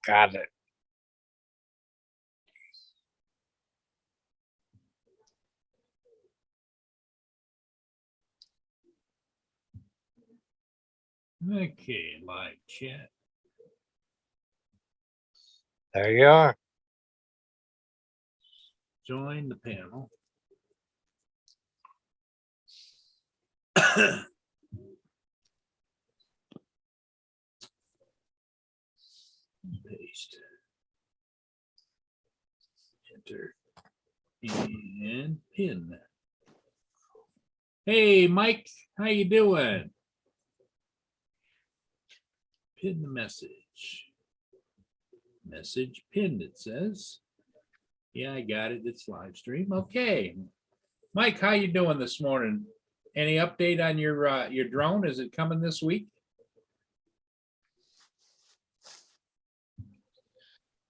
Got it. Okay, live chat. There you are. Join the panel. Paste. Enter. And pin. Hey, Mike, how you doing? Pin the message. Message pinned, it says. Yeah, I got it. It's live stream. Okay. Mike, how you doing this morning? Any update on your drone? Is it coming this week?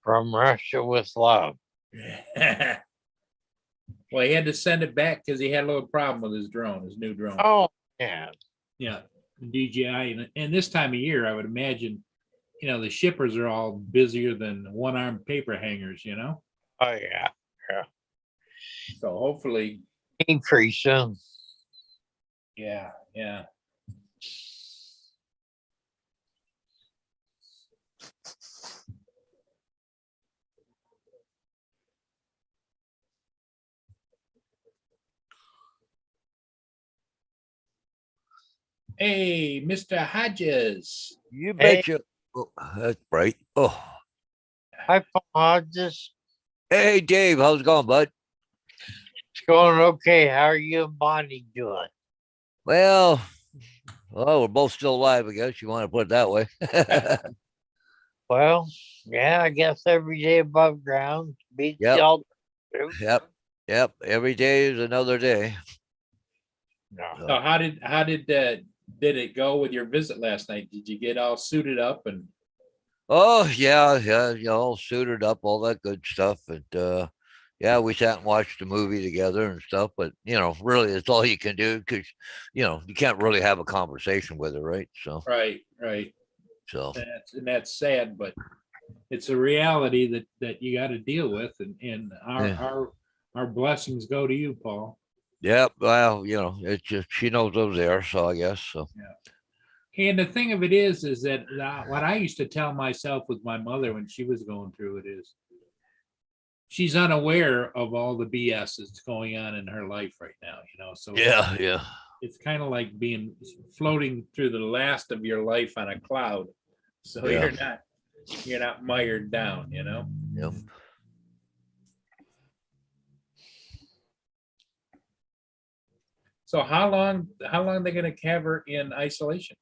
From Russia with love. Well, he had to send it back because he had a little problem with his drone, his new drone. Oh, yeah. Yeah, DJI. And this time of year, I would imagine, the shippers are all busier than one-armed paper hangers, Oh, yeah. Yeah. So hopefully, Pretty soon. yeah. Hey, Mr. Hodges. You Hey. betcha. Oh, that's bright. Oh, Hi, Paul Hodges. hey, Dave. How's it going, bud? It's going okay. How are you and Bonnie doing? Well, we're both still alive, I guess you want to put it that way. Well, yeah, I guess every day above ground beats Yep. the Yep. Every day is another day. No. So how did it go with your visit last night? Did you get all suited up and Oh, yeah, all suited up, all that good stuff. And yeah, we sat and watched a movie together and stuff, but really it's all you can do because you can't really have a conversation with her, right? So right. so That's sad, but it's a reality that you got to deal with, and our blessings go to you, Paul. yeah, well, it's just she knows I was there, so I guess so. And the thing of it is that what I used to tell myself with my mother when she was going through it is she's unaware of all the BS that's going on in her life right now, so Yeah. it's kind of like floating through the last of your life on a cloud, so Yeah. you're not mired down, Yep. So how long are they going to have her in isolation?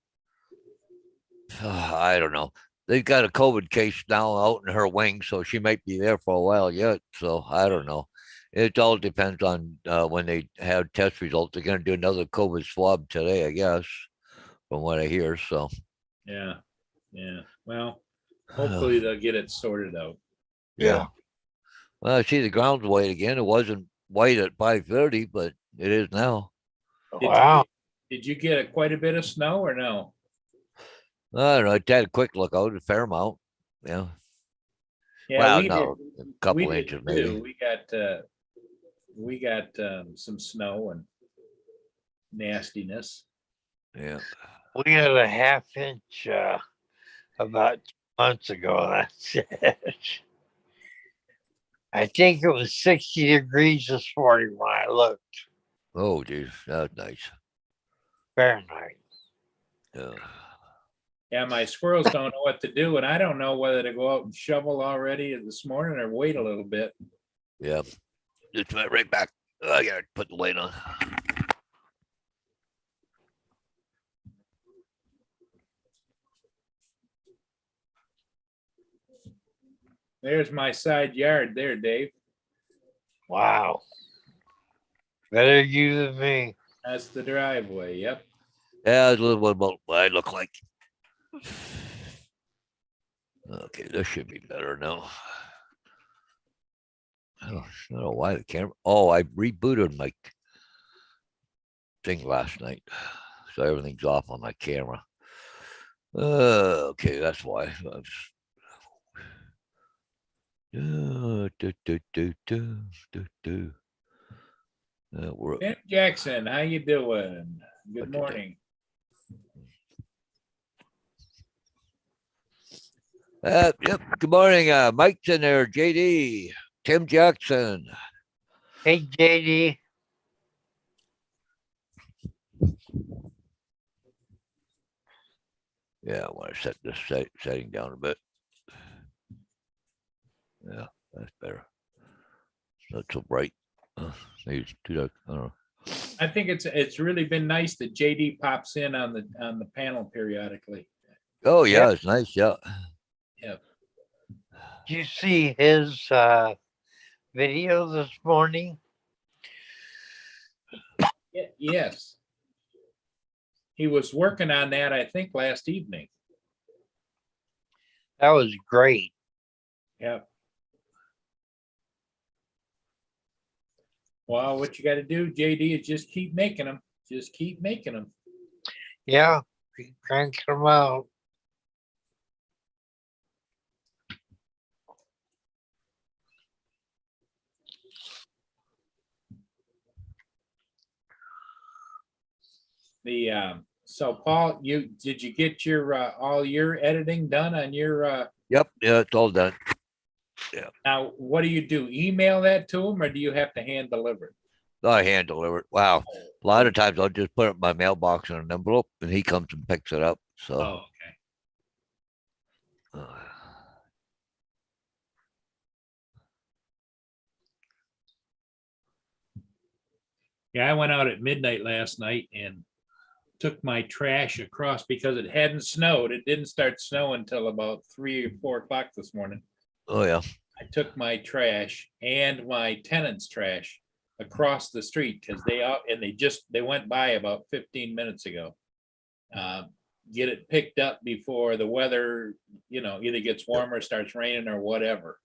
I don't know. They've got a COVID case now out in her wing, so she might be there for a while yet. So I don't know. It all depends on when they have test results. They're going to do another COVID swab today, I guess, from what I hear. So Yeah. Well, hopefully they'll get it sorted out. yeah. Well, I see the ground's white again. It wasn't white at 5:30, but it is now. Wow. Did you get quite a bit of snow or no? I don't know. I had a quick look out, a fair amount. Yeah. Yeah, Well, we no, did. a couple We did inches too. maybe. We got some snow and nastiness. Yeah. We had a half-inch about 2 months ago. That's it. I think it was 60 degrees this morning when I looked. Oh, geez, that's nice. Fahrenheit. Yeah. Yeah, my squirrels don't know what to do, and I don't know whether to go out and shovel already this morning or wait a little bit. Yeah. Just went right back. I gotta put the light on. There's my side yard there, Dave. Wow. Better you than me. That's the driveway. Yep. Yeah, it's a little bit about what I look like. Okay, this should be better now. Oh, I don't know why the camera. Oh, I rebooted my thing last night, so everything's off on my camera. Okay, that's why. We're Tim Jackson, how you doing? Good What did they- morning. Yep. Good morning. Mike's in there. JD, Tim Jackson. Hey, JD. Yeah, I want to set this setting down a bit. Yeah, that's better. It's not so bright. Maybe it's too dark. I don't know. I think it's really been nice that JD pops in on the panel periodically. Oh Yeah. yeah, it's nice. Yeah. Yep. Did you see his video this morning? Yes. He was working on that, I think, last evening. That was great. Yep. Well, what you got to do, JD, is just keep making them. Just keep making them. Yeah, keep cranking them out. So Paul, did you get your all your editing done on your Yep. Yeah, it's all done. now what do you do? Email that to him or do you have to hand deliver it? I hand deliver it. Wow. A lot of times I'll just put it in my mailbox in an envelope and he comes and picks it up. So Oh, okay. Yeah, I went out at midnight last night and took my trash across because it hadn't snowed. It didn't start snowing until about 3 or 4 o'clock this morning. oh yeah. I took my trash and my tenant's trash across the street because they went by about 15 minutes ago. Get it picked up before the weather, either gets warmer, starts raining or whatever.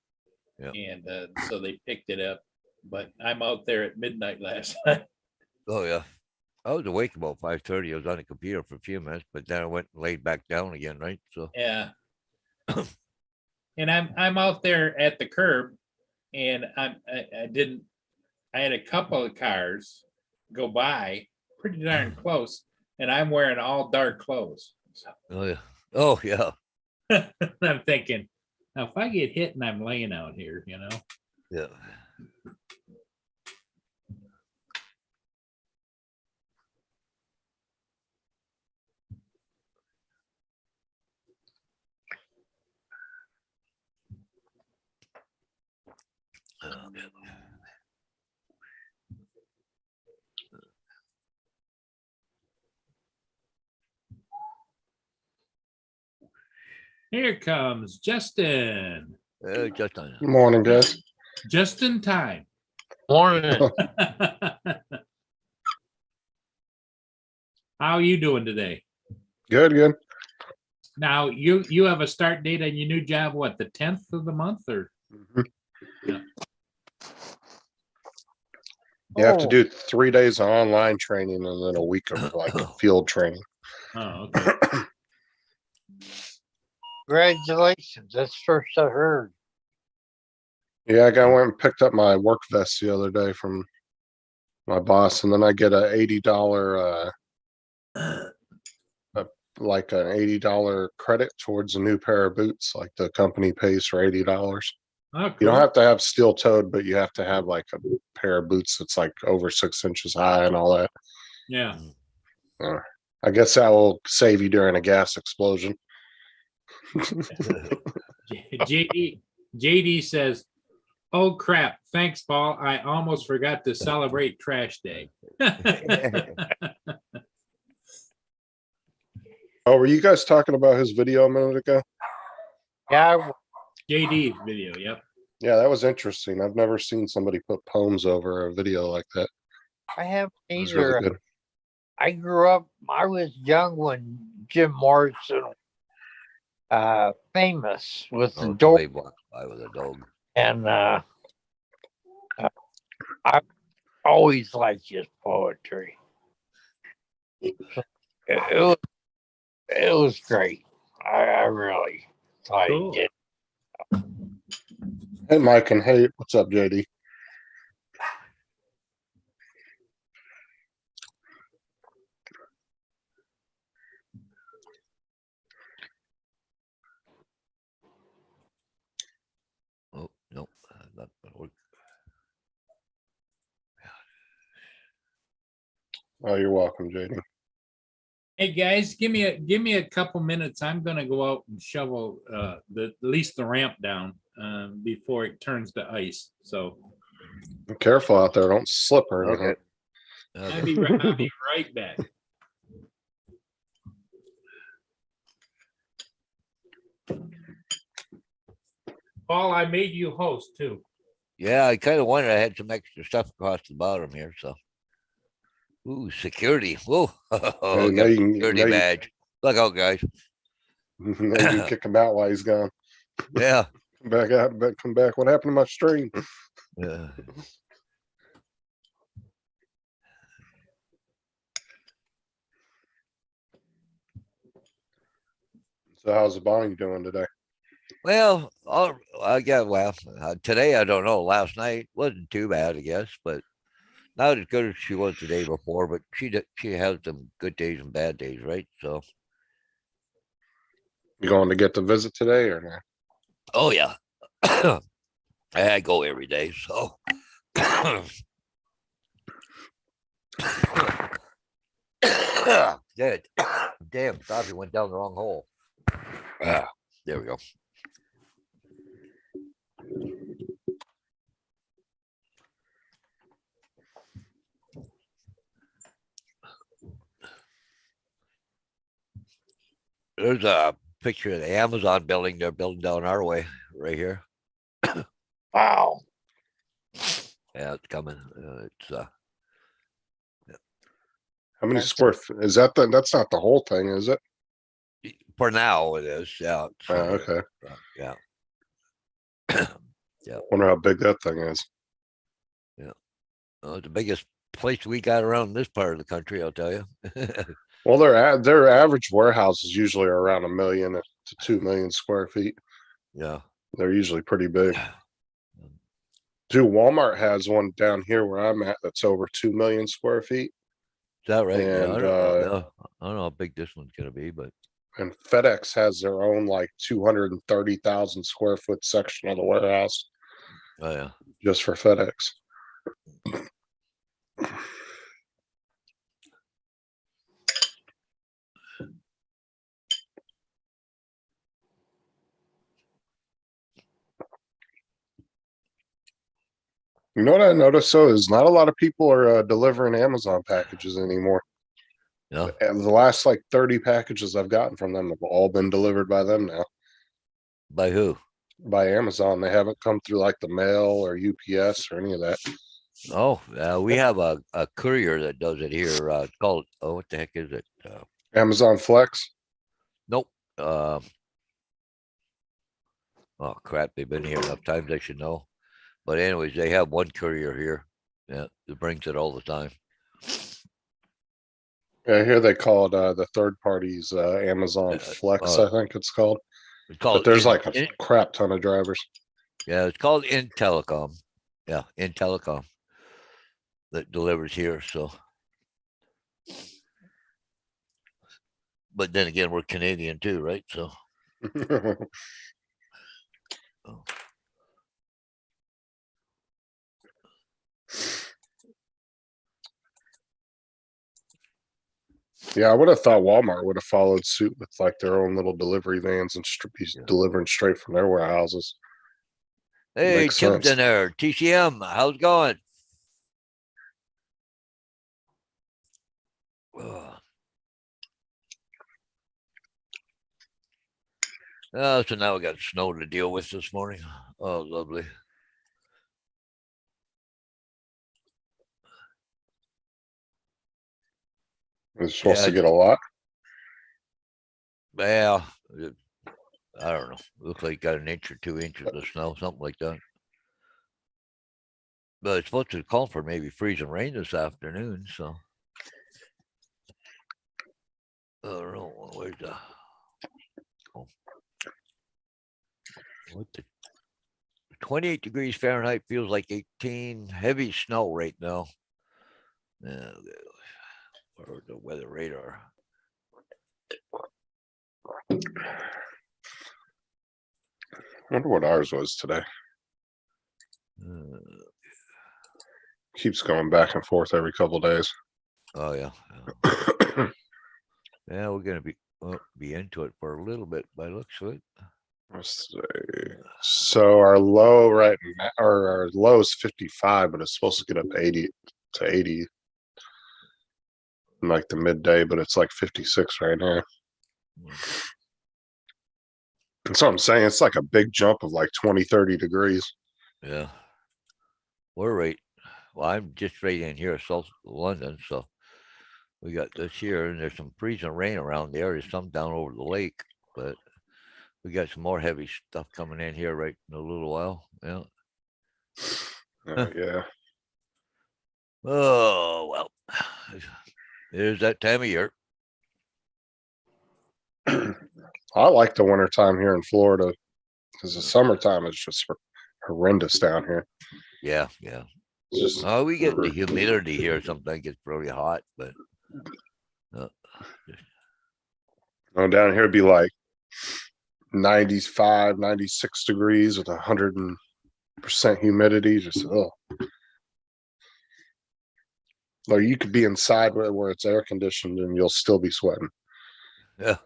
Yeah. And so they picked it up, but I'm out there at midnight last night. Oh yeah. I was awake about 5:30. I was on the computer for a few minutes, but then I went and laid back down again, right? So Yeah. And I'm out there at the curb and I had a couple of cars go by pretty darn close and I'm wearing all dark clothes. So oh yeah. Oh yeah. I'm thinking, now if I get hit and I'm laying out here, Yeah. Okay. here comes Justin. Just on. Good morning, guys. Just in time. Morning. How are you doing today? Good, good. Now you have a start date on your new job, what, the 10th of the month or? Mhm. You have to Oh, do 3 days of online training and then a week of like field training. Oh, okay. congratulations. That's first I heard. Yeah, I went and picked up my work vest the other day from my boss, and then I get a $80 like an $80 credit towards a new pair of boots. Like the company pays for $80. Oh, You cool. don't have to have steel toed, but you have to have like a pair of boots that's like over 6 inches high and all that. Yeah. I guess that will save you during a gas explosion. JD says, oh crap, thanks, Paul. I almost forgot to celebrate trash day. Oh, were you guys talking about his video a minute ago? Yeah, JD's video, yep. Yeah, that was interesting. I've never seen somebody put poems over a video like that. I haven't It was really either. good. I grew up, I was young when Jim Morrison famous with the Oh, door, somebody walked by with a dog. and I always liked his poetry. It was great. I really thought Cool. he did. Hey, Mike, and hey, what's up, JD? Oh, no, not gonna work. Oh, you're welcome, JD. Hey, guys, give me a couple minutes. I'm gonna go out and shovel at least the ramp down before it turns to ice. So Be careful out there. Don't slip or anything. Okay. I'll be right back. Paul, I made you host too. Yeah, I kind of wondered. I had some extra stuff across the bottom here, so. Ooh, security. Whoa. Hey, Got now a you can, security now you, badge. Look out, guys. now you can kick him out while he's gone. Yeah. Come back out, come back. What happened to my stream? Yeah. So how's the buying doing today? Well, today I don't know. Last night wasn't too bad, I guess, but not as good as she was the day before. But she has some good days and bad days, right? So, You going to get the visit today or not? oh yeah, I go every day. So, dead. Damn, coffee went down the wrong hole. Ah, there we go. There's a picture of the Amazon building they're building down our way right here. Wow. Yeah, it's coming. It's How many That's square feet? Is that that's not the whole thing, is it? for now it is. Yeah. Oh, okay. Yeah. Wonder how big that thing is. The biggest place we got around this part of the country, I'll tell you. Well, their average warehouses usually are around 1 million to 2 million square feet. Yeah. They're usually pretty big. Dude, Walmart has one down here where I'm at that's over 2 million square feet. Is that right? Yeah. And I don't know how big this one's gonna be, but and FedEx has their own like 230,000 square foot section of the warehouse oh yeah. just for FedEx. You know what I noticed though is not a lot of people are delivering Amazon packages anymore. Yeah. And the last like 30 packages I've gotten from them have all been delivered by them now. By who? By Amazon. They haven't come through like the mail or UPS or any of that. Oh, we have a courier that does it here. It's called, oh, what the heck is it? Amazon Flex. Nope. Oh crap, they've been here enough times, I should know. But anyways, they have one courier here. Yeah, it brings it all the time. Yeah, here they call it the third party's Amazon Flex, I think it's called. It's But called there's like a crap ton of drivers. yeah, it's called InTelecom. Yeah, InTelecom that delivers here. So, but then again, we're Canadian too, right? So, oh. Yeah, I would have thought Walmart would have followed suit with like their own little delivery vans and be delivering straight from their warehouses. Hey, Makes Tim's sense. in there. TCM, how's it going? So now we got snow to deal with this morning. Oh, lovely. It's supposed Yeah, to get a lot. Yeah, I don't know. Looks like got an inch or 2 inches of snow, something like that. But it's supposed to call for maybe freezing rain this afternoon. So I don't know. Where's the what the 28 degrees Fahrenheit, feels like 18, heavy snow right now. Or the weather radar. Wonder what ours was today. Uh, Keeps going back and forth every couple days. oh yeah. Yeah, we're gonna be into it for a little bit by the looks of it. Let's see. So our low right now, or our low is 55, but it's supposed to get up to 80 in like the midday, but it's like 56 right now. And so I'm saying it's like a big jump of like 20, 30 degrees. Yeah. We're right. Well, I'm just right in here, South London, so we got this here, and there's some freezing rain around the area, some down over the lake, but we got some more heavy stuff coming in here right in a little while. Yeah. Yeah. Oh well, there's that time of year. I like the winter time here in Florida because the summertime is just horrendous down here. Yeah, yeah. Just Oh, we get the humidity here. Sometimes it gets really hot, but down here it'd be like 95, 96 degrees with 100% humidity. Just like you could be inside where it's air conditioned and you'll still be sweating. yeah.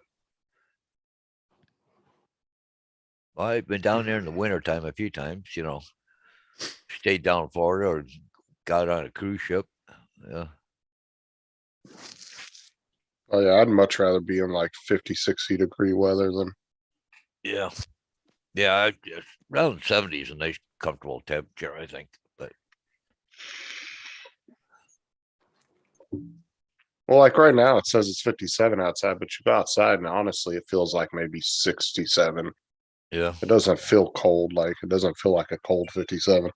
Well, I've been down there in the wintertime a few times, stayed down in Florida or got on a cruise ship. Yeah. Oh yeah, I'd much rather be in like 50, 60 degree weather than Yeah. Yeah. Just around 70s, a nice comfortable temperature, I think. But well, like right now it says it's 57 outside, but you go outside and honestly it feels like maybe 67. yeah. It doesn't feel cold, like it doesn't feel like a cold 57.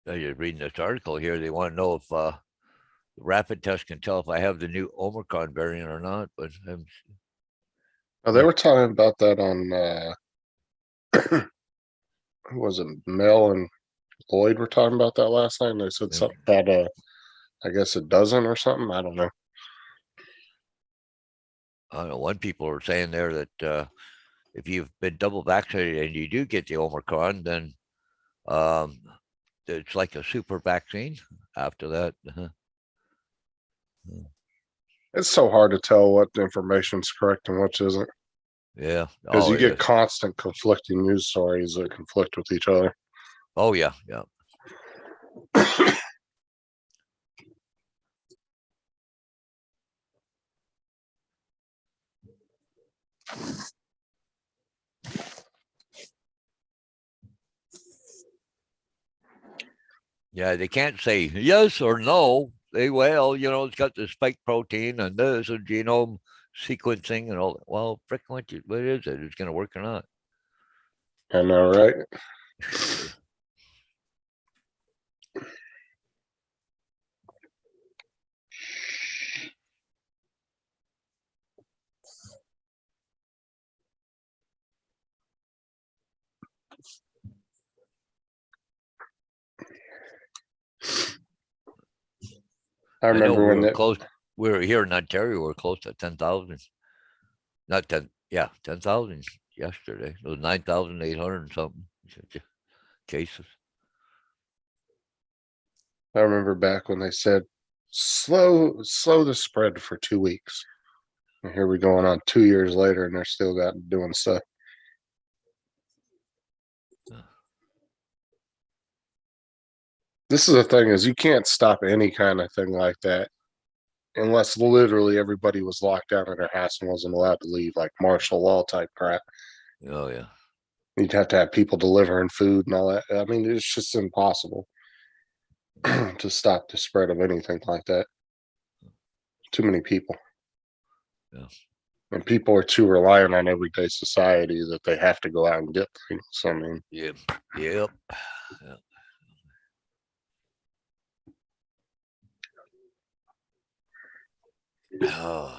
I just reading this article here. They want to know if the rapid test can tell if I have the new Omicron variant or not. But Oh, they were talking about that on who was it? Mel and Lloyd were talking about that last night, and they said Yeah. something that I guess it doesn't or something. I don't know. I don't know. One people are saying there that if you've been double vaccinated and you do get the Omicron, then it's like a super vaccine after that. It's so hard to tell what information's correct and which isn't, Yeah. because Oh, you yeah. get constant conflicting news stories that conflict with each other. Oh, yeah. Yeah. Yeah, they can't say yes or no. They it's got the spike protein and this and genome sequencing and all that. Well, frick, what is it? It's going to work or not? I know, right? I I know remember when we're that. close. We're here in Ontario. We're close to 10,000. Not 10. Yeah, 10,000 yesterday. It was 9,800 and something cases. I remember back when they said slow the spread for 2 weeks. And here we're going on 2 years later, and they're still doing stuff. This is the thing: is you can't stop any kind of thing like that unless literally everybody was locked down in their house and wasn't allowed to leave, like martial law type crap. Oh yeah. You'd have to have people delivering food and all that. I mean, it's just impossible to stop the spread of anything like that. Too many people. Yeah. And people are too reliant on everyday society that they have to go out and get things. I mean, Yep. Yep. Now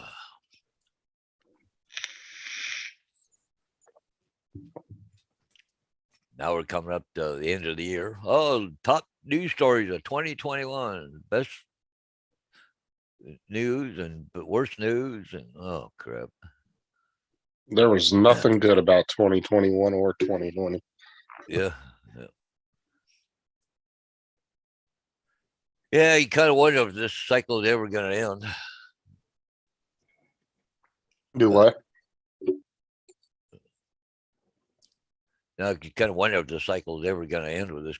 we're coming up to the end of the year. Oh, top news stories of 2021. Best news and worst news and oh crap. There was nothing good about 2021 or 2020. Yeah. Yeah, you kind of wonder if this cycle is ever going to end. Do what? Now you kind of wonder if the cycle is ever going to end with this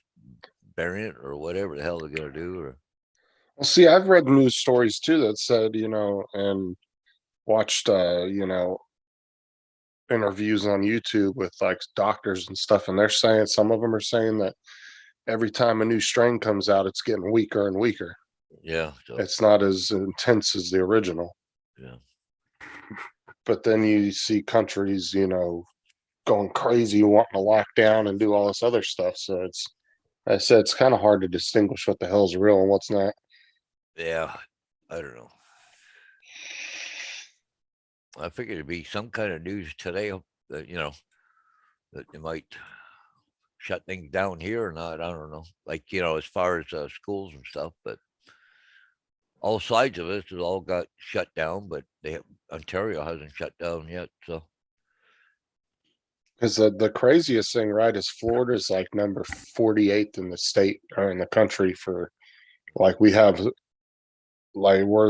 variant or whatever the hell they're going to do. Or Well, see, I've read news stories too that said, and watched, interviews on YouTube with like doctors and stuff, and they're saying some of them are saying that every time a new strain comes out, it's getting weaker and weaker. yeah, so It's not as intense as the original. yeah, But then you see countries, going crazy, wanting to lock down and do all this other stuff. So I said, it's kind of hard to distinguish what the hell's real and what's not. yeah. I don't know. I figured it'd be some kind of news today that that they might shut things down here or not. I don't know. Like as far as schools and stuff, but all sides of it has all got shut down. But Ontario hasn't shut down yet. So Because the craziest thing, right, is Florida's like number 48th in the state or in the country for like we're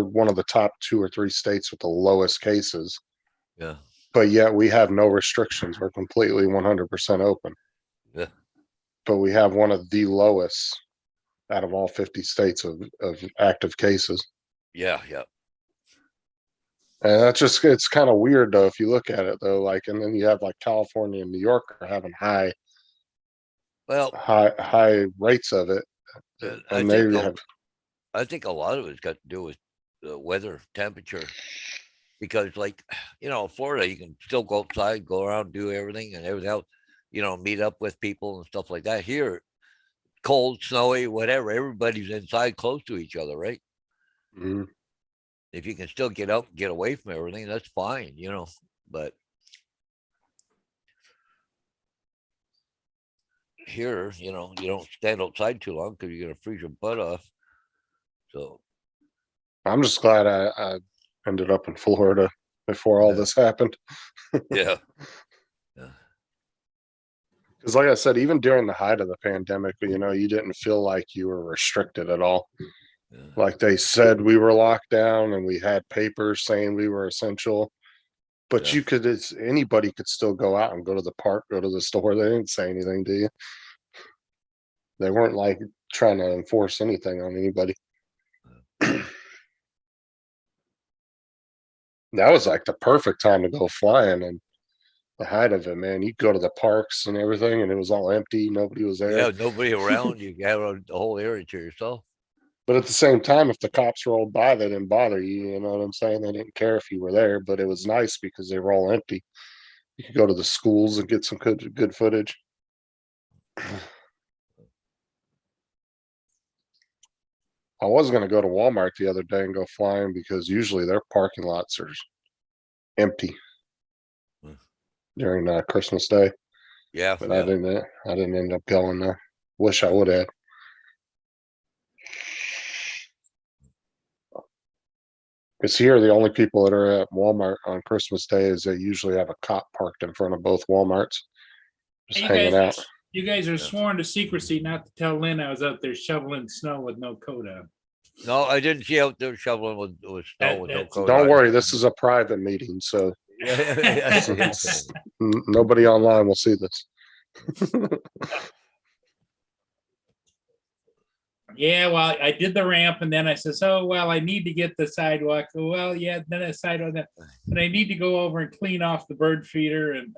one of the top 2 or 3 states with the lowest cases, yeah, but yet we have no restrictions. We're completely 100% open, yeah, but we have one of the lowest out of all 50 states of active cases. yeah. And it's kind of weird though, if you look at it though, like, and then you have like California and New York are having Well, high rates of it. I And they think have, I think a lot of it's got to do with the weather, temperature, because like Florida, you can still go outside, go around, do everything and everything else. Meet up with people and stuff like that. Here, cold, snowy, whatever, everybody's inside close to each other, right? Mhm. If you can still get out and get away from everything, that's fine, but here, you don't stand outside too long because you're going to freeze your butt off. So I'm just glad I ended up in Florida before all Yeah. this happened. yeah, Because like I said, even during the height of the pandemic, you didn't feel like you were restricted at all. yeah, Like they said we were locked down and we had papers saying we were essential, but Yeah. anybody could still go out and go to the park, go to the store. They didn't say anything to you. They weren't like trying to enforce anything on anybody. That was like the perfect time to go flying, and the height of it, man. You'd go to the parks and everything, and it was all empty. Nobody was there. yeah. Nobody around. You have the whole area to yourself. But at the same time, if the cops rolled by, they didn't bother you. You know what I'm saying? They didn't care if you were there, but it was nice because they were all empty. You could go to the schools and get some good footage. I was going to go to Walmart the other day and go flying because usually their parking lots are empty Hmm. during Christmas Day, Yeah, but yeah. I didn't end up going there. Wish I would have. Because here, the only people that are at Walmart on Christmas Day is they usually have a cop parked in front of both Walmarts, just You hanging guys, out. you guys are Yeah. sworn to secrecy not to tell Lynn I was out there shoveling snow with no coat on. No, I didn't see out there shoveling with snow with no That's- coat Don't on. worry, this is a private meeting, so Yeah. nobody online will see this. Yeah, well, I did the ramp and then I says, oh, well, I need to get the sidewalk. Well, yeah, then a sidewalk, and I need to go over and clean off the bird feeder and,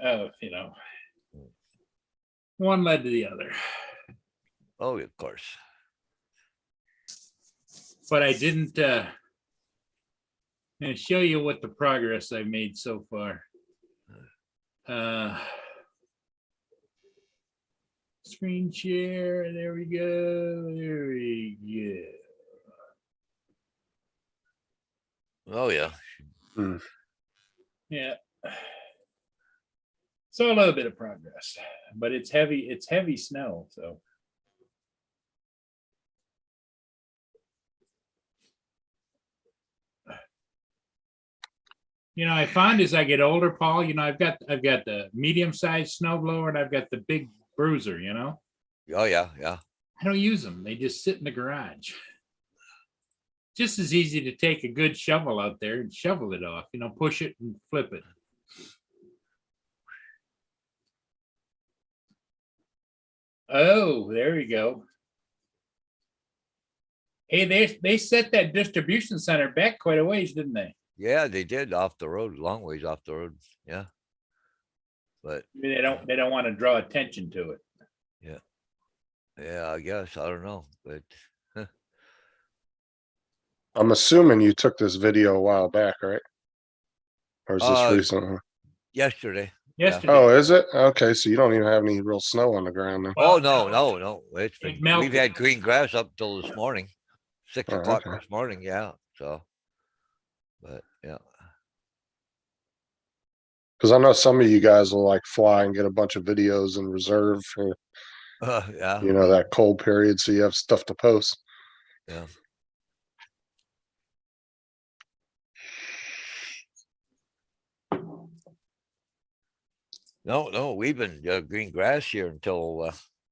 one led to the other. Oh, of course. But I didn't, and show you what the progress I've made so far. Screen share, there we go, there we go. Oh yeah, Hmm. Yeah. So a little bit of progress, but it's heavy snow, so. You know, I find as I get older, Paul, you know, I've got the medium-sized snow blower and I've got the big bruiser, you know. Oh, yeah, yeah. I don't use them. They just sit in the garage. Just as easy to take a good shovel out there and shovel it off, you know, push it and flip it. Oh, there we go. Hey, they set that distribution center back quite a ways, didn't they? Yeah, they did off the road, long ways off the road. Yeah. But I mean, they don't want to draw attention to it. yeah, I guess, I don't know, but I'm assuming you took this video a while back, right? Or is this Uh, recent? yesterday. Yesterday, Oh, is it? Okay, so you don't even have any real snow on the ground then. Oh, Well, no. It's it been, melted. we've had green grass up till this morning, 6 Oh, o'clock okay. this morning, yeah, so. But, yeah. Because I know some of you guys will like fly and get a bunch of videos in reserve for, Yeah. you know, that cold period, so you have stuff to post. Yeah. No, we've been green grass here until,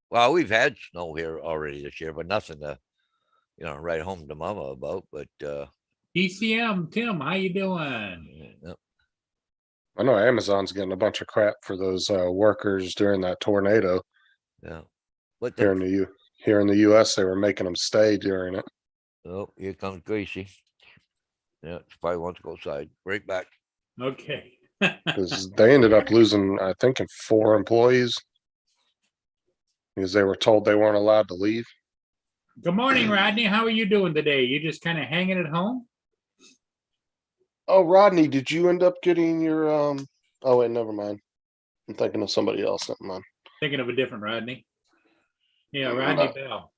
well, we've had snow here already this year, but nothing to, you know, write home to mama about, but, ECM, Tim, how you doing? yeah, I know Amazon's getting a bunch of crap for those workers during that tornado yeah. What here in the, here in the US. They were making them stay during it oh, here comes Gracie. Yeah, she probably wants to go outside, right back. Okay. because they ended up losing, I think, 4 employees because they were told they weren't allowed to leave. Good morning, Rodney. How are you doing today? You just kind of hanging at home? Oh, Rodney, did you end up getting your oh wait, never mind. I'm thinking of somebody else. Never mind. Thinking of a different Rodney. Yeah, Rodney Bell.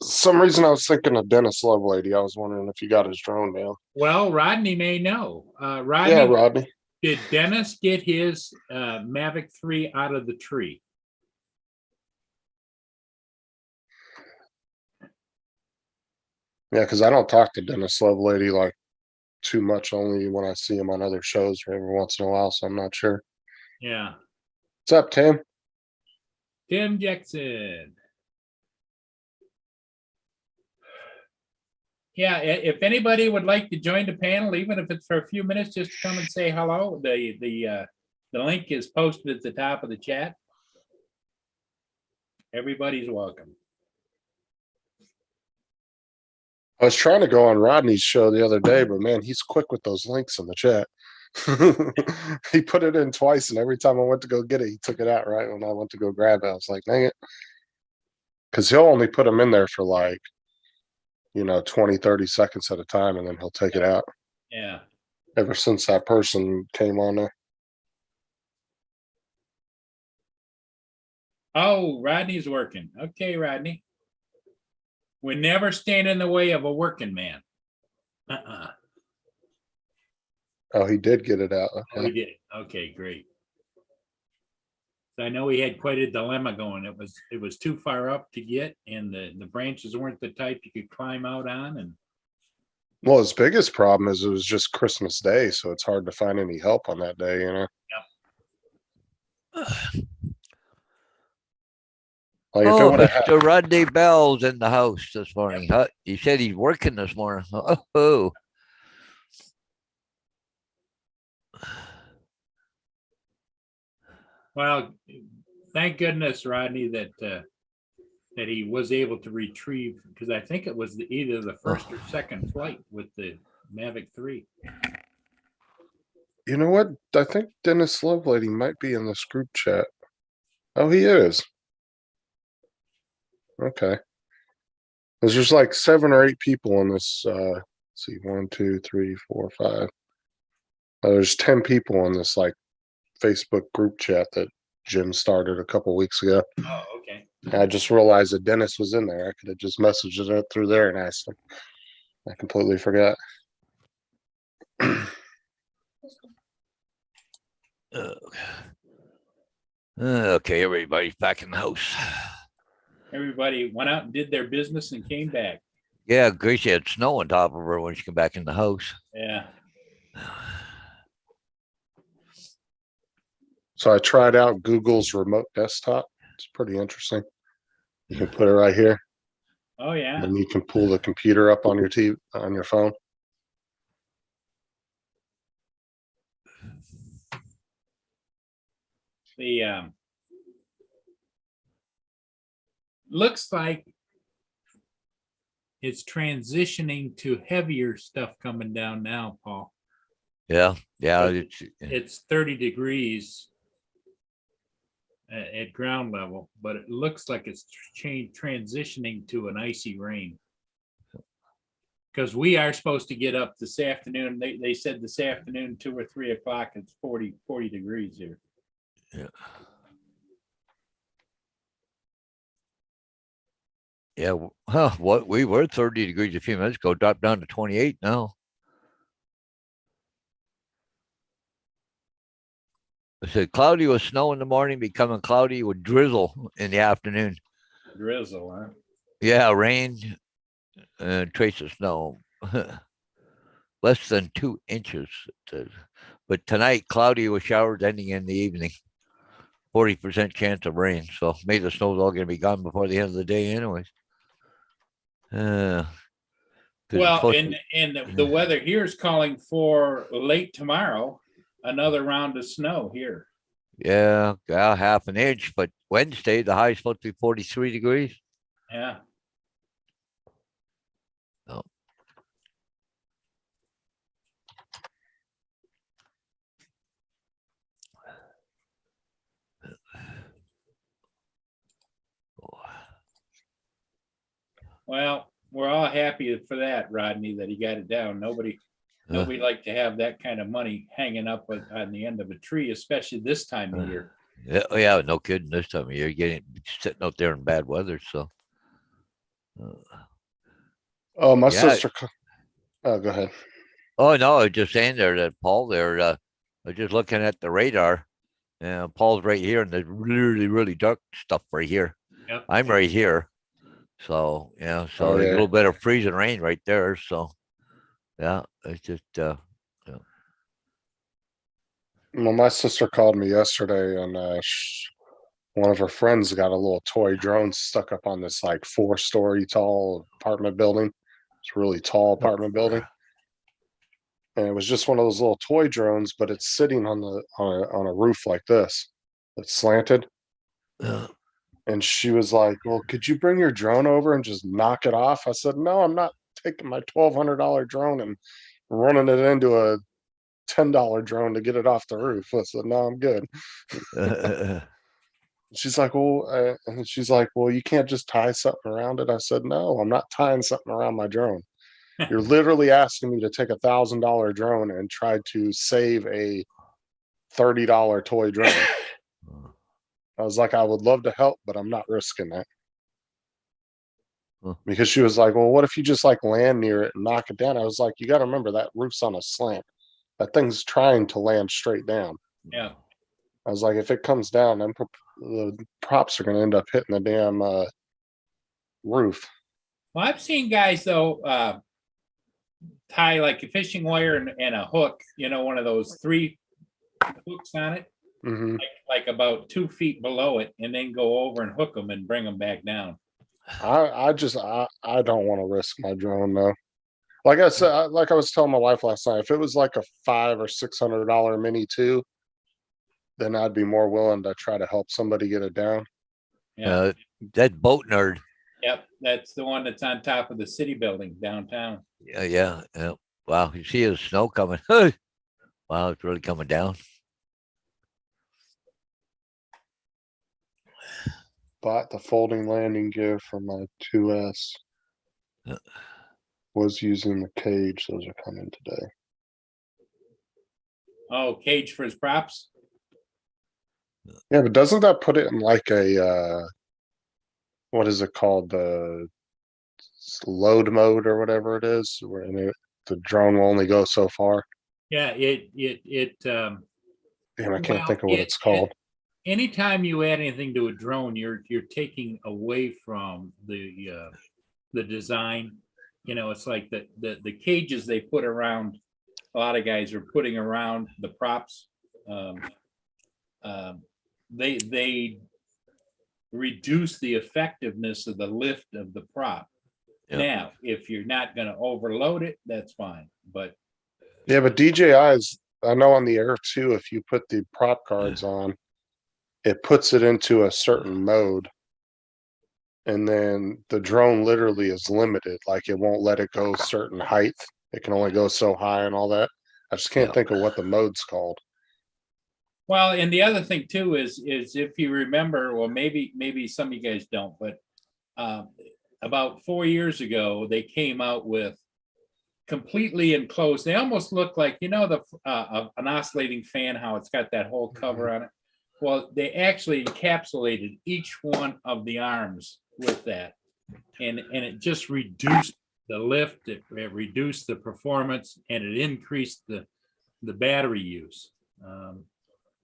Some reason I was thinking of Dennis Lovelady. I was wondering if you got his drone down. Well, Rodney may know. Yeah, Rodney, Rodney. did Dennis get his Mavic 3 out of the tree? Yeah, because I don't talk to Dennis Lovelady like too much, only when I see him on other shows or every once in a while, so I'm not sure. Yeah. What's up, Tim? Tim Jackson. Yeah, if anybody would like to join the panel, even if it's for a few minutes, just to come and say hello. The link is posted at the top of the chat. Everybody's welcome. I was trying to go on Rodney's show the other day, but man, he's quick with those links in the chat. He put it in twice, and every time I went to go get it, he took it out right when I went to go grab it. I was like, dang it. Because he'll only put them in there for like, you know, 20, 30 seconds at a time, and then he'll take it out. Yeah. Ever since that person came on there. Oh, Rodney's working. Okay, Rodney. We never stand in the way of a working man. Oh, he did get it out. Oh, Okay. he did. Okay, great. So I know he had quite a dilemma going. It was too far up to get, and the branches weren't the type you could climb out on. And Well, his biggest problem is it was just Christmas Day, so it's hard to find any help on that day, you know? Like if it Oh, would have Mr. Rodney Bell's in the house this morning. Huh? He said he's working this morning. Oh, well, thank goodness, Rodney, that that he was able to retrieve, because I think it was either the first or second flight with the Mavic 3. You know what? I think Dennis Lovelady might be in this group chat. Oh, he is. Okay. There's just like 7 or 8 people in this. Let's see, 1, 2, 3, 4, 5. There's 10 people in this like Facebook group chat that Jim started a couple weeks ago. Oh, okay. I just realized that Dennis was in there. I could have just messaged it through there and asked him. I completely forgot. Okay, everybody's back in the house. Everybody went out and did their business and came back. Yeah, Gracie had snow on top of her when she came back in the house. Yeah. So I tried out Google's remote desktop. It's pretty interesting. You can put it right here, Oh, yeah. and you can pull the computer up on your TV on your phone. The looks like it's transitioning to heavier stuff coming down now, Paul. Yeah, It's 30 degrees at ground level, but it looks like it's transitioning to an icy rain. Because we are supposed to get up this afternoon. They said this afternoon, 2 or 3 o'clock, it's 40 degrees here. yeah. Yeah, what we were 30 degrees a few minutes ago, dropped down to 28 now. I said cloudy with snow in the morning, becoming cloudy with drizzle in the afternoon. Drizzle, huh? Yeah, rain and trace of snow. Less than 2 inches. But tonight, cloudy with showers ending in the evening. 40% chance of rain. So maybe the snow's all going to be gone before the end of the day, anyways. 'Cause it's Well, supposed and to- and the weather here is calling for late tomorrow, another round of snow here. yeah, half an inch. But Wednesday, the high is supposed to be 43 degrees. Yeah. Oh. Well, we're all happy for that, Rodney, that he got it down. Nobody like to have that kind of money hanging up on the end of a tree, especially this time of year. Yeah, no kidding. This time of year, getting sitting out there in bad weather. So, Oh, my Yeah. sister. Oh, go ahead. oh no, I was just saying there that Paul there. I was just looking at the radar. Paul's right here, and there's really, really dark stuff right here. Yep. I'm right here. So yeah, so Oh, there's a yeah. little bit of freezing rain right there. So yeah, it's just Well, my sister called me yesterday, and one of her friends got a little toy drone stuck up on this like 4-story tall apartment building. It's a really tall apartment building, and it was just one of those little toy drones, but it's sitting on on a roof like this. It's slanted. And she was like, "Well, could you bring your drone over and just knock it off?" I said, "No, I'm not taking my $1,200 drone and running it into a $10 drone to get it off the roof." I said, "No, I'm good." She's like, "Well," and she's like, "Well, you can't just tie something around it." I said, "No, I'm not tying something around my drone. You're literally asking me to take $1,000 drone and try to save a $30 toy drone." I was like, "I would love to help, but I'm not risking that." Huh. Because she was like, "Well, what if you just like land near it and knock it down?" I was like, "You got to remember that roof's on a slant. That thing's trying to land straight down." Yeah. I was like, "If it comes down, then the props are going to end up hitting the damn roof." Well, I've seen guys though tie like a fishing wire and a hook, one of those 3 hooks on it, Hmm. like about 2 feet below it, and then go over and hook them and bring them back down. I don't want to risk my drone though. Like I said, like I was telling my wife last night, if it was like a $500 or $600 Mini 2, then I'd be more willing to try to help somebody get it down. Yeah. that boat nerd. Yep. That's the one that's on top of the city building downtown. Yeah. Wow, you see the snow coming. Wow, it's really coming down. Bought the folding landing gear for my 2S. Yeah. Was using the cage. Those are coming today. Oh, cage for his props. Yeah, but doesn't that put it in like a what is it called? The load mode or whatever it is, where the drone will only go so far. Yeah. It Damn, I can't Well, think of what it's called. Anytime you add anything to a drone, you're taking away from the design. You know, it's like the cages they put around. A lot of guys are putting around the props. They reduce the effectiveness of the lift of the prop. Yep. Now, if you're not going to overload it, that's fine. But Yeah, but DJI's, I know on the Air 2, if you put the prop cards on, it puts it into a certain mode. And then the drone literally is limited. Like it won't let it go certain height. It can only go so high and all that. I just can't Yeah. think of what the mode's called. well, and the other thing too is if you remember, well, maybe some of you guys don't, but about 4 years ago, they came out with completely enclosed. They almost look like, you know, an oscillating fan, how it's got that whole cover on it. Well, they actually encapsulated each one of the arms with that, and it just reduced the lift, it reduced the performance, and it increased the battery use.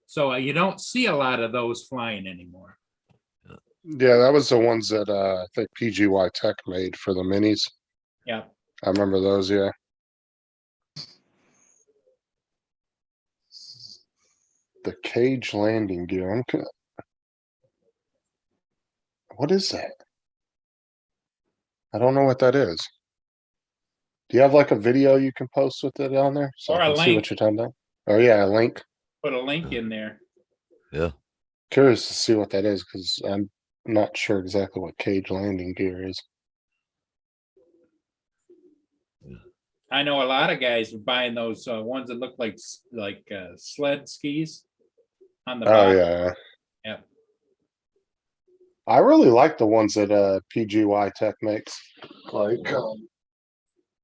So you don't see a lot of those flying anymore. Yeah, that was the ones that I think PGY Tech made for the minis. Yeah. I remember those, yeah. The cage landing gear. What is that? I don't know what that is. Do you have like a video you can post with it on there so Or I a can see link. what you're talking about? Oh yeah, a link. Put a link in there. Yeah. Curious to see what that is because I'm not sure exactly what cage landing gear is. I know a lot of guys are buying those ones that look like sled skis on the Oh bottom. yeah. Yeah. I really like the ones that PGY Tech makes. Like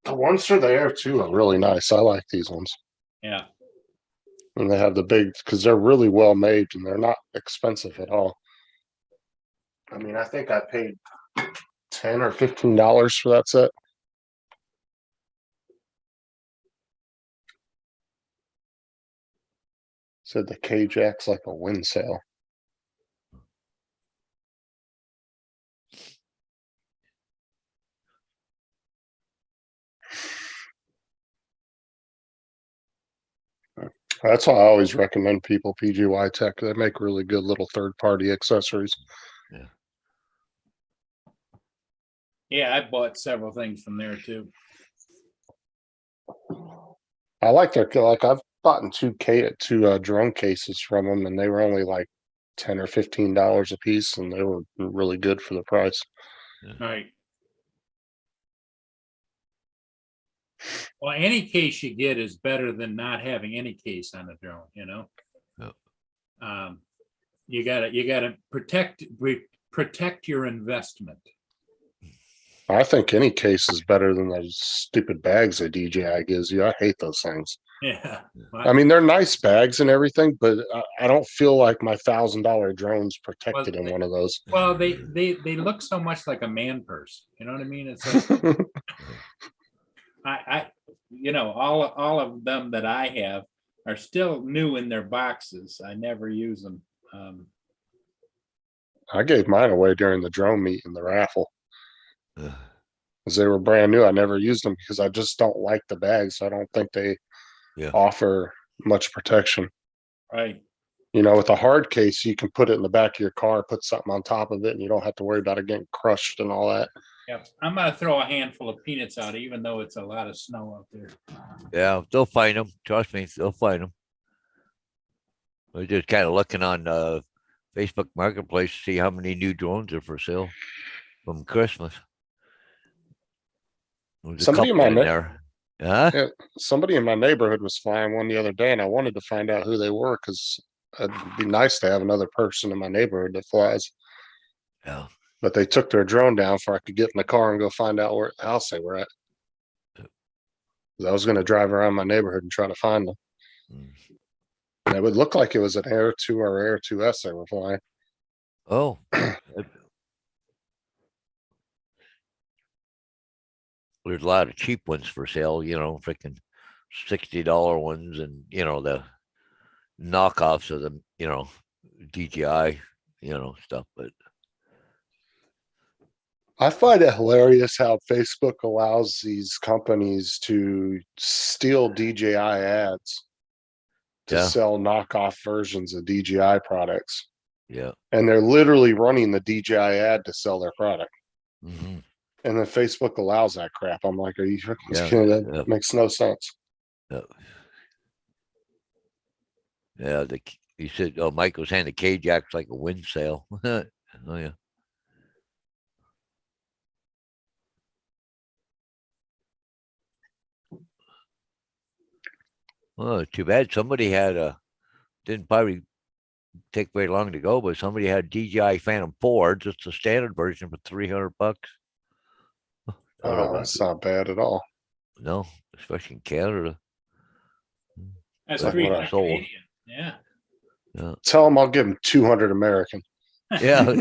the ones for the Air 2 are really nice. I like these ones. Yeah. And they have the big because they're really well made and they're not expensive at all. I mean, I think I paid $10 or $15 for that set. Said the cage acts like a wind sail. That's why I always recommend people PGY Tech. They make really good little third-party accessories. Yeah, I bought several things from there too. I like their like I've bought two drone cases from them, and they were only like $10 or $15 a piece, and they were really good for the price. Right. Well, any case you get is better than not having any case on a drone, you know? Yep. You gotta protect your investment. I think any case is better than those stupid bags that DJI gives you. I hate those things. Yeah. I mean, they're nice bags and everything, but I don't feel like my $1,000 drone's protected in one of those. Well, they look so much like a man purse. You know what I mean? It's like I you know, all of them that I have are still new in their boxes. I never use them. I gave mine away during the drone meet in the raffle. Uh, Because they were brand new. I never used them because I just don't like the bags. I don't think they Yeah. offer much protection. Right. You know, with a hard case, you can put it in the back of your car, put something on top of it, and you don't have to worry about it getting crushed and all that. Yeah. I'm gonna throw a handful of peanuts out, even though it's a lot of snow out there. Yeah, they'll find them. Trust me, they'll find them. We're just kind of looking on Facebook Marketplace to see how many new drones are for sale from Christmas. There's a Somebody in couple my there. Huh? Yeah, somebody in my neighborhood was flying one the other day, and I wanted to find out who they were because it'd be nice to have another person in my neighborhood that flies. Yeah. But they took their drone down so I could get in the car and go find out where the house they were at. 'Cause I was going to drive around my neighborhood and try to find them. Mm. And it would look like it was an Air 2 or Air 2S they were flying. Oh. There's a lot of cheap ones for sale, you know, freaking $60 ones, and you know the knockoffs of the, DJI, stuff, but I find it hilarious how Facebook allows these companies to steal DJI ads to yeah, sell knockoff versions of DJI products. yeah. And they're literally running the DJI ad to sell their product. Hmm. And then Facebook allows that crap. I'm like, are you freaking Yeah, kidding? That yeah. makes no sense. Yeah. Yeah, he said, oh, Mike was saying the cage acts like a wind sail. Oh yeah. Well, too bad somebody had didn't probably take very long to go, but somebody had DJI Phantom 4, just the standard version for $300. I don't know Oh, why. that's not bad at all. No, especially in Canada. That's But like what 300 sold. Canadian. Yeah. Yeah. Tell them I'll give them 200 American. Yeah.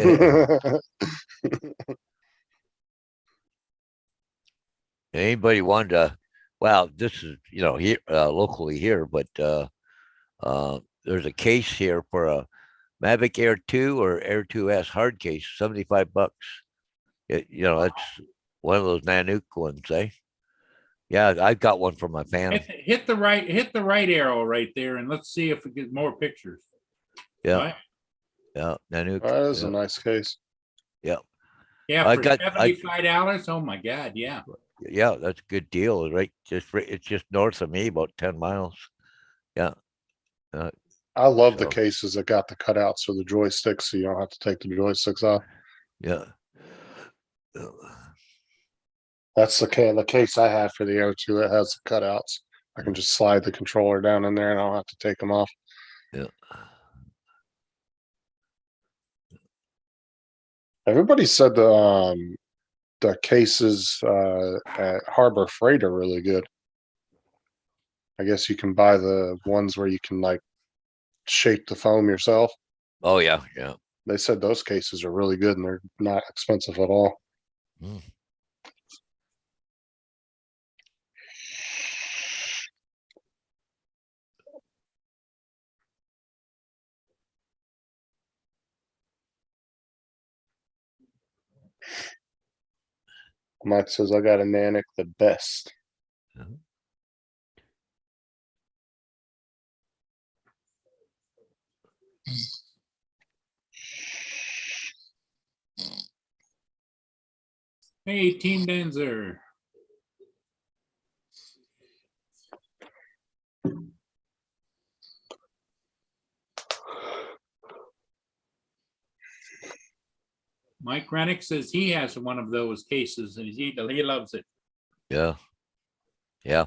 Anybody wanted to, well, this is, here, locally here, but there's a case here for a Mavic Air 2 or Air 2S hard case, $75. That's one of those Nanook ones, eh? Yeah, I've got one for my Phantom. Hit the right arrow right there, and let's see if we get more pictures. Yeah, Right? yeah, Nanook. That is Yeah, a nice case. yeah, Yeah, I for got, $75. Oh my God, yeah. yeah, that's a good deal, right? It's just north of me, about 10 miles. Yeah, I love the so cases that got the cutouts for the joysticks, so you don't have to take the joysticks off. yeah. That's the case I have for the Air 2. It has the cutouts. I can just slide the controller down in there and I don't have to take them off. Yeah. Everybody said the cases at Harbor Freight are really good. I guess you can buy the ones where you can like shape the foam yourself. Oh yeah, yeah. They said those cases are really good and they're not expensive at all. Mm. Mike says I got a Nanic the best. Mhm. Hey, Team Denzer. Mike Rennick says he has one of those cases and he loves it. Yeah, yeah.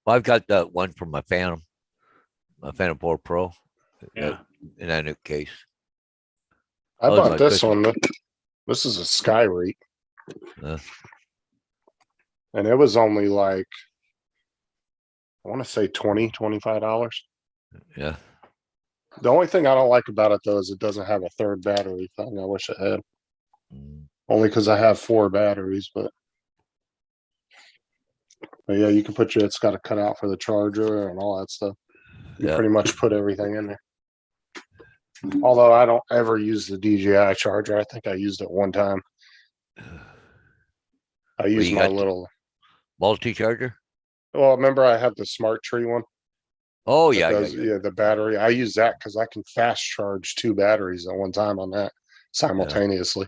Well, I've got that one from my Phantom 4 Pro. Yeah. In that new case. I That was bought my this Christmas. one. This is a Skyreek. Uh, And it was only like, I want to say $25. yeah. The only thing I don't like about it though is it doesn't have a third battery thing. I wish it had. Mm. Only because I have 4 batteries, but yeah, you can put it's got a cutout for the charger and all that stuff. You Yeah. pretty much put everything in there. Although I don't ever use the DJI charger. I think I used it one time. I used you my got the- little, Multi-charger? well, remember I have the Smart Tree one? Oh That yeah, does, yeah. the battery. I use that because I can fast charge 2 batteries at one time on that simultaneously.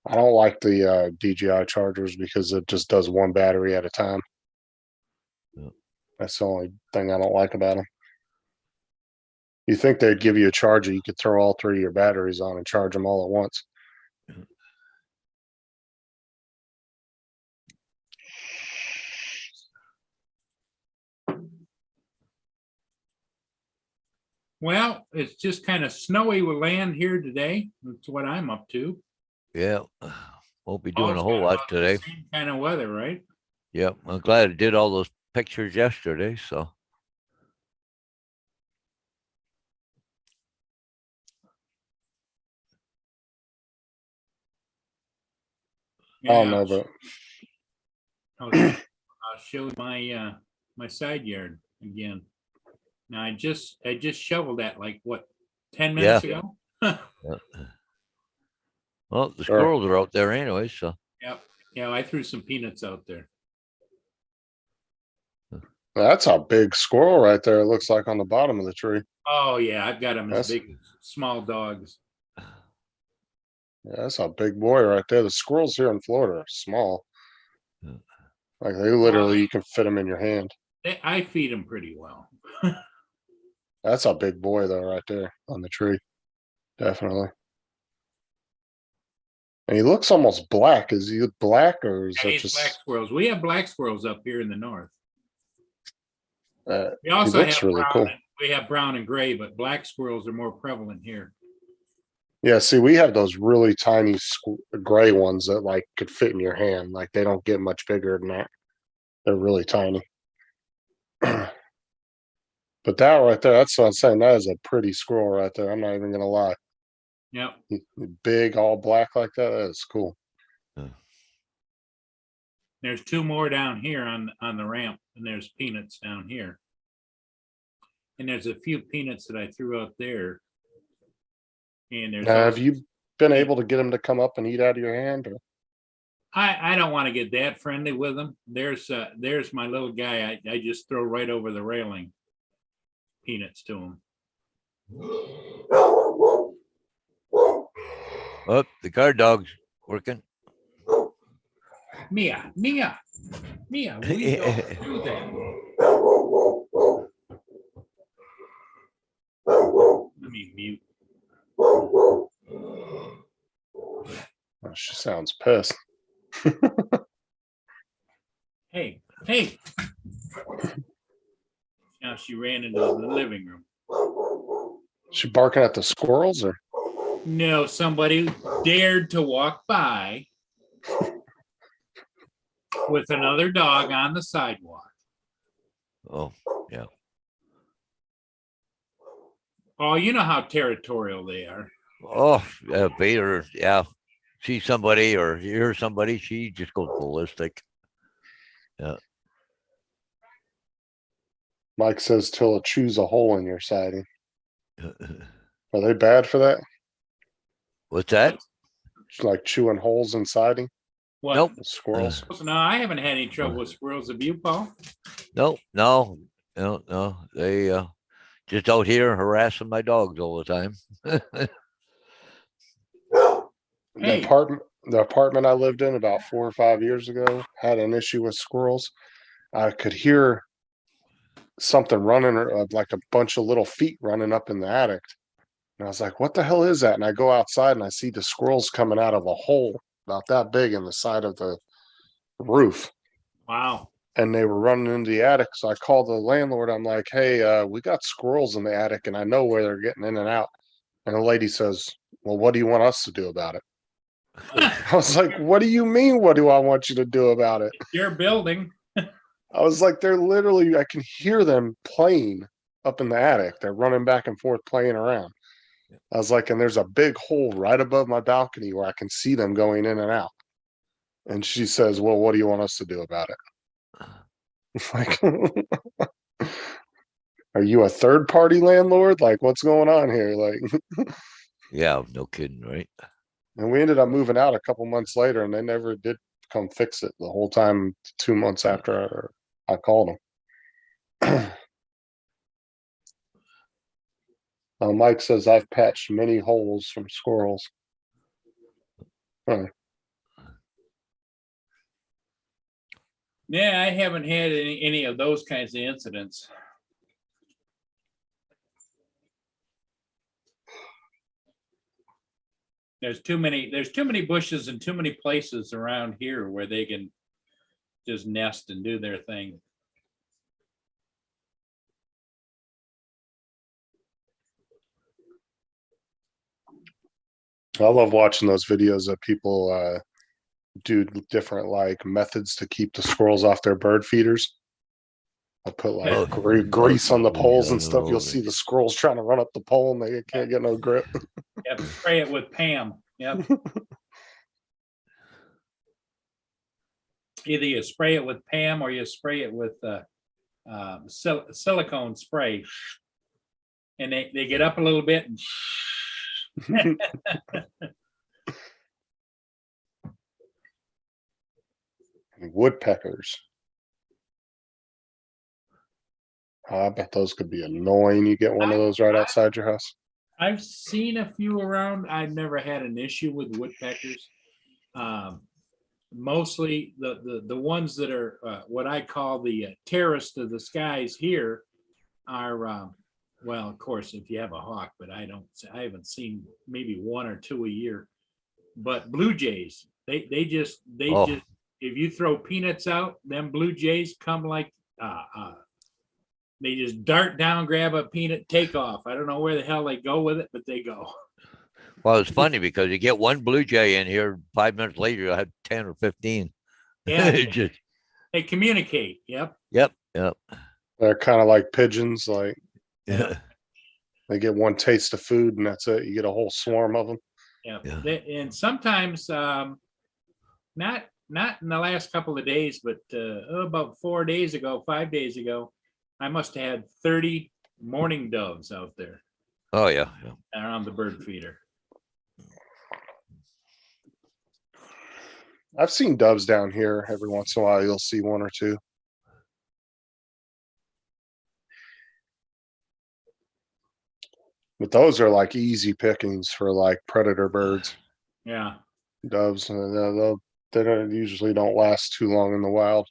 I don't like the DJI chargers because it just does 1 battery at a time. Yeah. That's the only thing I don't like about them. You think they'd give you a charger you could throw all 3 of your batteries on and charge them all at once. Well, it's just kind of snowy with land here today. That's what I'm up to. Yeah. Won't be doing All's a whole got lot about the today. Same kind of weather, right? Yep. I'm glad I did all those pictures yesterday. So I don't Yeah. know, but Oh, there's a lot I'll show you my my side yard again. Now I just shoveled that like what, 10 minutes ago? Well, the Sure. squirrels are out there anyway, so. Yep. Yeah, I threw some peanuts out there. That's a big squirrel right there. It looks like on the bottom of the tree. Oh yeah, I've got them as That's- big as small dogs. Yeah, that's a big boy right there. The squirrels here in Florida are small. Yeah. Like they literally, you can fit them in your hand. I feed them pretty well. That's a big boy though, right there on the tree. Definitely. And he looks almost black. Is he black or is Yeah, that these black just? squirrels. We have black squirrels up here in the north. Uh, We also looks have really brown. cool. We have brown and gray, but black squirrels are more prevalent here. Yeah, see, we have those really tiny gray ones that like could fit in your hand. Like they don't get much bigger than that. They're really tiny. But that right there, that's what I'm saying. That is a pretty squirrel right there. I'm not even gonna lie. Yep. Big, all black like that. That is cool. There's two more down here on the ramp, and there's peanuts down here. And there's a few peanuts that I threw out there. And there's Have also- you been able to get them to come up and eat out of your hand? Or? I don't want to get that friendly with them. There's my little guy. I just throw right over the railing peanuts to him. Oh, the guard dog's working. Mia, we don't do that. Let me mute. Oh, she sounds pissed. Hey. Now she ran into the living room. She barking at the squirrels or? No, somebody dared to walk by with another dog on the sidewalk. Oh, yeah. Oh, you know how territorial they are. Oh, Vader, yeah. See somebody or hear somebody, she just goes ballistic. Mike says till it chews a hole in your siding. Are they bad for that? What's that? Like chewing holes in siding? What? Nope. The squirrels? No, I haven't had any trouble with squirrels. Have you, Paul? No. They just out here harassing my dogs all the time. Hey. The apartment I lived in about 4 or 5 years ago had an issue with squirrels. I could hear something running, or like a bunch of little feet running up in the attic. And I was like, what the hell is that? And I go outside and I see the squirrels coming out of a hole about that big in the side of the roof. Wow. And they were running into the attic. So I called the landlord. I'm like, hey, we got squirrels in the attic and I know where they're getting in and out. And the lady says, well, what do you want us to do about it? I was like, what do you mean? What do I want you to do about it? Your building. I was like, they're literally, I can hear them playing up in the attic. They're running back and forth playing around. I was like, and there's a big hole right above my balcony where I can see them going in and out. And she says, well, what do you want us to do about it? It's like, are you a third party landlord? Like, what's going on here? Like, Yeah, no kidding, right? and we ended up moving out a couple months later and they never did come fix it the whole time, 2 months after I called them. Mike says I've patched many holes from squirrels. Huh. Yeah, I haven't had any of those kinds of incidents. There's too many bushes and too many places around here where they can just nest and do their thing. I love watching those videos that people do different like methods to keep the squirrels off their bird feeders. I'll put like Oh, grease on the poles and yeah, stuff. You'll see the squirrels trying to run up the pole and they can't get no grip. Yep, spray it with Pam. Yep. Either you spray it with Pam or you spray it with silicone spray. And they get up a little bit and Woodpeckers. I bet those could be annoying. You get one of those right outside your house. I've seen a few around. I've never had an issue with woodpeckers. Mostly the ones that are what I call the terrorist of the skies here are well, of course, if you have a hawk, but I haven't seen maybe one or two a year. But blue jays, they just if you throw peanuts out, them blue jays come like they just dart down, grab a peanut, take off. I don't know where the hell they go with it, but they go. Well, it's funny because you get one blue jay in here, 5 minutes later, you'll have 10 or 15. Yeah, Just, they communicate. Yep. yep. They're kind of like pigeons. Like Yeah. they get one taste of food and that's it. You get a whole swarm of them. Yeah. Yeah. And sometimes not in the last couple of days, but about 5 days ago, I must have had 30 mourning doves out there Oh, yeah. around the bird feeder. I've seen doves down here every once in a while. You'll see one or two. But those are like easy pickings for like predator birds. Yeah. Doves, they don't usually don't last too long in the wild.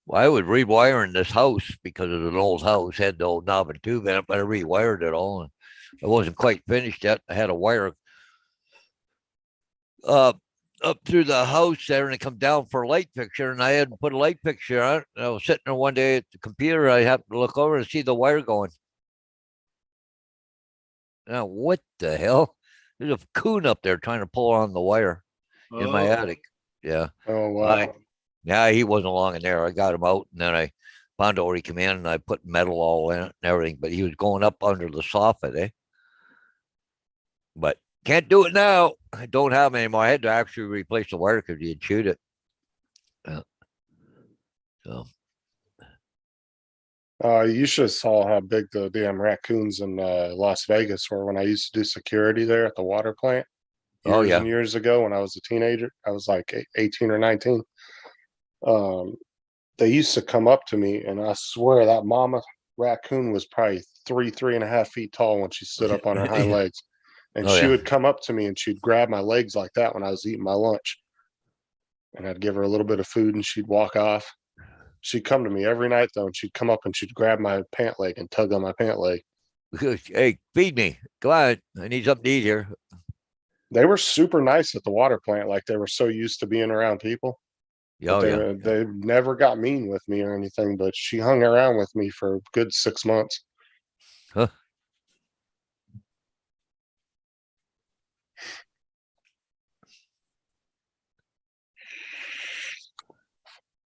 Well, I was rewiring this house because it was an old house, had the old knob and tube in it, but I rewired it all and I wasn't quite finished yet. I had a wire up through the house there and it come down for a light fixture and I hadn't put a light fixture on it. And I was sitting there one day at the computer. I happened to look over and see the wire going. Now, what the hell? There's a coon up there trying to pull on the wire in my attic. Yeah. Oh wow. Yeah, he wasn't long in there. I got him out and then I found out where he came in and I put metal all in it and everything, but he was going up under the soffit, But can't do it now. I don't have him anymore. I had to actually replace the wire because he had chewed it. So. You should have saw how big the damn raccoons in Las Vegas were when I used to do security there at the water plant. Oh, yeah. Years ago when I was a teenager. I was like 18 or 19. They used to come up to me and I swear that mama raccoon was probably 3.5 feet tall when she stood up on her hind legs. And she would come up to me and she'd grab my legs like that when I was eating my lunch. And I'd give her a little bit of food and she'd walk off. She'd come to me every night though, and she'd come up and she'd grab my pant leg and tug on my pant leg. Hey, feed me. Come on. I need something to eat here. They were super nice at the water plant. Like they were so used to being around people. They never got mean with me or anything, but she hung around with me for a good 6 months. Huh.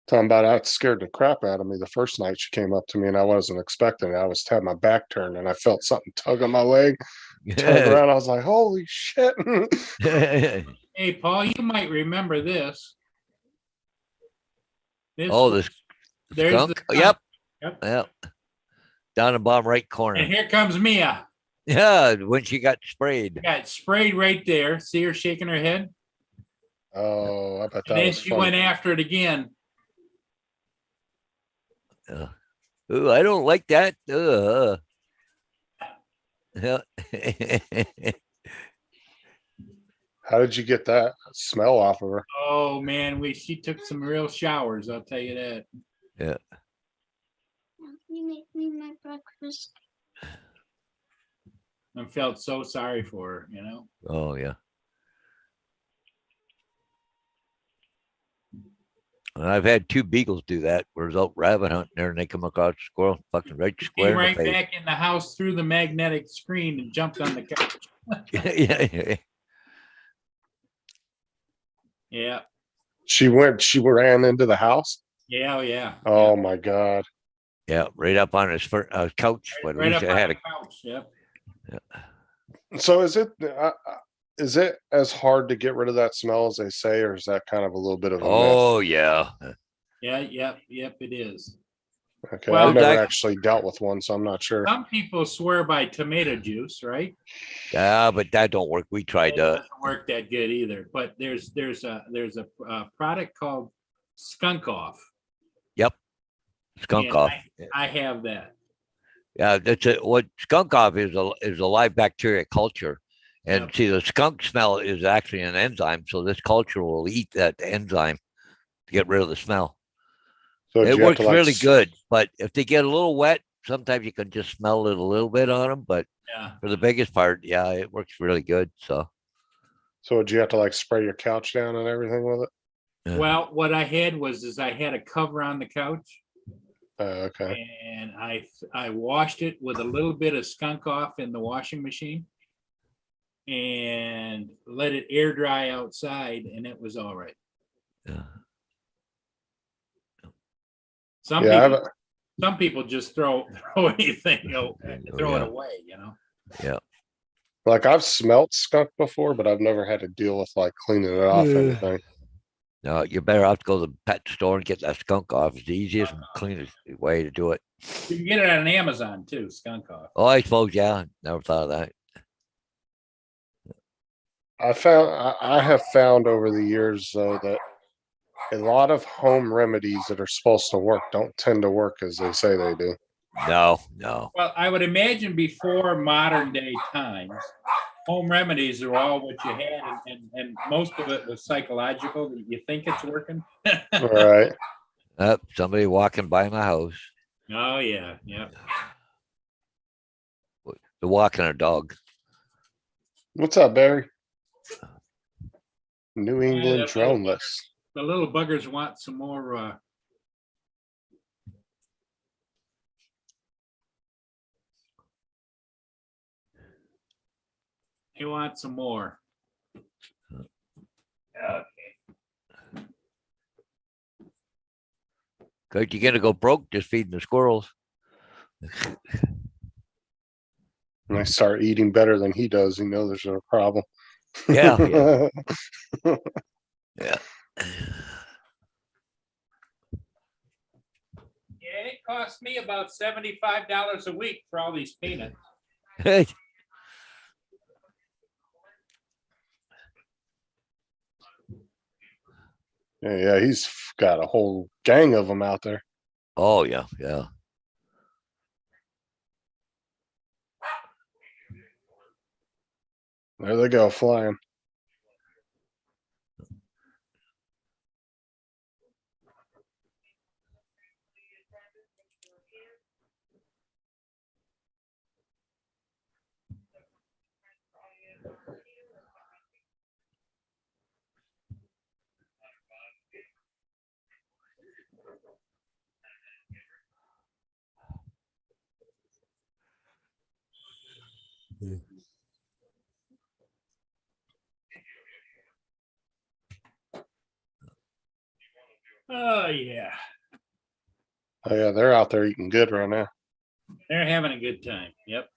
Talking about it scared the crap out of me the first night she came up to me and I wasn't expecting it. I was had my back turned and I felt something tug on my leg. Turned around, I was like, holy shit. Hey, Paul, you might remember this. There's skunk. Yep. Down the bottom right corner. And here comes Mia. Yeah, when she got sprayed. Got sprayed right there. See her shaking her head? Oh, I bet that And then was she fun. went after it again. Ooh, I don't like that. Yeah. How did you get that smell off of her? Oh man, she took some real showers, I'll tell you that. Yeah. You make me my breakfast. I felt so sorry for her, Oh, yeah. And I've had 2 beagles do that. We're out rabbit hunting there and they come across a squirrel, fucking right square Came in right the face. back in the house through the magnetic screen and jumped on the couch. Yeah. Yeah. She ran into the house. Yeah, oh, yeah. Oh my God. Yeah, right up on his couch. But at Right least up I on had the couch. Yep. So is Is it as hard to get rid of that smell as they say, or is that kind of a little bit of a myth? Oh, yeah. Yeah, yep, it is. Okay, well, I've never that- actually dealt with one, so I'm not sure. Some people swear by tomato juice, right? Yeah, but that don't work. We tried It that. doesn't work that good either. But there's a product called Skunk Off. Yep. Skunk and off. I have that. Yeah, that's it. What skunk off is a live bacteria culture. And Yep. see, the skunk smell is actually an enzyme. So this culture will eat that enzyme to get rid of the smell. So do It you have works to, like, really good. But if they get a little wet, sometimes you can just smell it a little bit on them. But Yeah. for the biggest part, yeah, it works really good. So So would you have to like spray your couch down and everything with it? yeah. Well, what I had is I had a cover on the couch Okay. and I washed it with a little bit of Skunk Off in the washing machine and let it air dry outside and it was all right. Yeah. Some Yeah, I people haven't- some people just throw anything, throw it Yeah. away, you know. Yeah. like I've smelt skunk before, but I've never had to deal with like cleaning it off or Yeah. anything. No, you're better off to go to the pet store and get that skunk off. It's the easiest and cleanest way to do it. You can get it on Amazon too, Skunk Off. Oh, I suppose, yeah. Never thought of that. I have found over the years though that a lot of home remedies that are supposed to work don't tend to work as they say they do. No, no. Well, I would imagine before modern day times, home remedies are all what you had, and most of it was psychological. That you think it's working. All right. Somebody walking by my house. Oh yeah, yeah. They're walking a dog. What's up, Barry? New that England little drone bugger. list. The little buggers want some more. They want some more. Okay. Cause you're gonna go broke just feeding the squirrels. When I start eating better than he does, you know there's a problem. Yeah, yeah. Yeah. Yeah, it cost me about $75 a week for all these peanuts. Yeah, he's got a whole gang of them out there. Oh, yeah, yeah. There they go, flying. Oh yeah, Oh yeah, they're out there eating good right now. they're having a good time. Yep.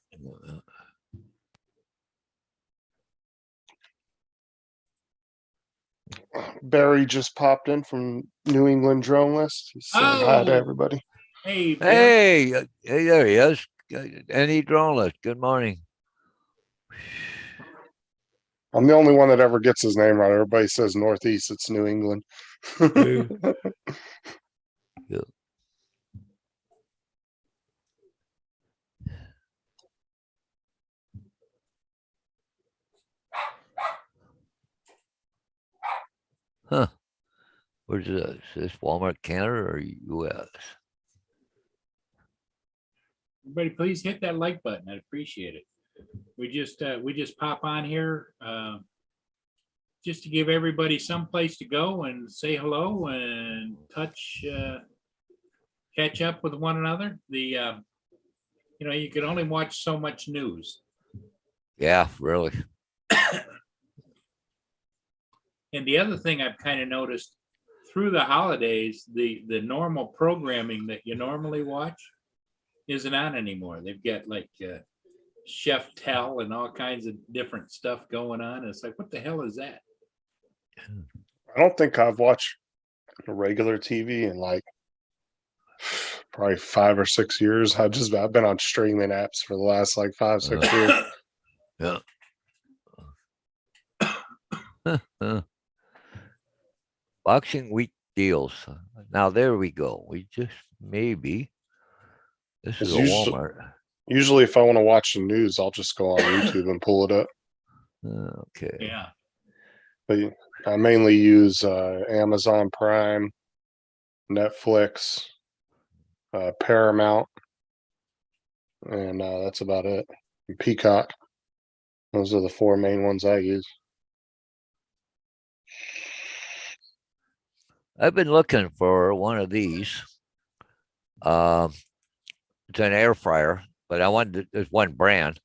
Barry just popped in from New England Drone List. He's saying hi to Oh. everybody. Hey, Bill. Hey, there he is. Any drone list. Good morning. I'm the only one that ever gets his name right. Everybody says Northeast. It's New England. Huh. Where's this? Is this Walmart Canada or US? Everybody, please hit that like button. I'd appreciate it. We just pop on here just to give everybody some place to go and say hello and catch up with one another. You can only watch so much news. Yeah, really. And the other thing I've kind of noticed through the holidays, the normal programming that you normally watch isn't on anymore. They've got like Chef Tell and all kinds of different stuff going on. It's like, what the hell is that? I don't think I've watched regular TV in like probably 5 or 6 years. I've been on streaming apps for the last like 5, 6 years. Yeah. Boxing week deals. Now there we go. We just maybe. This is It's a usually- Walmart. Usually, if I want to watch the news, I'll just go on YouTube and pull it up. Okay. Yeah. But I mainly use Amazon Prime, Netflix, Paramount, and that's about it. And Peacock. Those are the 4 main ones I use. I've been looking for one of these. It's an air fryer, but I wanted there's one brand.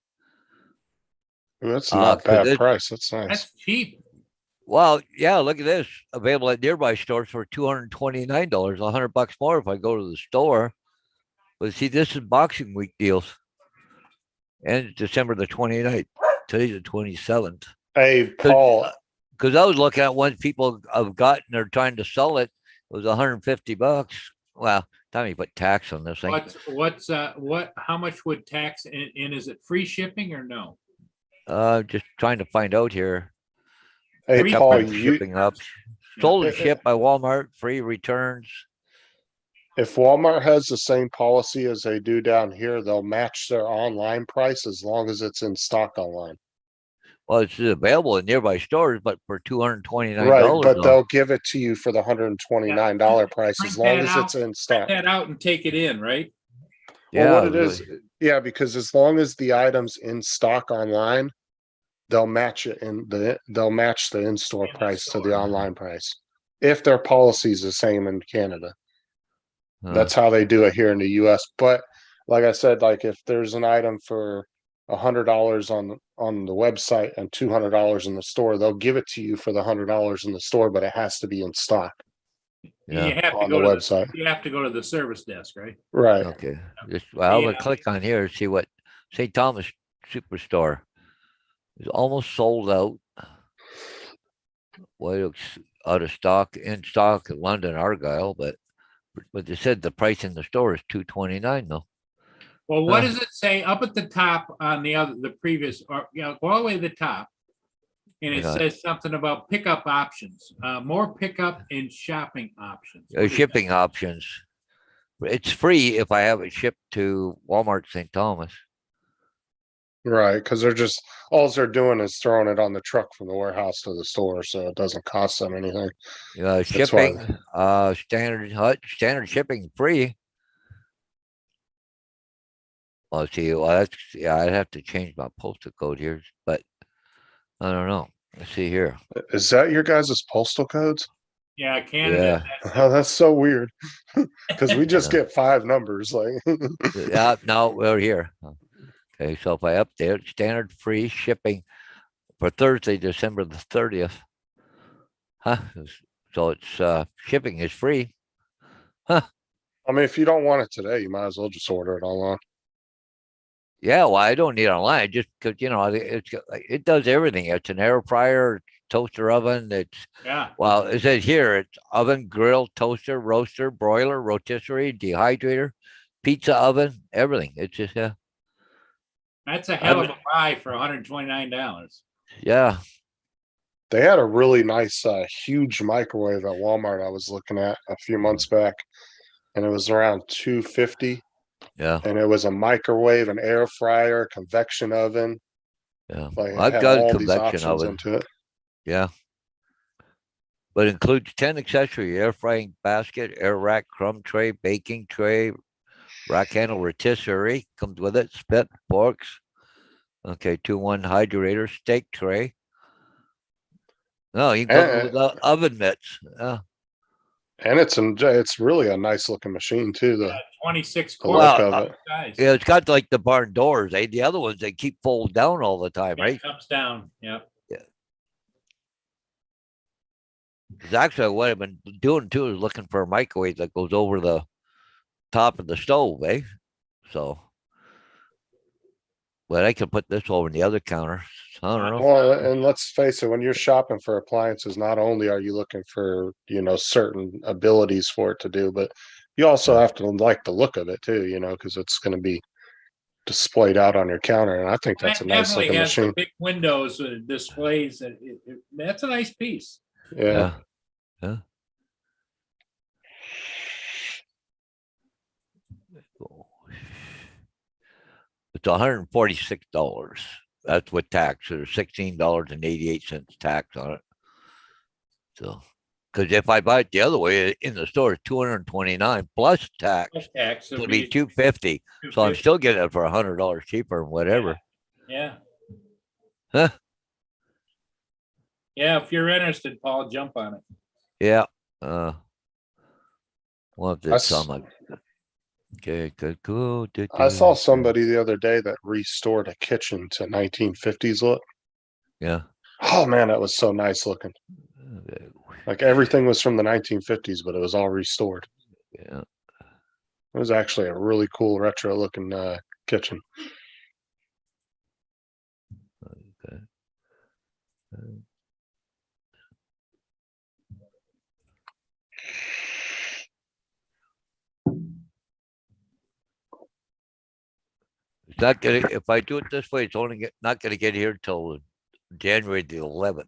Ooh, that's not 'cause bad price. That's nice. That's cheap. Well, yeah, look at this. Available at nearby stores for $229, $100 more if I go to the store. But see, this is Boxing Week deals. And it's December the 29th. Today's the 27th. Hey, Paul. Because I was looking at ones people have gotten, they're trying to sell it. It was $150. Well, time you put tax on this thing. How much would tax in? Is it free shipping or no? Just trying to find out here. Hey, Free Paul. Couple shipping up. Sold and shipped by Walmart, free returns. If Walmart has the same policy as they do down here, they'll match their online price as long as it's in stock online. Well, it's available in nearby stores, but for $229. Right, but though. they'll give it to you for the $129 price as Print long that as it's in stock. Print that out and take it in, right? Well, what Yeah, it is, yeah, because as long as the item's in stock online, they'll match it they'll match the in-store In the price to the store. online price. If their policy is the same in Canada. huh. That's how they do it here in the US. But like I said, like if there's an item for $100 on the website and $200 in the store, they'll give it to you for the $100 in the store, but it has to be in stock Yeah. You have to on go the to website. you have to go to the service desk, right? Right. Okay. I'll Yeah. click on here and see what St. Thomas Superstore is almost sold out. Well, it's out of stock, in stock in London, Argyle, but they said the price in the store is $229 though. Well, what Huh. does it say up at the top on the previous, or go all the way to the top? And it Yeah. says something about pickup options, more pickup and shopping options. What is that? Shipping options. It's free if I have it shipped to Walmart St. Thomas. Right. Because all they're doing is throwing it on the truck from the warehouse to the store, so it doesn't cost them anything. why- Shipping, standard shipping free. Well, see, I'd have to change my postal code here, but I don't know. Let's see here. Is that your guys' postal codes? Yeah, Canada. Oh, that's so weird. Because we just Yeah. get 5 numbers. Like Yeah, no, we're here. Okay, so if I update standard free shipping for Thursday, December the 30th. Huh? So it's shipping is free. I mean, if you don't want it today, you might as well just order it online. Yeah, well, I don't need it online just because it does everything. It's an air fryer, toaster oven. Yeah, Well, it says here it's oven, grill, toaster, roaster, broiler, rotisserie, dehydrator, pizza oven, everything. It's just that's a hell of a buy for $129. yeah. They had a really nice, huge microwave at Walmart I was looking at a few months back, and it was around $250. Yeah. And it was a microwave, an air fryer, convection oven. Yeah. Like it I've had got a all these convection options oven. into it. Yeah. But includes 10 accessory air frying basket, air rack, crumb tray, baking tray, rack handle rotisserie comes with it, spit, forks. Okay, 2-in-1 hydrator, steak tray. No, you can go with the oven mitts. Yeah. And it's really a nice looking machine too. The 26 the look quarters. of it. Guys. Yeah, it's got like the barn doors. The other ones they keep folded down all the time, Yeah, right? it comes down. Yeah. 'Cause actually, what I've been doing too is looking for a microwave that goes over the top of the stove, eh? So But I could put this over in the other counter. I don't know. Well, and let's face it, when you're shopping for appliances, not only are you looking for, certain abilities for it to do, but you also Yeah. have to like the look of it too, because it's going to be displayed out on your counter. And I think that's a That nice definitely looking has the machine. big windows, displays, that's a nice piece. Yeah. Yeah. Yeah. It's $146. That's with tax. There's $16.88 tax on it. So, because if I buy it the other way in the store, it's 229 plus tax. Plus tax, It'll be 250. So I'm still getting it for $100 cheaper and whatever. Yeah. Huh? Yeah, if you're interested, Paul, jump on it. Yeah. Well, if it's s- on my okay, good, cool. I saw somebody the other day that restored a kitchen to 1950s look. Yeah. Oh man, that was so nice looking. Like everything was from the 1950s, but it was all restored. Yeah. It was actually a really cool retro looking kitchen. Okay. It's not gonna. If I do it this way, it's only not gonna get here till January the 11th.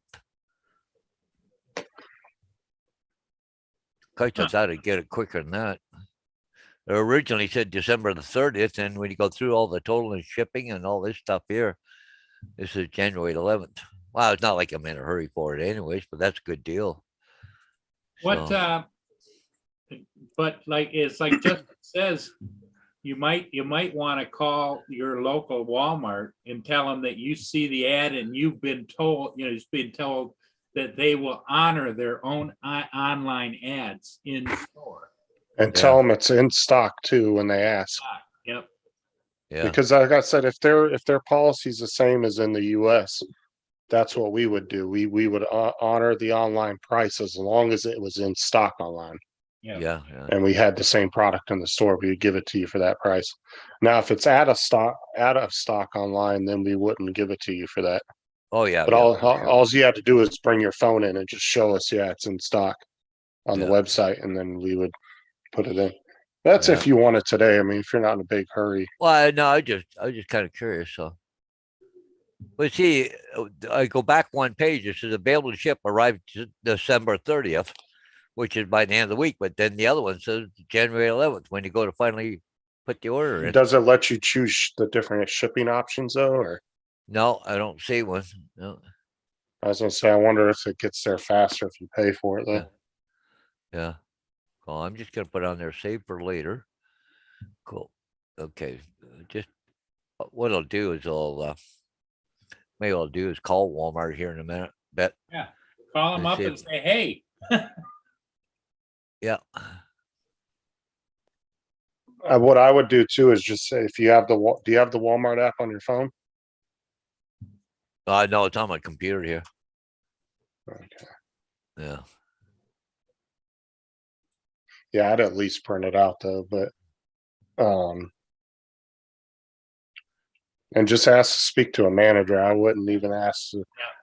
I thought I'd get it quicker than that. It originally said December the 30th, and when you go through all the total and shipping and all this stuff here, this is January 11th. Well, it's not like I'm in a hurry for it anyways, but that's a good deal. What, So, but like, it's like just says, you might want to call your local Walmart and tell them that you see the ad and you've been told, it's been told that they will honor their own online ads in store. And tell them it's in stock too when they ask. Yep. yeah. Because like I said, if their policy is the same as in the US, that's what we would do. We would honor the online price as long as it was in stock online. Yeah. And we had the same product in the store, we would give it to you for that price. Now, if it's out of stock online, then we wouldn't give it to you for that. Oh yeah. But all you had to do is bring your phone in and just show us, yeah, it's in stock on the Yeah. website, and then we would put it in. That's Yeah. if you want it today. I mean, if you're not in a big hurry. Well, no, I was just kind of curious. So, but see, I go back one page. It says available to ship arrived December 30th, which is by the end of the week. But then the other one says January 11th when you go to finally put the order in. Does it let you choose the different shipping options though, or? No, I don't see one. No. I was gonna say, I wonder if it gets there faster if you pay for it though. Yeah. Yeah. Well, I'm just gonna put on there save for later. Cool. Okay. Just what I'll do is maybe I'll do is call Walmart here in a minute. Bet. Yeah. Call them Let's up see and if- say, hey, Yeah. What I would do too is just say, if you have do you have the Walmart app on your phone? No, it's on my computer here. Okay. Yeah. Yeah, I'd at least print it out though, but, and just ask to speak to a manager. I wouldn't even ask,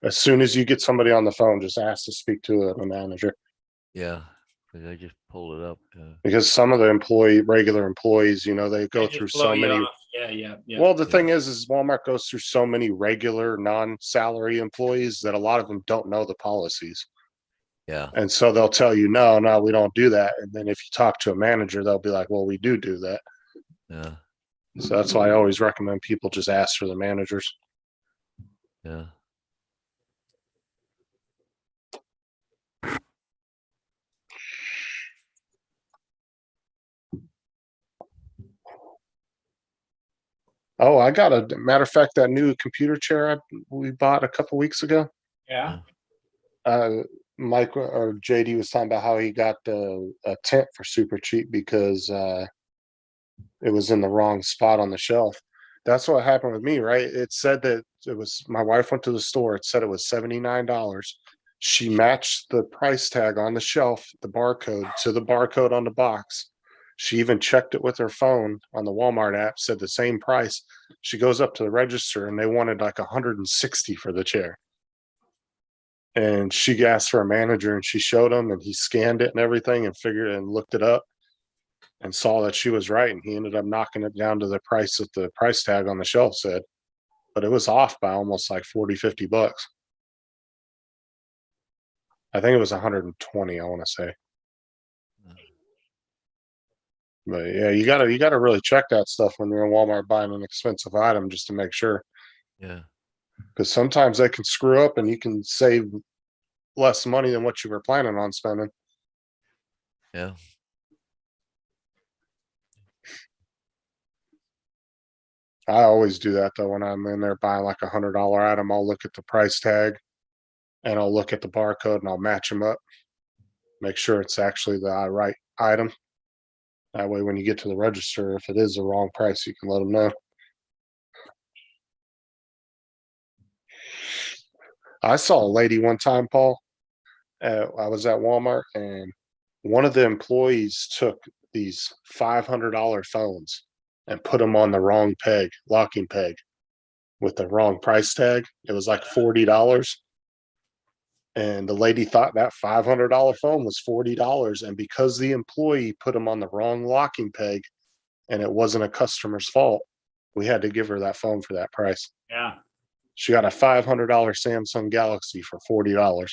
as soon as you get somebody on the phone, just ask to speak to a manager. Yeah. 'Cause I just pulled it up. Because some of the regular employees, they go they just through blow so you many. off. Yeah. Well, the Yeah. thing is Walmart goes through so many regular non-salary employees that a lot of them don't know the policies. Yeah. And so they'll tell you, no, we don't do that. And then if you talk to a manager, they'll be like, well, we do that. Yeah. So that's why I always recommend people just ask for the managers. Yeah. Oh, I got a matter of fact, that new computer chair we bought a couple weeks ago. Yeah. Mike or JD was talking about how he got a tent for super cheap because it was in the wrong spot on the shelf. That's what happened with me, right? It said that my wife went to the store. It said it was $79. She matched the price tag on the shelf, the barcode, to the barcode on the box. She even checked it with her phone on the Walmart app, said the same price. She goes up to the register and they wanted like 160 for the chair. And she asked for a manager and she showed him and he scanned it and everything and figured and looked it up and saw that she was right. And he ended up knocking it down to the price that the price tag on the shelf said. But it was off by almost like 40, 50 bucks. I think it was 120, I want to say. But yeah, you gotta really check that stuff when you're in Walmart buying an expensive item just to make sure. Yeah. Because sometimes they can screw up and you can save less money than what you were planning on spending. Yeah. I always do that though when I'm in there buying like $100 item. I'll look at the price tag and I'll look at the barcode and I'll match them up. Make sure it's actually the right item. That way, when you get to the register, if it is the wrong price, you can let them know. I saw a lady one time, Paul. I was at Walmart and one of the employees took these $500 phones and put them on the wrong peg, locking peg, with the wrong price tag. It was like $40. And the lady thought that $500 phone was $40. And because the employee put them on the wrong locking peg and it wasn't a customer's fault, we had to give her that phone for that price. Yeah. She got a $500 Samsung Galaxy for $40.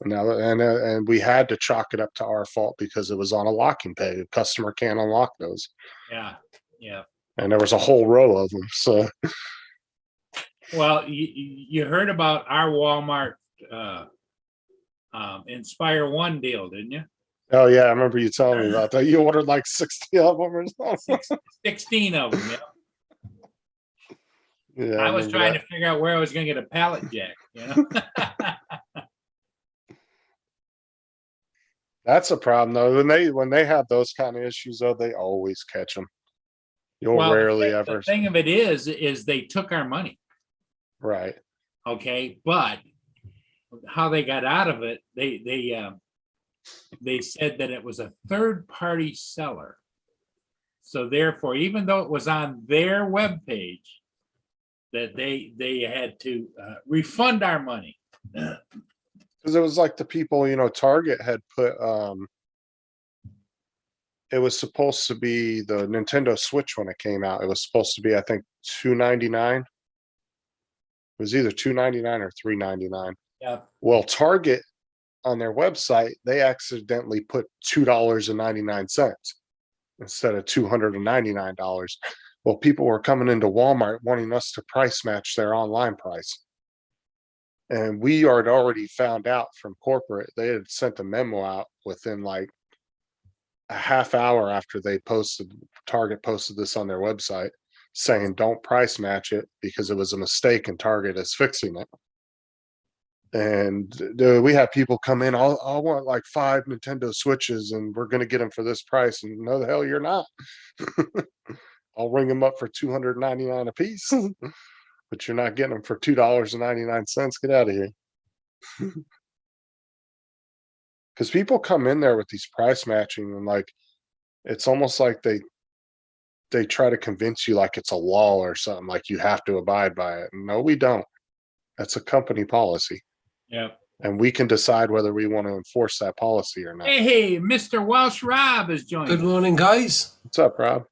Now, and we had to chalk it up to our fault because it was on a locking peg. A customer can't unlock those. Yeah. Yeah. And there was a whole row of them. So, Well, you heard about our Walmart Inspire One deal, didn't you? oh yeah, I remember you telling me about that. You ordered like 60 of them or something. 16 of them. Yeah. Yeah, I was remember trying that. to figure out where I was going to get a pallet jack. You know. That's a problem though. When they have those kind of issues though, they always catch them. You'll Well, rarely the ever. thing of it is they took our money. Right. Okay, but how they got out of it, they said that it was a third party seller. So therefore, even though it was on their webpage, that they had to refund our money. Because it was like the people, Target had put it was supposed to be the Nintendo Switch when it came out. It was supposed to be, I think, $299. It was either $299 or $399. Yeah. Well, Target on their website, they accidentally put $2.99 instead of $299. Well, people were coming into Walmart wanting us to price match their online price. And we had already found out from corporate, they had sent a memo out within like a half hour after Target posted this on their website saying don't price match it because it was a mistake and Target is fixing it. And we have people come in, I want like 5 Nintendo Switches and we're going to get them for this price. And no, the hell you're not. I'll ring them up for $299 a piece, but you're not getting them for $2.99. Get out of here. Because people come in there with these price matching and like, it's almost like they try to convince you like it's a law or something, like you have to abide by it. No, we don't. That's a company policy. Yeah. And we can decide whether we want to enforce that policy or not. Hey, Mr. Welsh Rob is joining. Good morning, guys. What's up, Rob?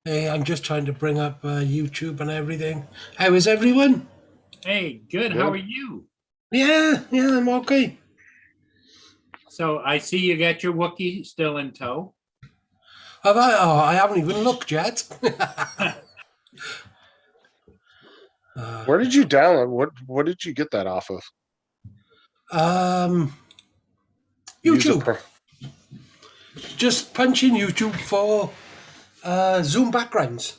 Hey, I'm just trying to bring up YouTube and everything. How is everyone? Hey, good. How are you? Yeah, I'm okay. So I see you got your Wookiee still in tow. Have I? Oh, I haven't even looked yet. Where did you download? What did you get that off of? YouTube. Just punch in YouTube for Zoom backgrounds.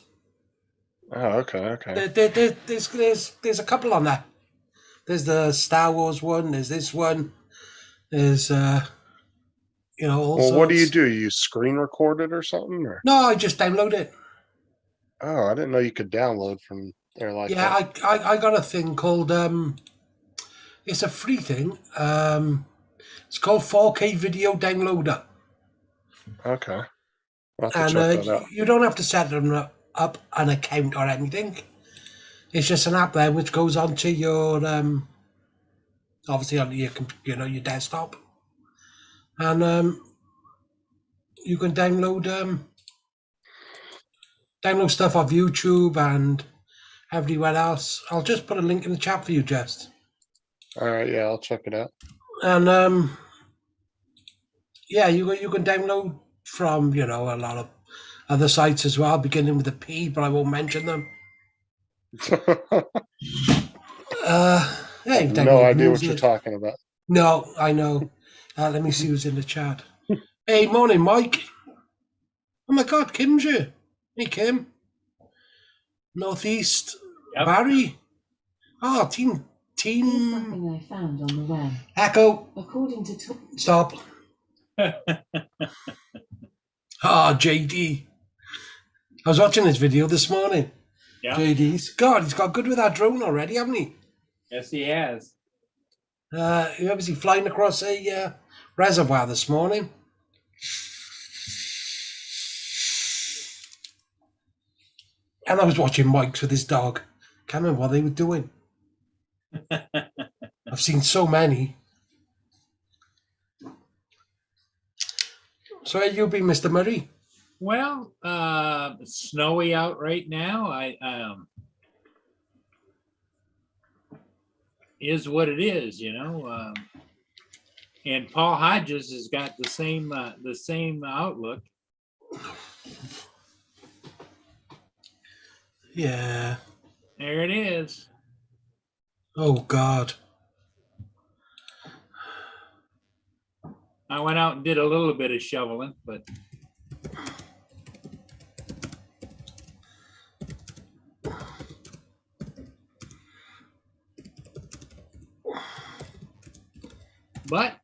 Oh, okay. There's a couple on there. There's the Star Wars one. There's this one. There's all Well, what do you sorts. do? You screen record it or something? Or? No, I just download it. Oh, I didn't know you could download from there like that. Yeah, I got a thing called it's a free thing. It's called 4K Video Downloader. Okay. I'll have to And check that out. you don't have to set up an account or anything. It's just an app there which goes onto your obviously on your your desktop, and you can download stuff off YouTube and everywhere else. I'll just put a link in the chat for you, Just. All right, yeah, I'll check it out. And yeah, you can download from a lot of other sites as well, beginning with a P, but I won't mention them. Yeah, you can no download idea what you're music. talking about. No, I know. Let me see who's in the chat. Hey, morning, Mike. Oh my God, Kim's here. Hey, Kim. Northeast. Yep. Barry. Oh, team. Here's something I found on the web. Echo. According to Stop. JD. I was watching this video this morning. Yeah. JD's. God, he's got good with that drone already, haven't he? Yes, he has. Who was he flying across a reservoir this morning? And I was watching Mike's with his dog. Can't remember what they were doing. I've seen so many. So where you been, Mr. Murray? Well, it's snowy out right now. Is what it is, and Paul Hodges has got the same outlook. Yeah. There it is. Oh, God. I went out and did a little bit of shoveling, but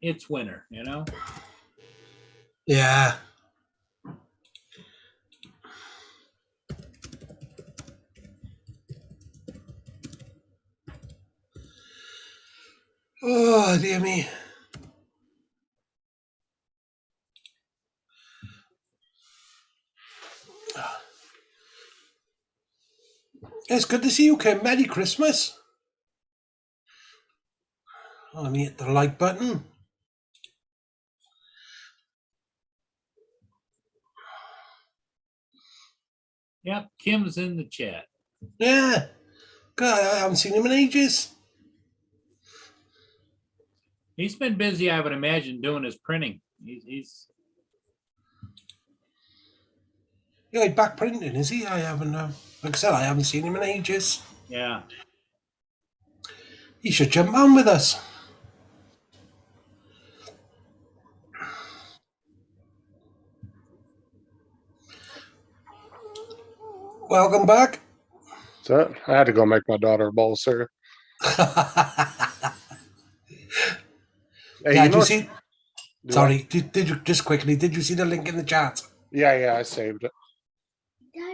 it's winter, Yeah. Oh, dear me. It's good to see you, Kim. Merry Christmas. Let me hit the like button. Yep, Kim's in the chat. Yeah. God, I haven't seen him in ages. He's been busy, I would imagine, doing his printing. He's Yeah, he's back printing, is he? I haven't, like I said, I haven't seen him in ages. yeah. He should jump on with us. Welcome back. So I had to go make my daughter a bowl of cereal. Hey, Yeah, you did know you what- see? do Sorry, did you just quickly? Did you see the link in the chat? Yeah, I saved it.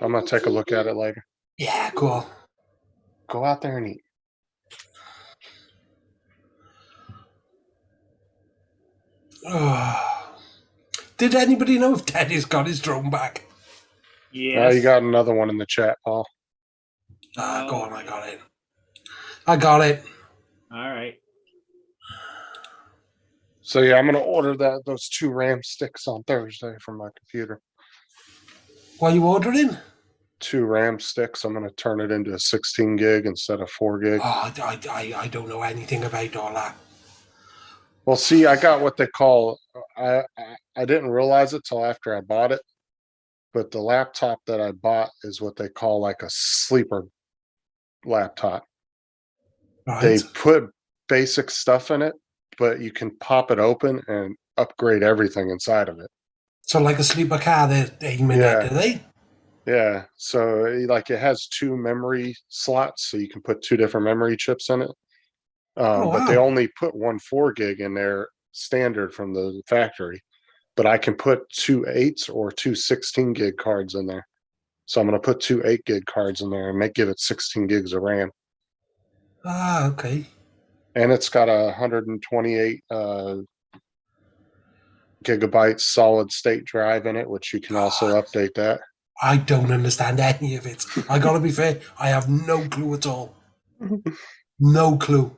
I'm gonna take a look at it later. Yeah, cool. Go out there and eat. Did anybody know if Teddy's got his drone back? Yes. You got another one in the chat, Paul. Go on, I got it. I got it. All right. So yeah, I'm gonna order those 2 RAM sticks on Thursday from my computer. What are you ordering? 2 RAM sticks. I'm gonna turn it into a 16 gig instead of 4 gig. Oh, I don't know anything about all that. Well, see, I got what they call. I didn't realize it till after I bought it, but the laptop that I bought is what they call like a sleeper laptop. Right. They put basic stuff in it, but you can pop it open and upgrade everything inside of it. So like a sleeper car they're aiming at, do they? Yeah. So like it has 2 memory slots, so you can put 2 different memory chips in it. But they wow. only put 1 4 gig in there standard from the factory. But I can put 2 8s or 2 16 gig cards in there. So I'm gonna put 2 8 gig cards in there and give it 16 gigs of RAM. Ah, okay. And it's got a 128 gigabytes solid state drive in it, which you can also update that. I don't understand any of it. I gotta be fair, I have no clue at all. No clue.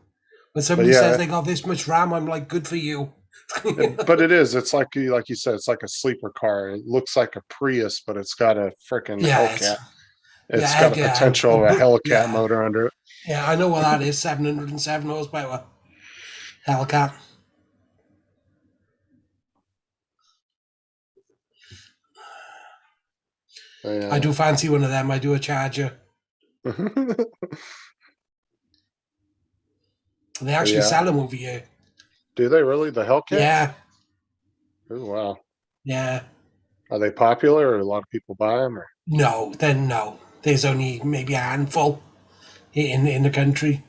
When somebody says yeah. they got this much RAM, I'm like, good for you. But it is. It's like you said. It's like a sleeper car. It looks like a Prius, but it's got a freaking Yeah, Hellcat. It's yeah, got a yeah, potential of a Hellcat yeah. motor under it. Yeah, I know what that is. 707 horsepower. Hellcat. Yeah. I do fancy one of them. I do a Charger. They actually Yeah. sell them over here. Do they really? The Hellcat? Yeah, Oh, wow. yeah. Are they popular, or a lot of people buy them? Or? No, then no. There's only maybe a handful in the country.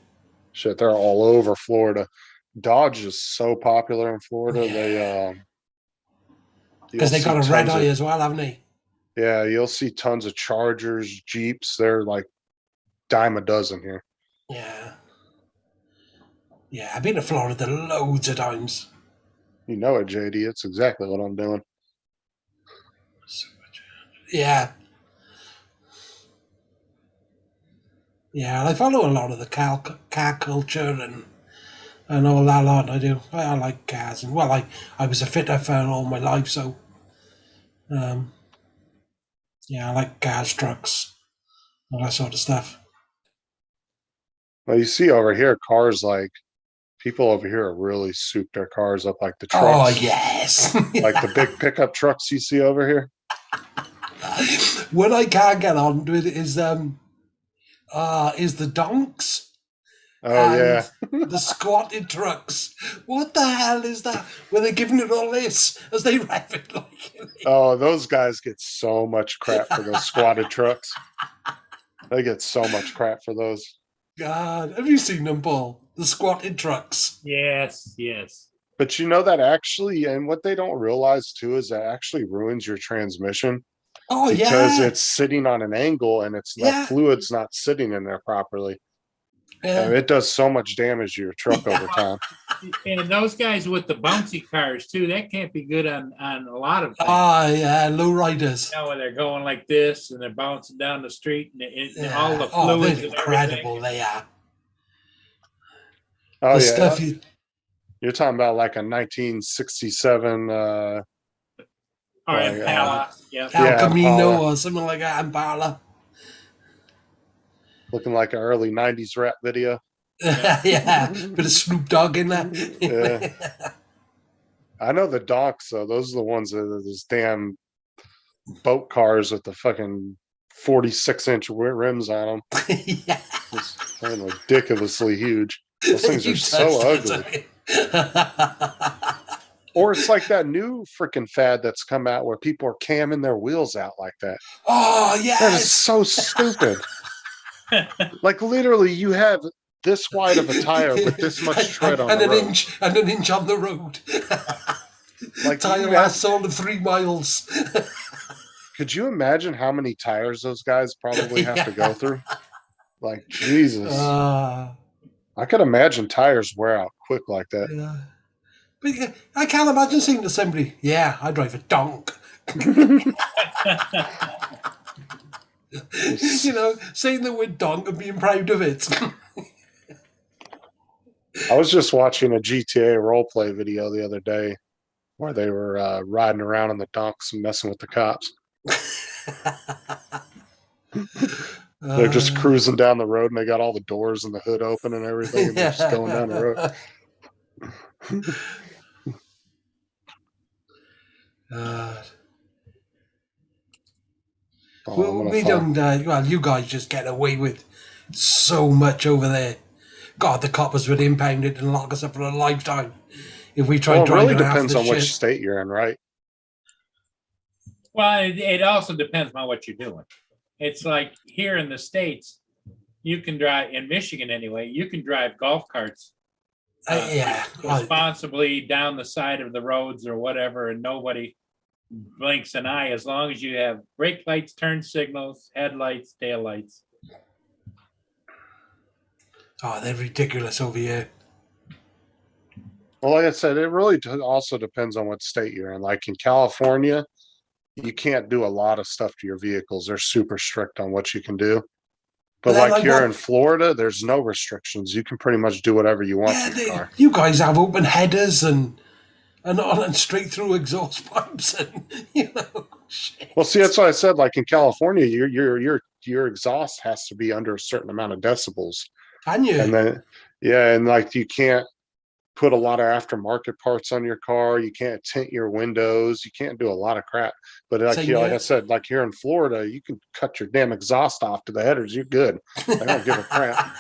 Shit, they're all over Florida. Dodge is so popular in Florida. Yeah. They Because they got a red eye as well, haven't they? Yeah, you'll see tons of Chargers, Jeeps. They're like dime a dozen here. Yeah. Yeah, I've been to Florida loads of times. You know it, JD. It's exactly what I'm doing. Yeah. Yeah, I follow a lot of the car culture and all that lot. I do. I like cars, and well, I was a fitter for all my life, so yeah, I like cars, trucks, all that sort of stuff. Well, you see over here, cars like people over here are really souped their cars up, like the trucks. Oh yes, Like the big pickup trucks you see over here. What I can't get on with is the donks. Oh yeah. The squatted trucks. What the hell is that? Were they giving it all this as they rev it like? Oh, those guys get so much crap for those squatted trucks. They get so much crap for those. God, have you seen them, Paul? The squatted trucks. Yes, yes. But you know that actually, and what they don't realize too is that actually ruins your transmission Oh because yeah, it's sitting on an angle and it's Yeah. that fluid's not sitting in there properly. yeah. And it does so much damage to your truck over time. And those guys with the bouncy cars too, that can't be good on a lot of things. Yeah, low riders. You know, when they're going like this and they're bouncing down the street and Yeah. all the Oh, fluids they're and incredible. everything. They are. Oh The yeah, stuff you. you're talking about like a 1967. Or Like, Impala. Yeah. El Yeah, Camino Impala. or something like that, Impala. Looking like an early 90s rap video. Yeah, bit of Snoop Dogg in there. Yeah. I know the donks though. Those are the ones that are those damn boat cars with the fucking 46-inch rims on them. Yeah. It's kind of ridiculously huge. Those things You are so touched ugly. it. Or it's like that new freaking fad that's come out where people are camming their wheels out like that. Oh That is yes. so stupid. Like literally, you have this wide of a tire with this much tread on and the an road. inch on the road. Like, Tire you lasts all of 3 miles. Could you imagine how many tires those guys probably have to Yeah. go through? Like Jesus, Uh, I could imagine tires wear out quick like that. yeah. But yeah, I can't imagine saying to somebody, "Yeah, I drive a donk." You know, saying the word donk and being proud of it. I was just watching a GTA roleplay video the other day where they were riding around on the donks and messing with the cops. They're just cruising down the road and they got all the doors and the hood open and everything, and they're just going down the road. Oh, I'm Well, gonna we find- don't. Well, you guys just get away with so much over there. God, the coppers would impound it and lock us up for a lifetime if we tried Well, it really driving half depends the on which shit. state you're in, right? Well, it also depends on what you're doing. It's like here in the States, you can drive, in Michigan anyway, you can drive golf carts Yeah, responsibly down the side of the roads or whatever, and nobody blinks an eye as long as you have brake lights, turn signals, headlights, taillights. oh, they're ridiculous over here. Well, like I said, it really also depends on what state you're in. Like in California, you can't do a lot of stuff to your vehicles. They're super strict on what you can do. But But then, like like, here what- in Florida, there's no restrictions. You can pretty much do whatever you want Yeah, to your car. you guys have open headers and on and straight through exhaust pipes and shit. Well, see, that's why I said, like in California, your exhaust has to be under a certain amount of decibels. Can you? And then, yeah, and like you can't put a lot of aftermarket parts on your car. You can't tint your windows. You can't do a lot of crap. But like, So, like yeah. I said, like here in Florida, you can cut your damn exhaust off to the headers. You're good. They don't give a crap.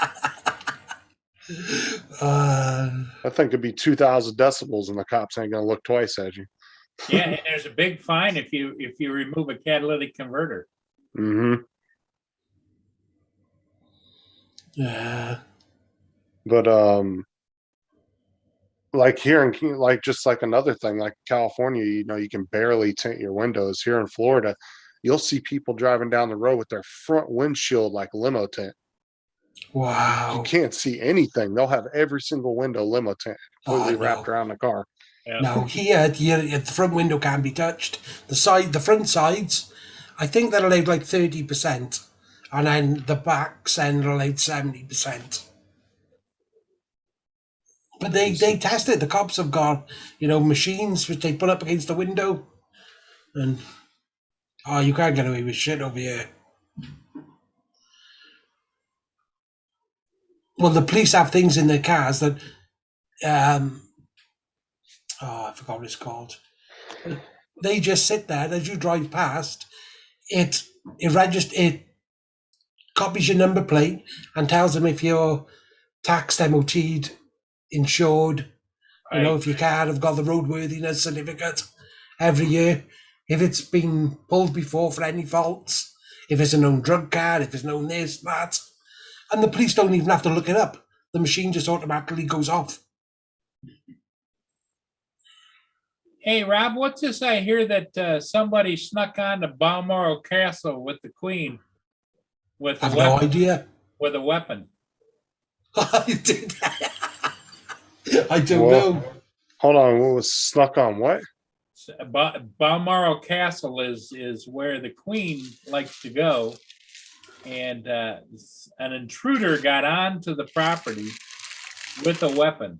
That thing could be 2,000 decibels, and the cops ain't gonna look twice at you. Yeah, and there's a big fine if you remove a catalytic converter. Hmm. Yeah. But like here in like just like another thing, like California, you can barely tint your windows. Here in Florida, you'll see people driving down the road with their front windshield like limo tint. You Wow. can't see anything. They'll have every single window limo tint completely wrapped no. around the car. Yeah. No, here the front window can't be touched. The front sides, I think they're allowed like 30%, and then the backs end are allowed 70%. But they test it. The cops have got machines which they put up against the window, and you can't get away with shit over here. Well, the police have things in their cars that I forgot what it's called. They just sit there as you drive past. It copies your number plate and tells them if you're taxed, MOT'd, insured. If your car have got the roadworthiness certificate every year. If it's been pulled before for any faults. If it's a known drug car. If it's known this, that. And the police don't even have to look it up. The machine just automatically goes off. Hey, Rob, what's this I hear that somebody snuck on to Balmoral Castle with the Queen with I a have no weapon? idea. With a weapon. I did. I don't Well, know. Hold on, what was snuck on what? Balmoral Castle is where the Queen likes to go, and an intruder got onto the property with a weapon.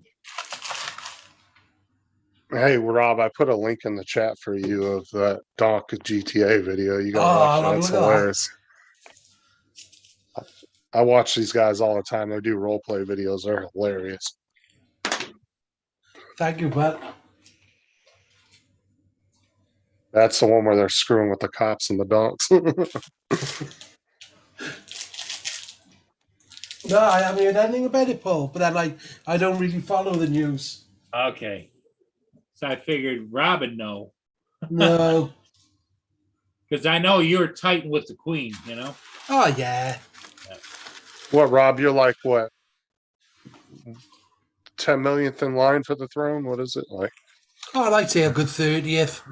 Hey, Rob, I put a link in the chat for you of that Doc GTA video. You gotta Oh, watch it. It's look at that. hilarious. I watch these guys all the time. They do role play videos. They're hilarious. Thank you, Pat. That's the one where they're screwing with the cops and the donks. No, I haven't heard anything about it, Paul. But then I don't really follow the news. Okay. So I figured Rob would know. No. Because I know you're tight with the Queen, Oh, yeah. What, Rob? You're like what? 10 millionth in line for the throne? What is it like? Oh, I'd like to say a good 30th.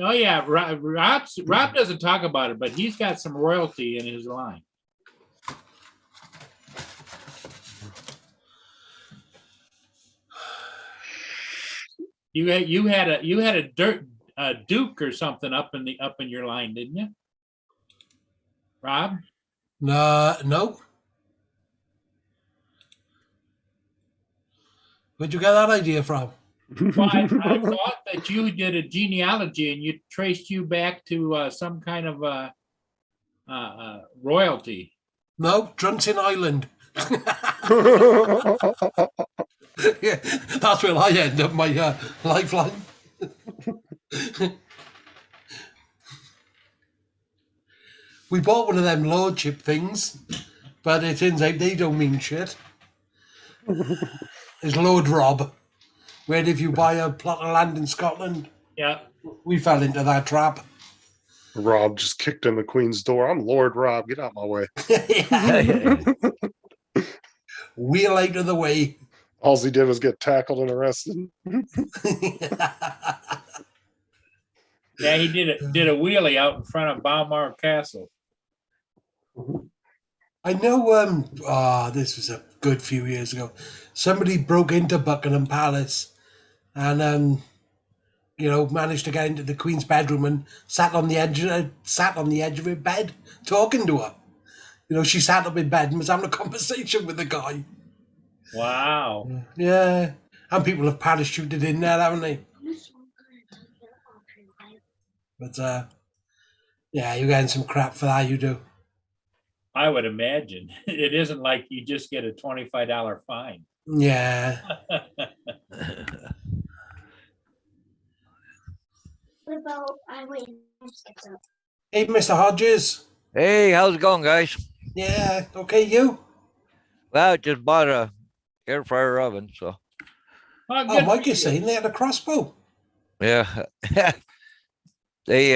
Oh yeah, Rob doesn't talk about it, but he's got some royalty in his line. You had a Duke or something up in your line, didn't you, Rob? No. Where'd you get that idea from? Well, I thought that you did a genealogy and you traced you back to some kind of royalty. No, Drunton Island. Yeah, that's where I end up my lifeline. We bought one of them lordship things, but it turns out they don't mean shit. It's Lord Rob, where if you buy a plot of land in Scotland, Yeah. we fell into that trap. Rob just kicked in the Queen's door. I'm Lord Rob. Get out my way. Wheel out of the way. All he did was get tackled and arrested. Yeah, he did a wheelie out in front of Balmoral Castle. I know. This was a good few years ago. Somebody broke into Buckingham Palace and managed to get into the Queen's bedroom and sat on the edge of her bed talking to her. She sat up in bed and was having a conversation with the guy. Wow. Yeah. And people have parachuted in there, haven't they? But yeah, you're getting some crap for that, you do. I would imagine. It isn't like you just get a $25 fine. Yeah. What about I wait? Hey, Mr. Hodges. Hey, how's it going, guys? Yeah, okay, you? Well, I just bought a air fryer oven, so Oh, good Mike for is you. saying they had a crossbow. yeah. They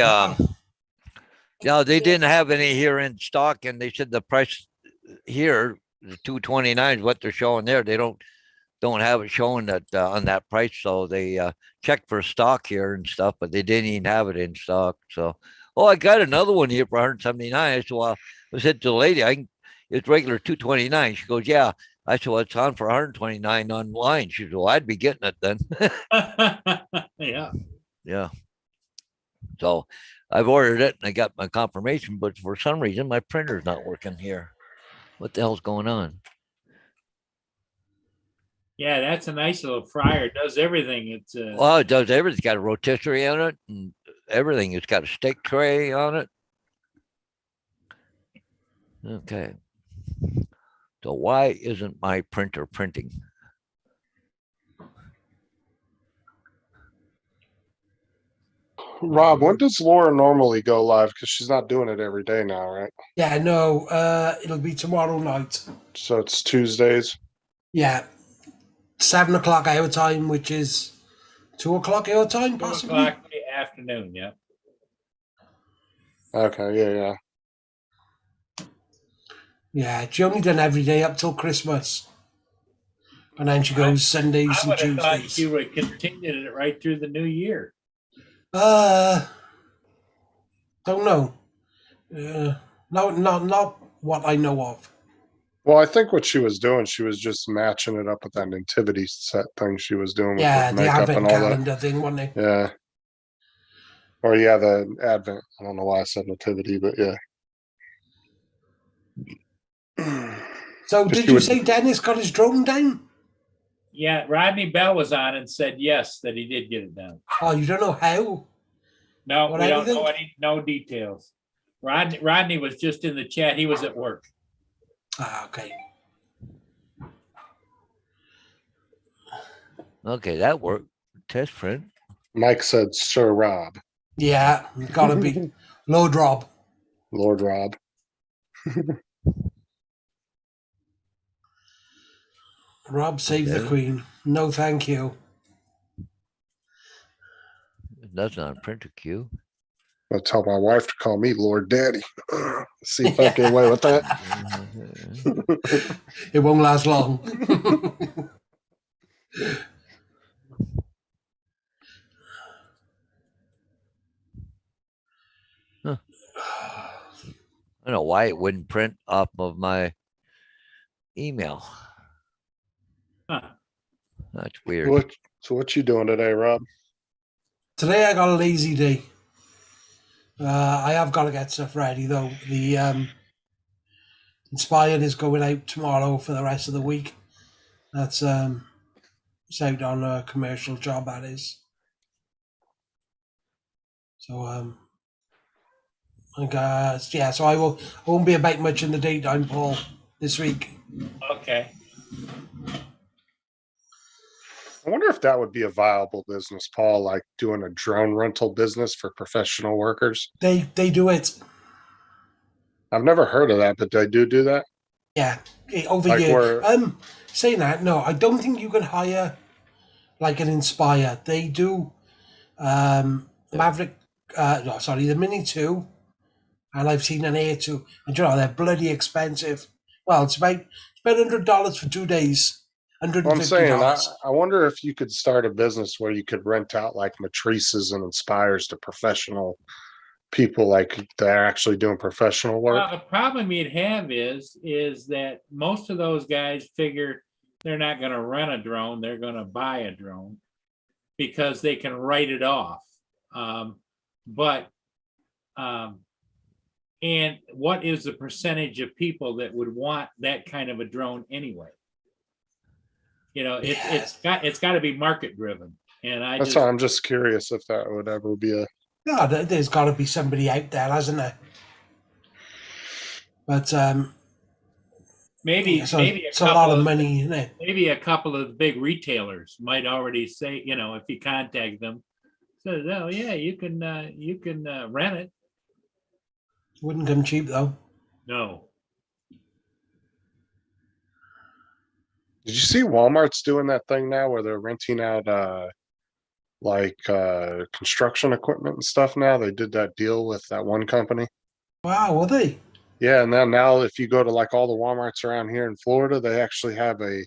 they didn't have any here in stock, and they said the price here, the 229 is what they're showing there. They don't have it showing that on that price, so they checked for stock here and stuff, but they didn't even have it in stock. So, I got another one here for 179. I said, well, I said to the lady, it's regular 229. She goes, yeah. I said, well, it's on for 129 online. She said, well, I'd be getting it then. Yeah. Yeah. So I've ordered it and I got my confirmation, but for some reason my printer's not working here. What the hell's going on? Yeah, that's a nice little fryer. It does everything. It's Well, it does everything. It's got a rotisserie on it and everything. It's got a steak tray on it. Okay. So why isn't my printer printing? Rob, when does Laura normally go live? Because she's not doing it every day now, right? Yeah, no, it'll be tomorrow night. So it's Tuesdays. Yeah. 7 o'clock our time, which is 2 o'clock our time, 2 possibly. o'clock in the afternoon. Yeah. Okay, yeah. Yeah, she only done every day up till Christmas. And then she goes Sundays I and would have thought Tuesdays. you would continue it right through the new year. Don't know. Not what I know of. Well, I think what she was doing, she was just matching it up with that nativity set thing she was doing with Yeah, the the makeup advent and all that. calendar thing, wasn't it? Yeah. Or yeah, the Advent. I don't know why I said nativity, but yeah. So Just did you you would- say Dennis got his drone down? Yeah, Rodney Bell was on and said yes, that he did get it done. Oh, you don't know how? No, What we I don't know think? no details. Rodney was just in the chat. He was at work. Ah, okay. Okay, that worked. Test print. Mike said Sir Rob, Yeah, gotta be. Low drop. Lord Rob. Rob save the Okay. Queen. No, thank you. That's not a printer queue. I'll tell my wife to call me Lord Daddy. See if I get away with that. It won't last long. I don't know why it wouldn't print off of my email. Huh. That's weird. What you doing today, Rob? Today I got a lazy day. I have got to get stuff ready though. The Inspired is going out tomorrow for the rest of the week. That's it's out on a commercial job, that is. So yeah, so I won't be about much in the daytime, Paul, this week. Okay. I wonder if that would be a viable business, Paul, like doing a drone rental business for professional workers. They do it. I've never heard of that, but they do that. Yeah, over Like here. where- Saying that, no, I don't think you can hire like an Inspire. They do Maverick, no, sorry, the Mini 2, and I've seen an Air 2, and you know, they're bloody expensive. Well, it's about $100 for 2 days. Well, I'm saying, $150. I wonder if you could start a business where you could rent out like matrices and inspires to professional people like they're actually doing professional work. Well, the problem you'd have is that most of those guys figure they're not going to rent a drone; they're going to buy a drone because they can write it off. And what is the percentage of people that would want that kind of a drone anyway? You know, it's got to be market driven, and That's why I'm just curious if that would ever be a. No, there's got to be somebody out there, hasn't there? But maybe it's a a lot of couple money, isn't it? maybe a couple of big retailers might already say, you know, if you contact them, says, oh yeah, you can rent it. Wouldn't come cheap though. No. Did you see Walmart's doing that thing now where they're renting out construction equipment and stuff now? They did that deal with that one company. Wow, were they? Yeah, and now if you go to like all the Walmarts around here in Florida, they actually have a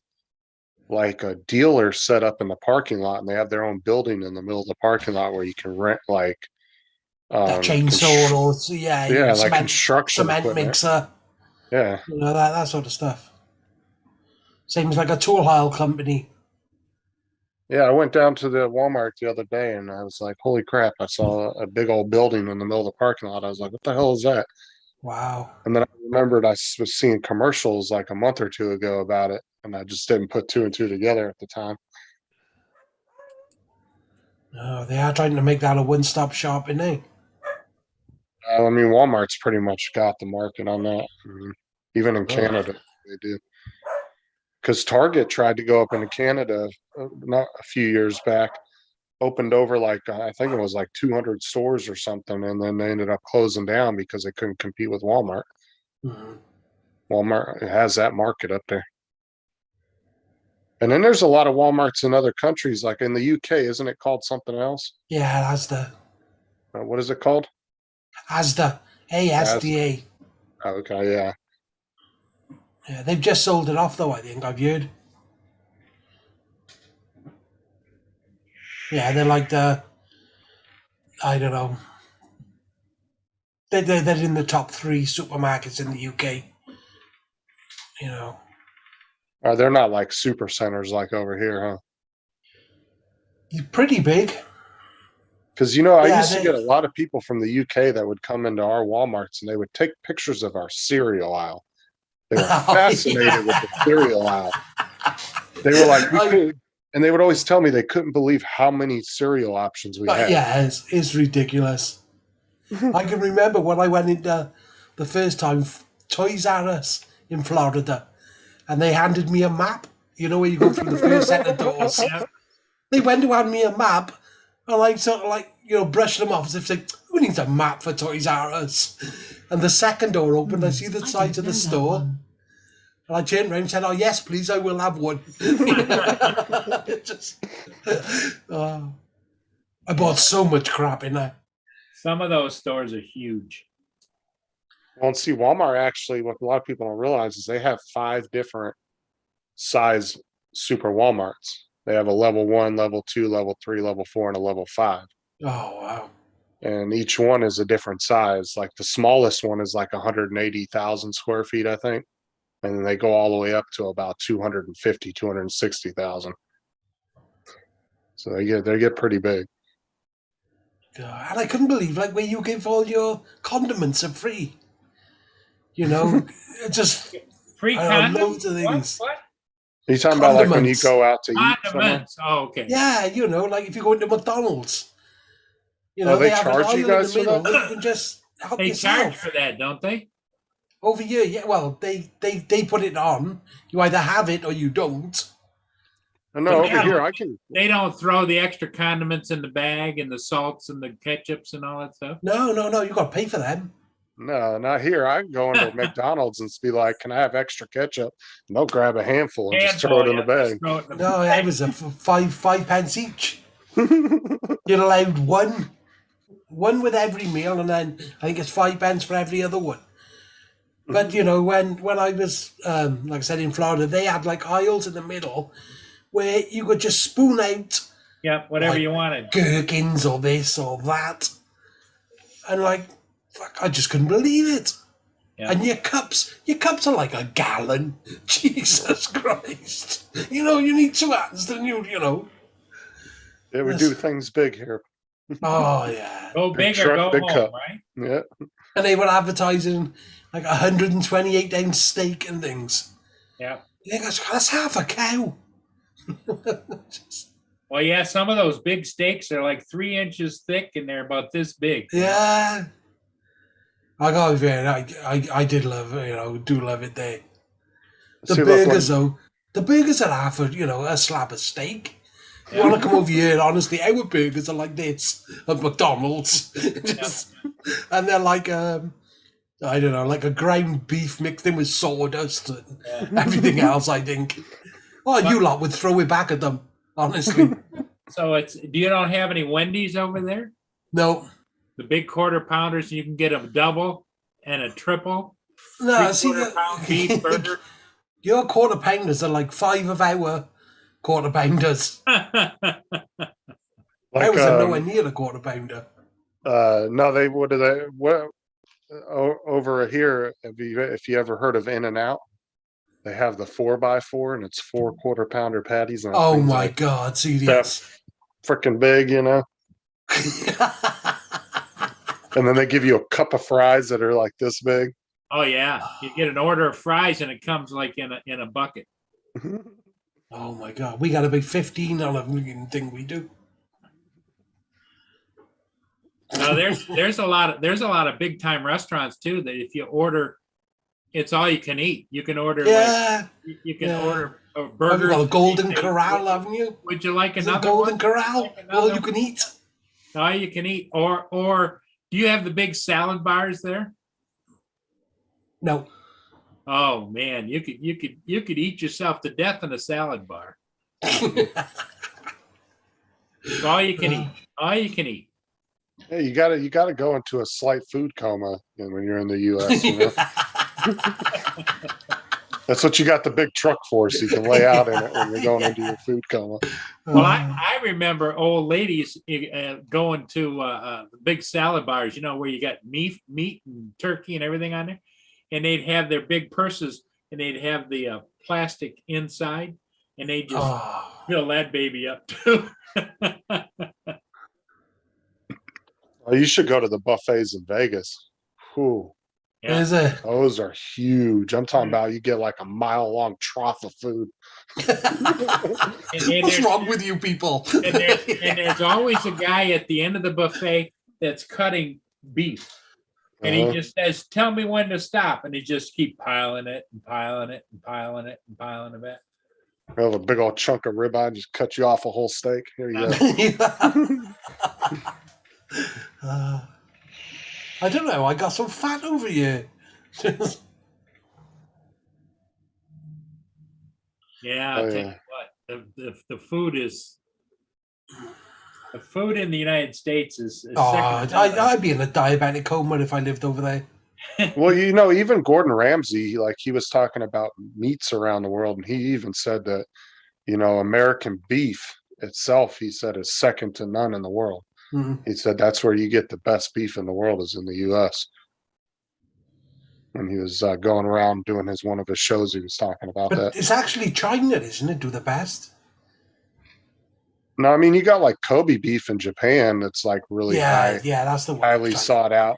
dealer set up in the parking lot, and they have their own building in the middle of the parking lot where you can rent like A chainsaw or like construction cement equipment. mixer, Yeah, you know, that sort of stuff. Seems like a tool hire company. yeah. I went down to the Walmart the other day, and I was like, "Holy crap!" I saw a big old building in the middle of the parking lot. I was like, "What the hell is that?" Wow. And then I remembered I was seeing commercials like a month or two ago about it, and I just didn't put two and two together at the time. Oh, they are trying to make that a one-stop shop, isn't they? I mean, Walmart's pretty much got the market on that. Even in Canada, they do. Because Target tried to go up into Canada not a few years back, opened over I think it was like 200 stores or something, and then they ended up closing down because they couldn't compete with Walmart. Mhm. Walmart has that market up there. And then there's a lot of Walmarts in other countries, like in the UK, isn't it called something else? Yeah, Asda. What is it called? Asda. ASDA. Oh, okay, yeah. Yeah, they've just sold it off though, I think, I've heard. Yeah, they're like I don't know. They're in the top 3 supermarkets in the UK. You know. They're not like super centers like over here, huh? You're pretty big. Because, I Yeah, used to get a lot of people from the UK that would come into our Walmarts, and they would take pictures of our cereal aisle. They were fascinated with the cereal aisle. They were like, and they would always tell me they couldn't believe how many cereal options we had. Yeah, it's ridiculous. I can remember when I went into the first time Toys R Us in Florida, and they handed me a map. You know where you go through the first set of doors. Yeah. They went to hand me a map, and I sort of brushed them off as if saying, "Who needs a map for Toys R Us?" And the second door opened. I see the side of the store, and I turned around and said, "Oh yes, please, I will have one." I bought so much crap in there. Some of those stores are huge. Well, and see, Walmart actually, what a lot of people don't realize is they have 5 different size super Walmarts. They have a level 1, level 2, level 3, level 4, and a level 5. Oh wow! And each one is a different size. Like the smallest one is like 180,000 square feet, I think. And then they go all the way up to about 250, 260,000. So they get pretty big. God, and I couldn't believe where you give all your condiments are free. You know, just Free I don't know, condoms? loads of things. What? Are you talking about like when you Condiments. go out to eat somewhere? Condiments. Oh, okay. Yeah, you know, like if you go into McDonald's, you know, they have an charge aisle you in the guys for middle that? that you can just help They charge yourself. for that, don't they? Over here, yeah. Well, they put it on. You either have it or you don't. No, Yeah. over here I can. They don't throw the extra condiments in the bag and the salts and the ketchups and all that stuff. No. You got to pay for them. No, not here. I can go into McDonald's and be like, "Can I have extra ketchup?" And they'll grab a handful and just throw it in the Handful, yeah, bag. just throw it in the No, bag. it was a five pence each. You're allowed one with every meal, and then I think it's 5 pence for every other one. But you know, when I was like I said in Florida, they had like aisles in the middle where you could just spoon out Yeah, whatever Like- you wanted. gherkins or this or that, and like fuck, I just couldn't believe it. Yeah. And your cups are like a gallon. Jesus Christ. You need 2 hands, don't you? Yeah, we Yes. do things big here. Oh, yeah. Go Big big or truck, go big home, cup. right? Yeah. And they were advertising like 128 ounce steak and things. Yeah. You think that's half a cow. Well, yeah, some of those big steaks are like 3 inches thick and they're about this big. Yeah. I gotta be fair, I did love, do love it there. The See, look, burgers though, the burgers are half a slab of steak. You want to come over here? Honestly, our burgers are like this at McDonald's, and they're like I don't know, like a ground beef mixed in with sawdust and everything else. I think. Oh, you lot would throw it back at them, honestly. So do you don't have any Wendy's over there? No, The big quarter pounders, you can get a double and a triple. no. See, 3/4 pound beef burger. your quarter pounders are like 5 of our quarter pounders. Like, Ours are nowhere near the quarter pounder. no, over here, if you ever heard of In-N-Out, they have the 4x4 and it's 4 quarter-pounder patties. And Oh my God, serious. Freaking big, And then they give you a cup of fries that are like this big. Oh yeah, you get an order of fries and it comes like in a bucket. Oh my God, we got to be 15 on a thing we do. No, there's a lot of big time restaurants too that if you order, it's all you can eat. You can order Yeah, you can yeah. order a Have burger. you got a Golden Corral, haven't you? Would you like Is it another Golden one? Corral? Like All another you can eat. All you can eat, or do you have the big salad bars there? No. Oh man, you could eat yourself to death in a salad bar. It's all you can eat. All you can eat. Yeah, you gotta go into a slight food coma when you're in the US. That's what you got the big truck for, so you can lay out in it when you're going into your food coma. Well, I remember old ladies going to the big salad bars, where you got meat and turkey and everything on there, and they'd have their big purses and they'd have the plastic inside, and they just fill that baby up too. Oh, you should go to the buffets in Vegas. Whew, Yeah. Is it? those are huge. I'm talking about you get like a mile-long trough of food. What's wrong with you people? And there's always a guy at the end of the buffet that's cutting beef. And he just says, "Tell me when to stop." And he just keep piling it and piling it and piling it and piling it back. Have a big old chunk of ribeye, just cut you off a whole steak. Here you go. I don't know. I got some fat over here. Yeah, I'll Oh, tell yeah. you what, the food in the United States is Oh, second to none. I'd be in a diabetic coma if I lived over there. Well, even Gordon Ramsay, he was talking about meats around the world, and he even said that, American beef itself, he said, is second to none in the world. Mhm. He said that's where you get the best beef in the world is in the U.S. When he was going around doing one of his shows, he was talking about But that. it's actually China, isn't it? Do the best. No, I mean, you got like Kobe beef in Japan that's like really Yeah, that's the one. highly China. sought out.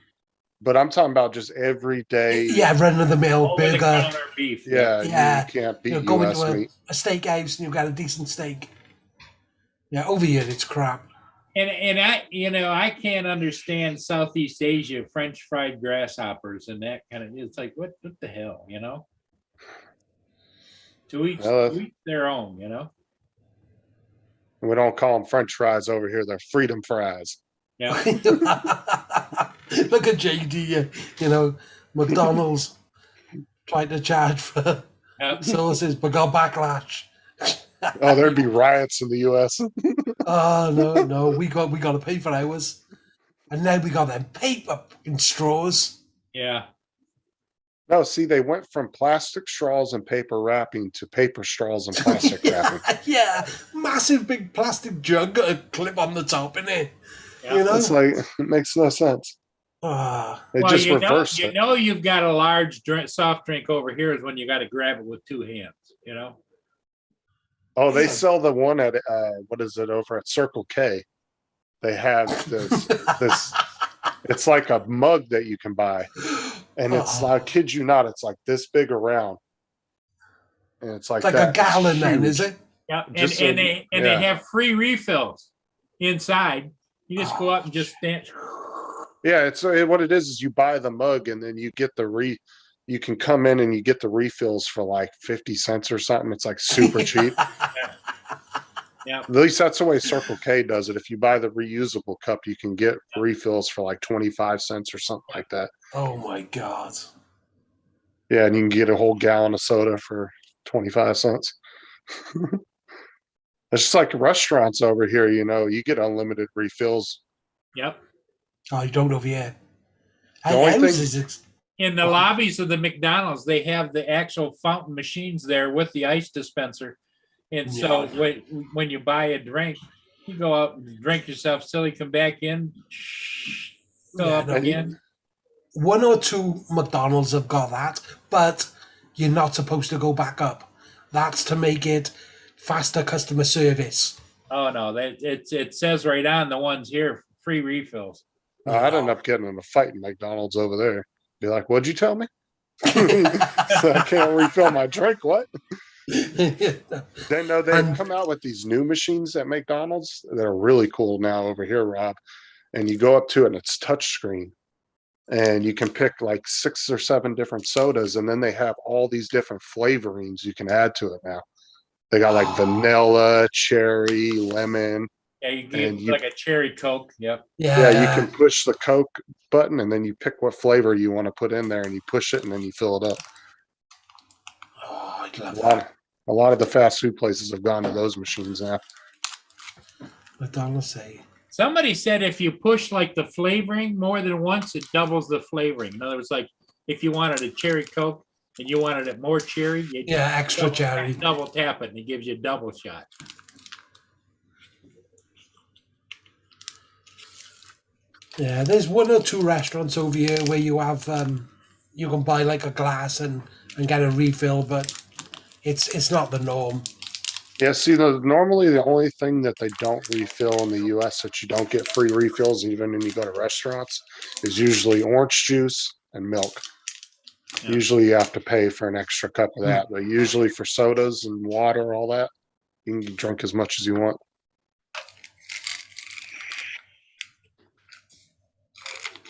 But I'm talking about just everyday. Yeah, run of the mill Over the burger. counter beef. Yeah, Yeah, you can't beat You go U.S. into meat. a steakhouse and you've got a decent steak. Yeah, over here it's crap. And I can't understand Southeast Asia French fried grasshoppers and that kind of. It's like what the hell, To each their own, We don't call them French fries over here; they're freedom fries. Yeah. Look at JD, McDonald's tried to charge for Yep. sauces, but got backlash. Oh, there'd be riots in the U.S. Oh no, we got to pay for ours, and now we got them paper in straws. Yeah. No, see, they went from plastic straws and paper wrapping to paper straws and plastic wrapping. Yeah, massive big plastic jug, got a clip on the top in it. Yeah. It's like it makes no sense. They Well, just you know, reversed you it. know, you've got a large soft drink over here is when you got to grab it with two hands, you know? Oh, they Yeah. sell the one at what is it over at Circle K? They have this. It's like a mug that you can buy, and it's I Oh, kid you not, it's like this big around, and it's like like a that. It's gallon then, is huge. it? Yeah, and Just and so- they yeah. have free refills inside. You just go up and just stand. Yeah, it's what it is you buy the mug and then you get you can come in and you get the refills for like 50 cents or something. It's like super cheap. Yeah, At least that's the way Circle K does it. If you buy the reusable cup, you can get refills for like 25 cents or something like that. Oh my god. Yeah, and you can get a whole gallon of soda for 25 cents. It's just like restaurants over here, you get unlimited refills. yep. Oh, you don't over here. The only thing- Houses, In the lobbies of the McDonald's, they have the actual fountain machines there with the ice dispenser. And so Yeah. when you buy a drink, you go out and drink yourself silly, come back in, fill Yeah, up no, again. one or two McDonald's have got that, but you're not supposed to go back up. That's to make it faster customer service. Oh no, it says right on the ones here, free refills. I'd end up getting in a fight in McDonald's over there. Be like, what'd you tell me? So I can't refill my drink. What? They know they've And- come out with these new machines at McDonald's that are really cool now over here, Rob. And you go up to it and it's touchscreen. And you can pick like 6 or 7 different sodas, and then they have all these different flavorings you can add to it now. They got like vanilla, cherry, lemon. Yeah, you get And you- like a cherry Coke. Yep. Yeah, you can push the Coke button and then you pick what flavor you want to put in there and you push it and then you fill it up. Oh, I'd A love lot, that. a lot of the fast food places have gone to those machines now. McDonald's say. Somebody said if you push like the flavoring more than once, it doubles the flavoring. In other words, like if you wanted a cherry Coke and you wanted it more cherry, you Yeah, extra cherry. double tap it and it gives you a double shot. Yeah, there's one or two restaurants over here where you have you can buy like a glass and get a refill, but it's not the norm. Yeah, see, normally the only thing that they don't refill in the US that you don't get free refills even when you go to restaurants is usually orange juice and milk. Yeah. Usually you have to pay for an extra cup of that, but usually for sodas and water, all that, you can drink as much as you want.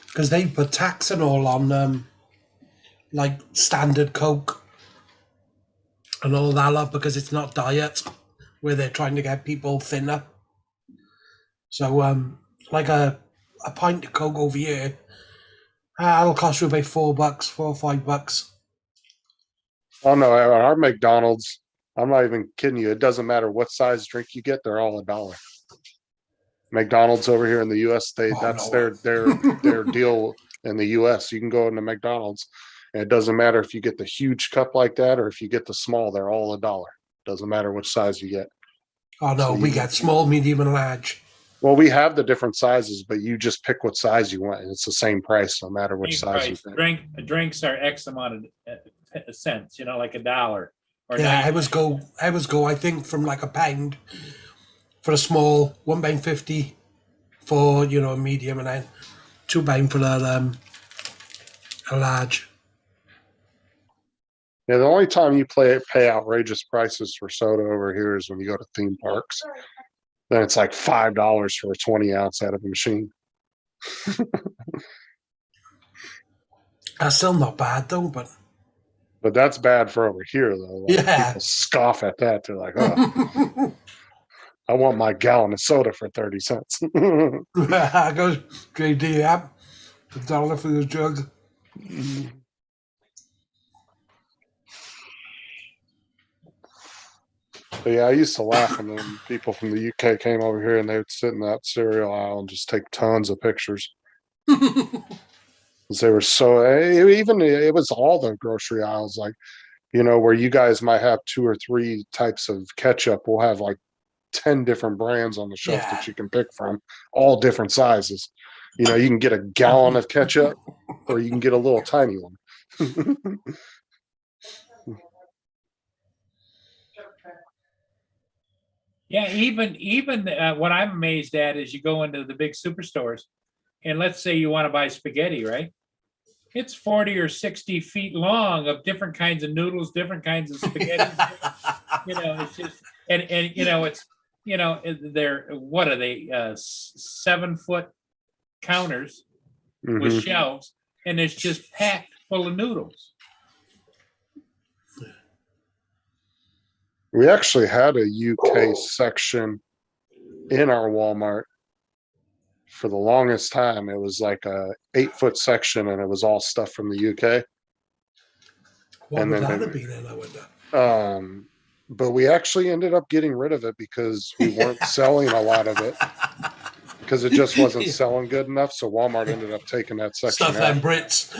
Because they put tax and all on like standard Coke and all that lot because it's not diet, where they're trying to get people thinner. So like a pint of Coke over here, it'll cost you about $4, $4 or $5. Oh no, at our McDonald's, I'm not even kidding you. It doesn't matter what size drink you get, they're all $1. McDonald's over here in the US, that's no. their deal in the US. You can go into McDonald's and it doesn't matter if you get the huge cup like that or if you get the small, they're all $1. Doesn't matter which size you get. Oh no, So we you- get small, medium, and large. Well, we have the different sizes, but you just pick what size you want and it's the same price no matter which Same size you price. pick. Drinks are X amount of cents, like $1 or Yeah, 90. I was go. I think from like £1 for a small, £1.50 for a medium, and then £2 for a large. Yeah, the only time you pay outrageous prices for soda over here is when you go to theme parks. Then it's like $5 for a 20 ounce out of a machine. That's still not bad though, but But that's bad for over here though. Like, Yeah. people scoff at that. They're like, oh, I want my gallon of soda for 30 cents. I go straight to the app, $1 for the jug. But yeah, I used to laugh when people from the UK came over here and they would sit in that cereal aisle and just take tons of pictures. 'Cause they were so even it was all the grocery aisles, like, where you guys might have 2 or 3 types of ketchup, we'll have like 10 different brands on the shelf Yeah. that you can pick from, all different sizes. You know, you can get a gallon of ketchup or you can get a little tiny one. Yeah, even what I'm amazed at is you go into the big superstores, and let's say you want to buy spaghetti, right? It's 40 or 60 feet long of different kinds of noodles, different kinds of spaghetti. You know, it's just and you know it's they're what are they 7-foot counters with Mhm. shelves, and it's just packed full of noodles. We actually had a UK section in our Walmart for the longest time. It was like a 8-foot section and it was all stuff from the UK. What And would then that they- have been, I wonder? But we actually ended up getting rid of it because we weren't selling a lot of it because it just wasn't selling good enough. So Walmart ended up taking that section Stuff out. them Brits.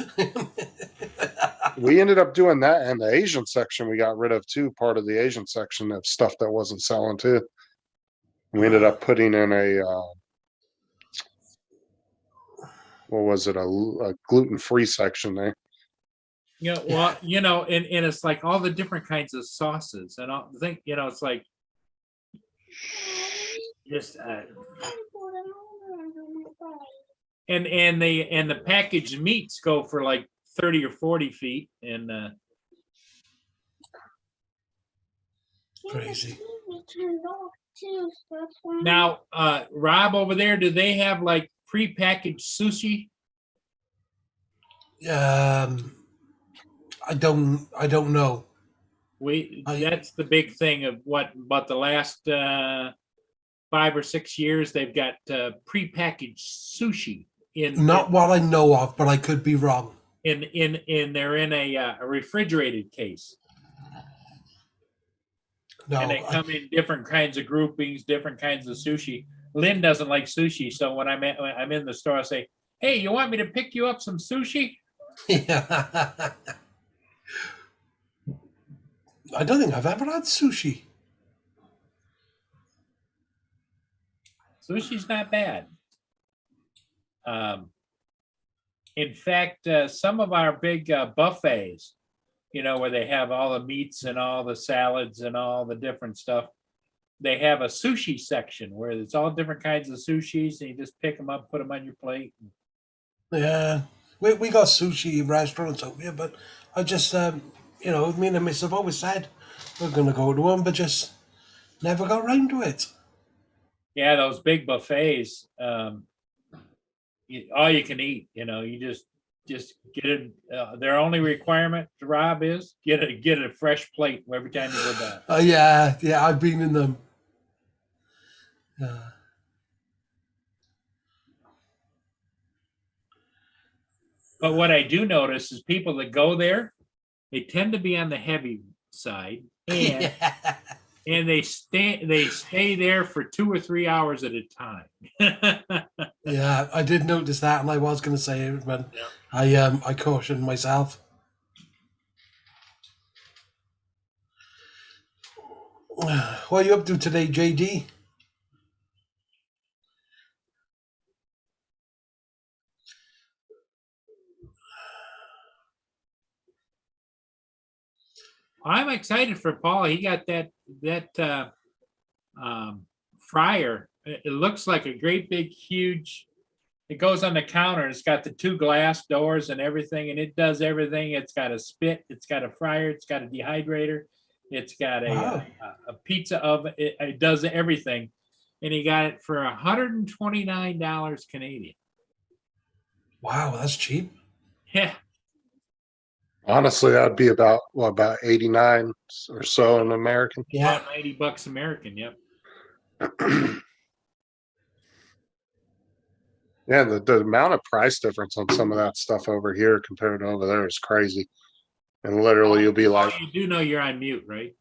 We ended up doing that, and the Asian section we got rid of too. Part of the Asian section of stuff that wasn't selling too. We ended up putting in a what was it, a gluten-free section there. You know, well, and it's like all the different kinds of sauces and all think, it's like just and the packaged meats go for like 30 or 40 feet and Crazy. now Rob over there, do they have like pre-packaged sushi? I don't know. That's the big thing of but the last 5 or 6 years they've got pre-packaged sushi Not what I know of, but I could be wrong. they're in a refrigerated case. No, And they come in different kinds of groupings, different kinds of sushi. Lynn doesn't like sushi, so when I'm in the store, I say, "Hey, you want me to pick you up some sushi?" I don't think I've ever had sushi. Sushi's not bad. In fact, some of our big buffets, where they have all the meats and all the salads and all the different stuff, they have a sushi section where it's all different kinds of sushis, and you just pick them up, put them on your plate. Yeah, we got sushi restaurants out here, but I just, me and the miss have always said we're going to go to one, but just never got round to it. Yeah, those big buffets, all you can eat. You just get it. Their only requirement, Rob, is get a fresh plate every time you go back. Oh yeah, I've been in them. But what I do notice is people that go there, they tend to be on the heavy side, and and they stay there for 2 or 3 hours at a time. Yeah, I did notice that, and I was going to say it, but I cautioned myself. What are you up to today, JD? I'm excited for Paul. He got that fryer. It looks like a great big huge. It goes on the counter. It's got the 2 glass doors and everything, and it does everything. It's got a spit. It's got a fryer. It's got a dehydrator. It's got Wow. a pizza oven. It does everything, and he got it for $129 Canadian. Wow, that's cheap. Yeah. Honestly, that'd be about 89 or so in American. Yeah, About $90 American. Yep. Yeah, the amount of price difference on some of that stuff over here compared to over there is crazy. And literally, you'll be like, You do know you're on mute, right?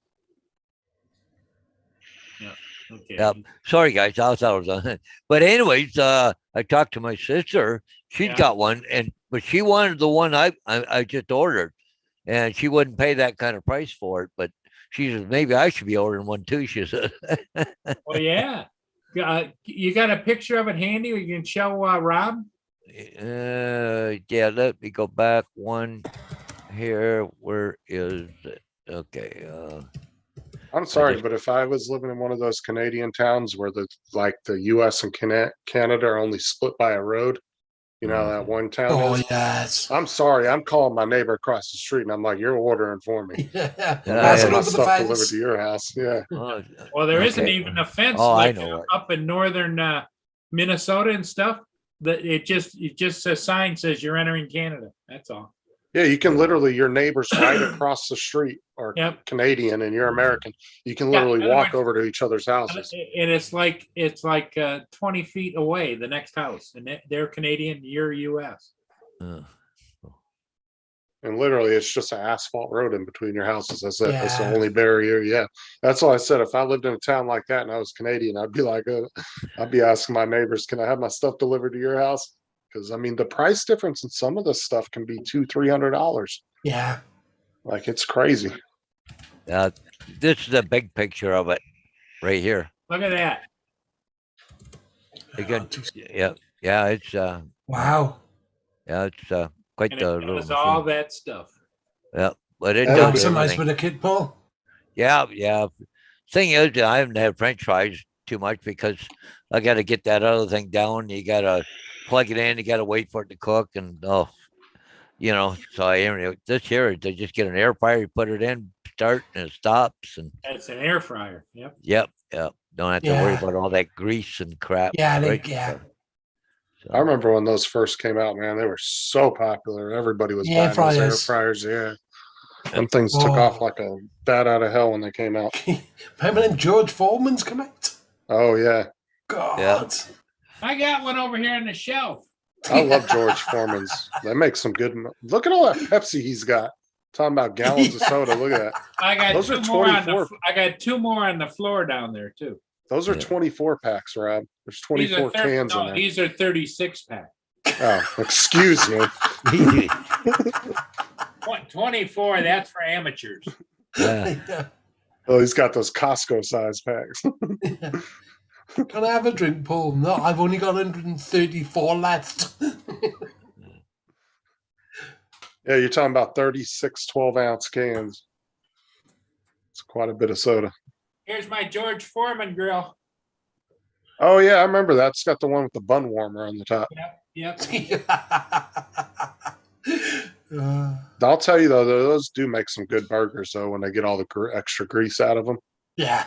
Yeah. Okay. Yep. Sorry, guys. I thought I was on. But anyways, I talked to my sister. She's Yeah. got one, but she wanted the one I just ordered, and she wouldn't pay that kind of price for it. But she says maybe I should be ordering one too. She said. Well, yeah. You got a picture of it handy, or you can show Rob? Yeah, let me go back one here. Where is it? Okay, I'm sorry, just- but if I was living in one of those Canadian towns where the US and Canada are only split by a road, you know, that one town Oh is. yes. I'm sorry, I'm calling my neighbor across the street and I'm like, you're ordering for me. Yeah. Yeah, I'm Pass having it yeah. my over the stuff delivered fence. to your house. Yeah. Oh, Well, there isn't okay. even a fence Oh, I like know it. up in northern Minnesota and stuff. That it just a sign says you're entering Canada. That's all. Yeah, you can literally, your neighbor's right across the street or Yep. Canadian and you're American. You can Yeah, literally in other walk words- over to each other's And houses. it's like 20 feet away, the next house, and they're Canadian, you're US. Uh, And literally, it's just an asphalt road in between your houses. That's it. That's the Yeah. only barrier. Yeah. That's why I said if I lived in a town like that and I was Canadian, I'd be like, I'd be asking my neighbors, can I have my stuff delivered to your house? Because I mean, the price difference in some of this stuff can be $200-300. Yeah. Like it's crazy. this is a big picture of it right here. Look at that. You can, yeah, it's Wow. yeah, it's quite And the it little does all machine. that stuff. Yeah, but it Yeah, does Maximize everything. with a kid, Paul. Yeah, yeah. Thing is, I haven't had French fries too much because I got to get that other thing down. You got to plug it in. You got to wait for it to cook, and you know. So this here, they just get an air fryer, you put it in, start, and it stops, and It's an air fryer. Yep. yep. Don't have to worry Yeah. about all that grease and crap. Yeah, right? yeah. So, I remember when those first came out, man, they were so popular. Everybody was Air buying those air fryers. fryers. Yeah. Them things took Oh. off like a bat out of hell when they came out. Remember when George Foreman's come out? Oh, yeah. God. I got one over here on the shelf. I love George Foreman's. They make some good. Look at all that Pepsi he's got. Talking about gallons of soda. Look at that. I got Those are two more on 24. I got two more on the floor down there too. Those are Yeah. 24 packs, Rob. There's These 24 are cans in there. these are 36 pack. Oh, excuse me. 24, that's for amateurs. yeah. Oh, he's got those Costco size packs. Can I have a drink, Paul? No, I've only got 134 left. Yeah, you're talking about 36 12-ounce cans. It's quite a bit of soda. Here's my George Foreman grill. Oh, yeah, I remember that. It's got the one with the bun warmer on the top. Yep. I'll tell you, though, those do make some good burgers, though, when they get all the extra grease out of them. Yeah.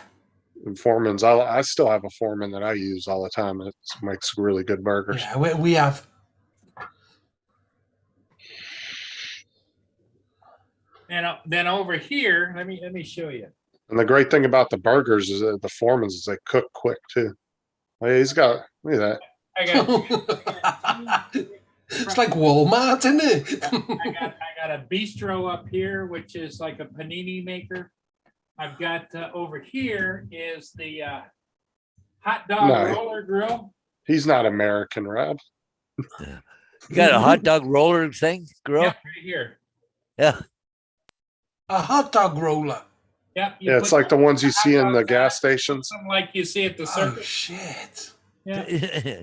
And Foreman's, I still have a Foreman that I use all the time. It makes really good burgers. Yeah, we have. And then over here, let me show you. And the great thing about the burgers is that the Foreman's is they cook quick, too. Oh, yeah, he's got, look at that. I got It's like Walmart, isn't it? I got a bistro up here, which is like a panini maker. I've got over here is the hot dog No. roller grill. He's not American, Rob. You got a hot dog roller thing, grill? Yep, right here. Yeah. A hot dog roller. Yep. Yeah, it's like the ones you see in the gas stations. something like you see at the Oh, circus. shit. Yeah.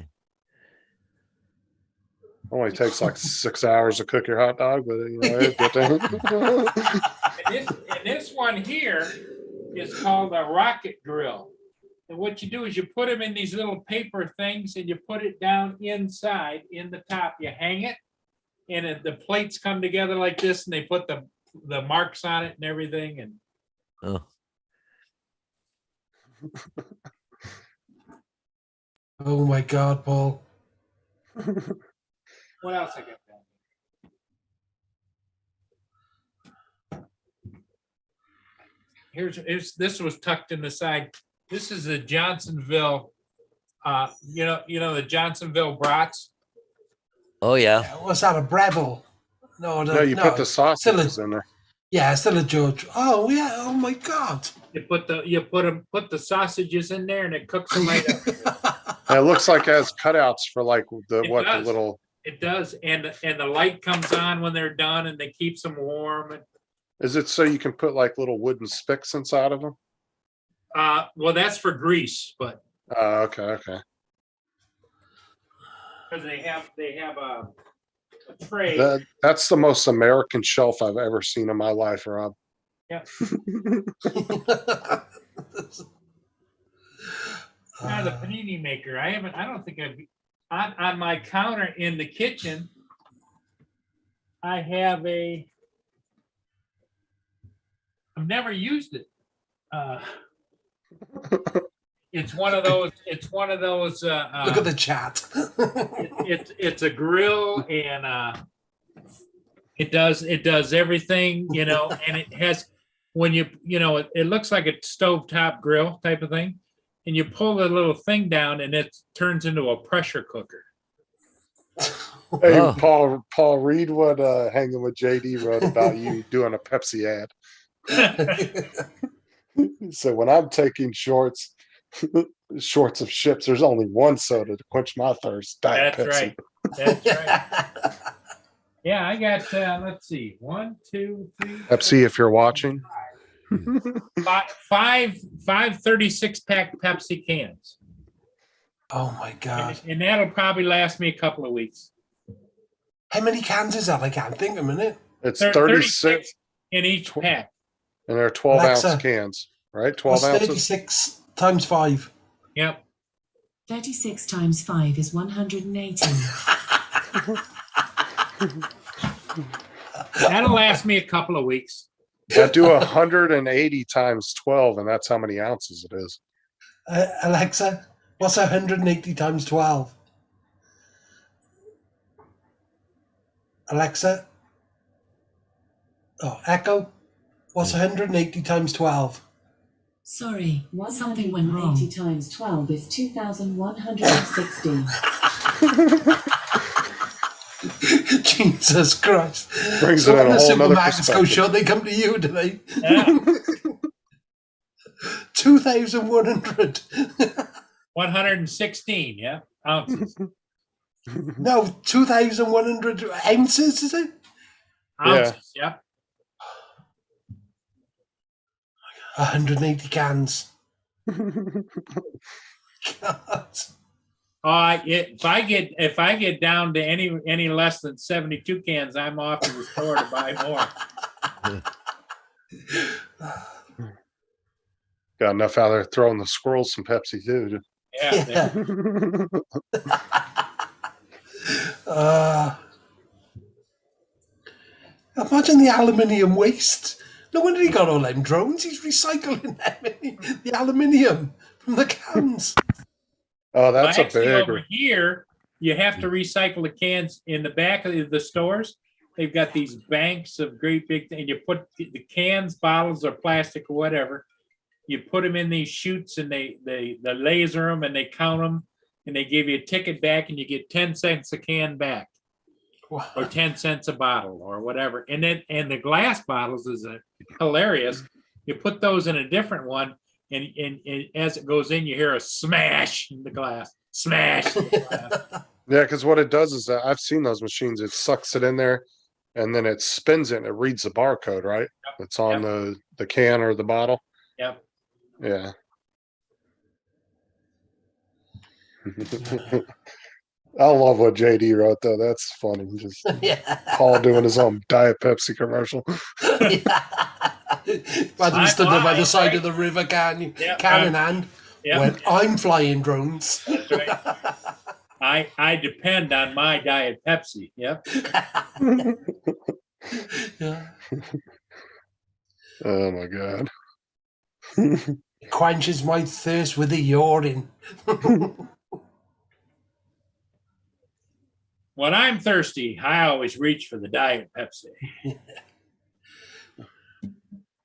Only takes like 6 hours to cook your hot dog, but you know, it's good thing. And this one here is called a rocket grill. And what you do is you put them in these little paper things and you put it down inside in the top. You hang it and the plates come together like this and they put the marks on it and everything. And Oh, Oh my God, Paul. what else I got down? Here's this was tucked in the side. This is a Johnsonville, you know the Johnsonville brats. oh yeah. What's that, a Breville? No, No, you put the sausages still in there. Yeah, still a George. Oh, yeah. Oh my God. You put the sausages in there and it cooks them right up. And it looks like it has cutouts for like the does. little. It does, and the light comes on when they're done, and they keeps them warm. Is it so you can put like little wooden spicks inside of them? Well, that's for grease, but Okay. Because they have a tray. That's the most American shelf I've ever seen in my life, Rob. Yeah. Now the panini maker. I don't think on my counter in the kitchen. I have I've never used it. It's one of those. Look at the chat. It's a grill, and it does everything, and it has when it looks like a stovetop grill type of thing, and you pull the little thing down, and it turns into a pressure cooker. Hey, Oh. Paul, read what Hanging with JD wrote about you doing a Pepsi ad. So when I'm taking shorts of chips, there's only one soda to quench my thirst. Diet That's Pepsi. right. That's right. Yeah, I got. Let's see, 1, 2, 3. Pepsi, if you're watching. Five 36-pack Pepsi cans. Oh my God. And that'll probably last me a couple of weeks. How many cans is that? I can't think a minute. It's They're 36 in each pack. and they're 12-ounce Alexa, cans, right? 12 What's ounces. 36 times 5? Yep. 36 times 5 is 180. That'll last me a couple of weeks. I do 180 times 12, and that's how many ounces it is. Alexa, what's 180 times 12? Alexa? Oh, Echo? What's 180 times 12? Sorry, something went wrong. 180 times 12 is 2,160. Jesus Christ. Brings So it in when a the whole nother supermarkets go perspective. shut, they come to you, do they? Yeah. 2,100. 116, yeah, ounces. No, 2,100 ounces, is it? Ounces, yep. 180 cans. God. If I get down to any less than 72 cans, I'm off to the store to buy more. Got enough out there throwing the squirrels some Pepsi too. Yeah. Imagine the aluminium waste. No wonder he got all them drones. He's recycling them, the aluminium from the cans. Oh, that's Well, a actually, big over one. here, you have to recycle the cans in the back of the stores. They've got these banks of great big, and you put the cans, bottles, or plastic or whatever. You put them in these chutes, and they laser them, and they count them, and they give you a ticket back, and you get 10 cents a can back, or 10 cents a bottle, or whatever. And the glass bottles is hilarious. You put those in a different one, and as it goes in, you hear a smash in the glass, smash in the glass. Yeah, because what it does is that I've seen those machines. It sucks it in there, and then it spins it and it reads the barcode, right? It's on the can or the bottle. Yep. Yeah. I love what JD wrote though. That's funny. Just Paul doing his own Diet Pepsi commercial. Imagine stood there by the side of the river, can in hand. When I'm flying drones. That's right. I depend on my Diet Pepsi. Yep. Yeah. Oh my God. Quenches my thirst with the urine. When I'm thirsty, I always reach for the Diet Pepsi.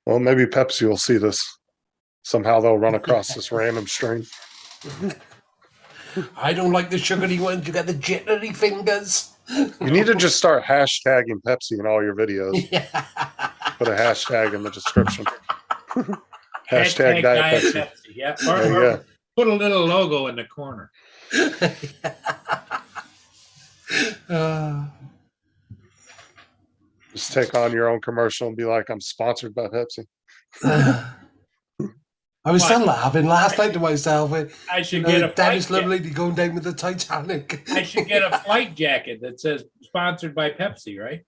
Well, maybe Pepsi will see this. Somehow they'll run across this random string. I don't like the sugary ones. You got the jittery fingers. You need to just start hashtagging Pepsi in all your videos. Put a hashtag in the description. Hashtag Diet Pepsi. Yeah. There you Or go. put a little logo in the corner. Just take on your own commercial and be like, I'm sponsored by Pepsi. I was What? still laughing last night to myself. I should get a flight Dennis jacket. Lovely going down with the Titanic. I should get a flight jacket that says sponsored by Pepsi, right?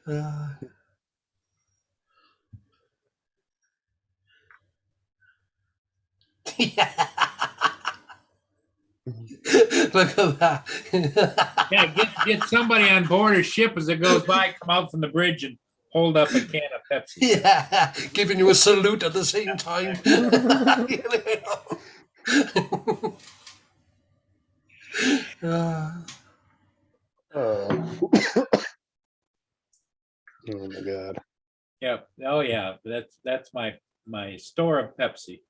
Uh, yeah. Look at that. Yeah, get somebody on board a ship as it goes by, come out from the bridge and hold up a can of Pepsi. Yeah, giving you a salute at the same time. Oh. Oh my god. Yeah. Oh yeah. That's my store of Pepsi.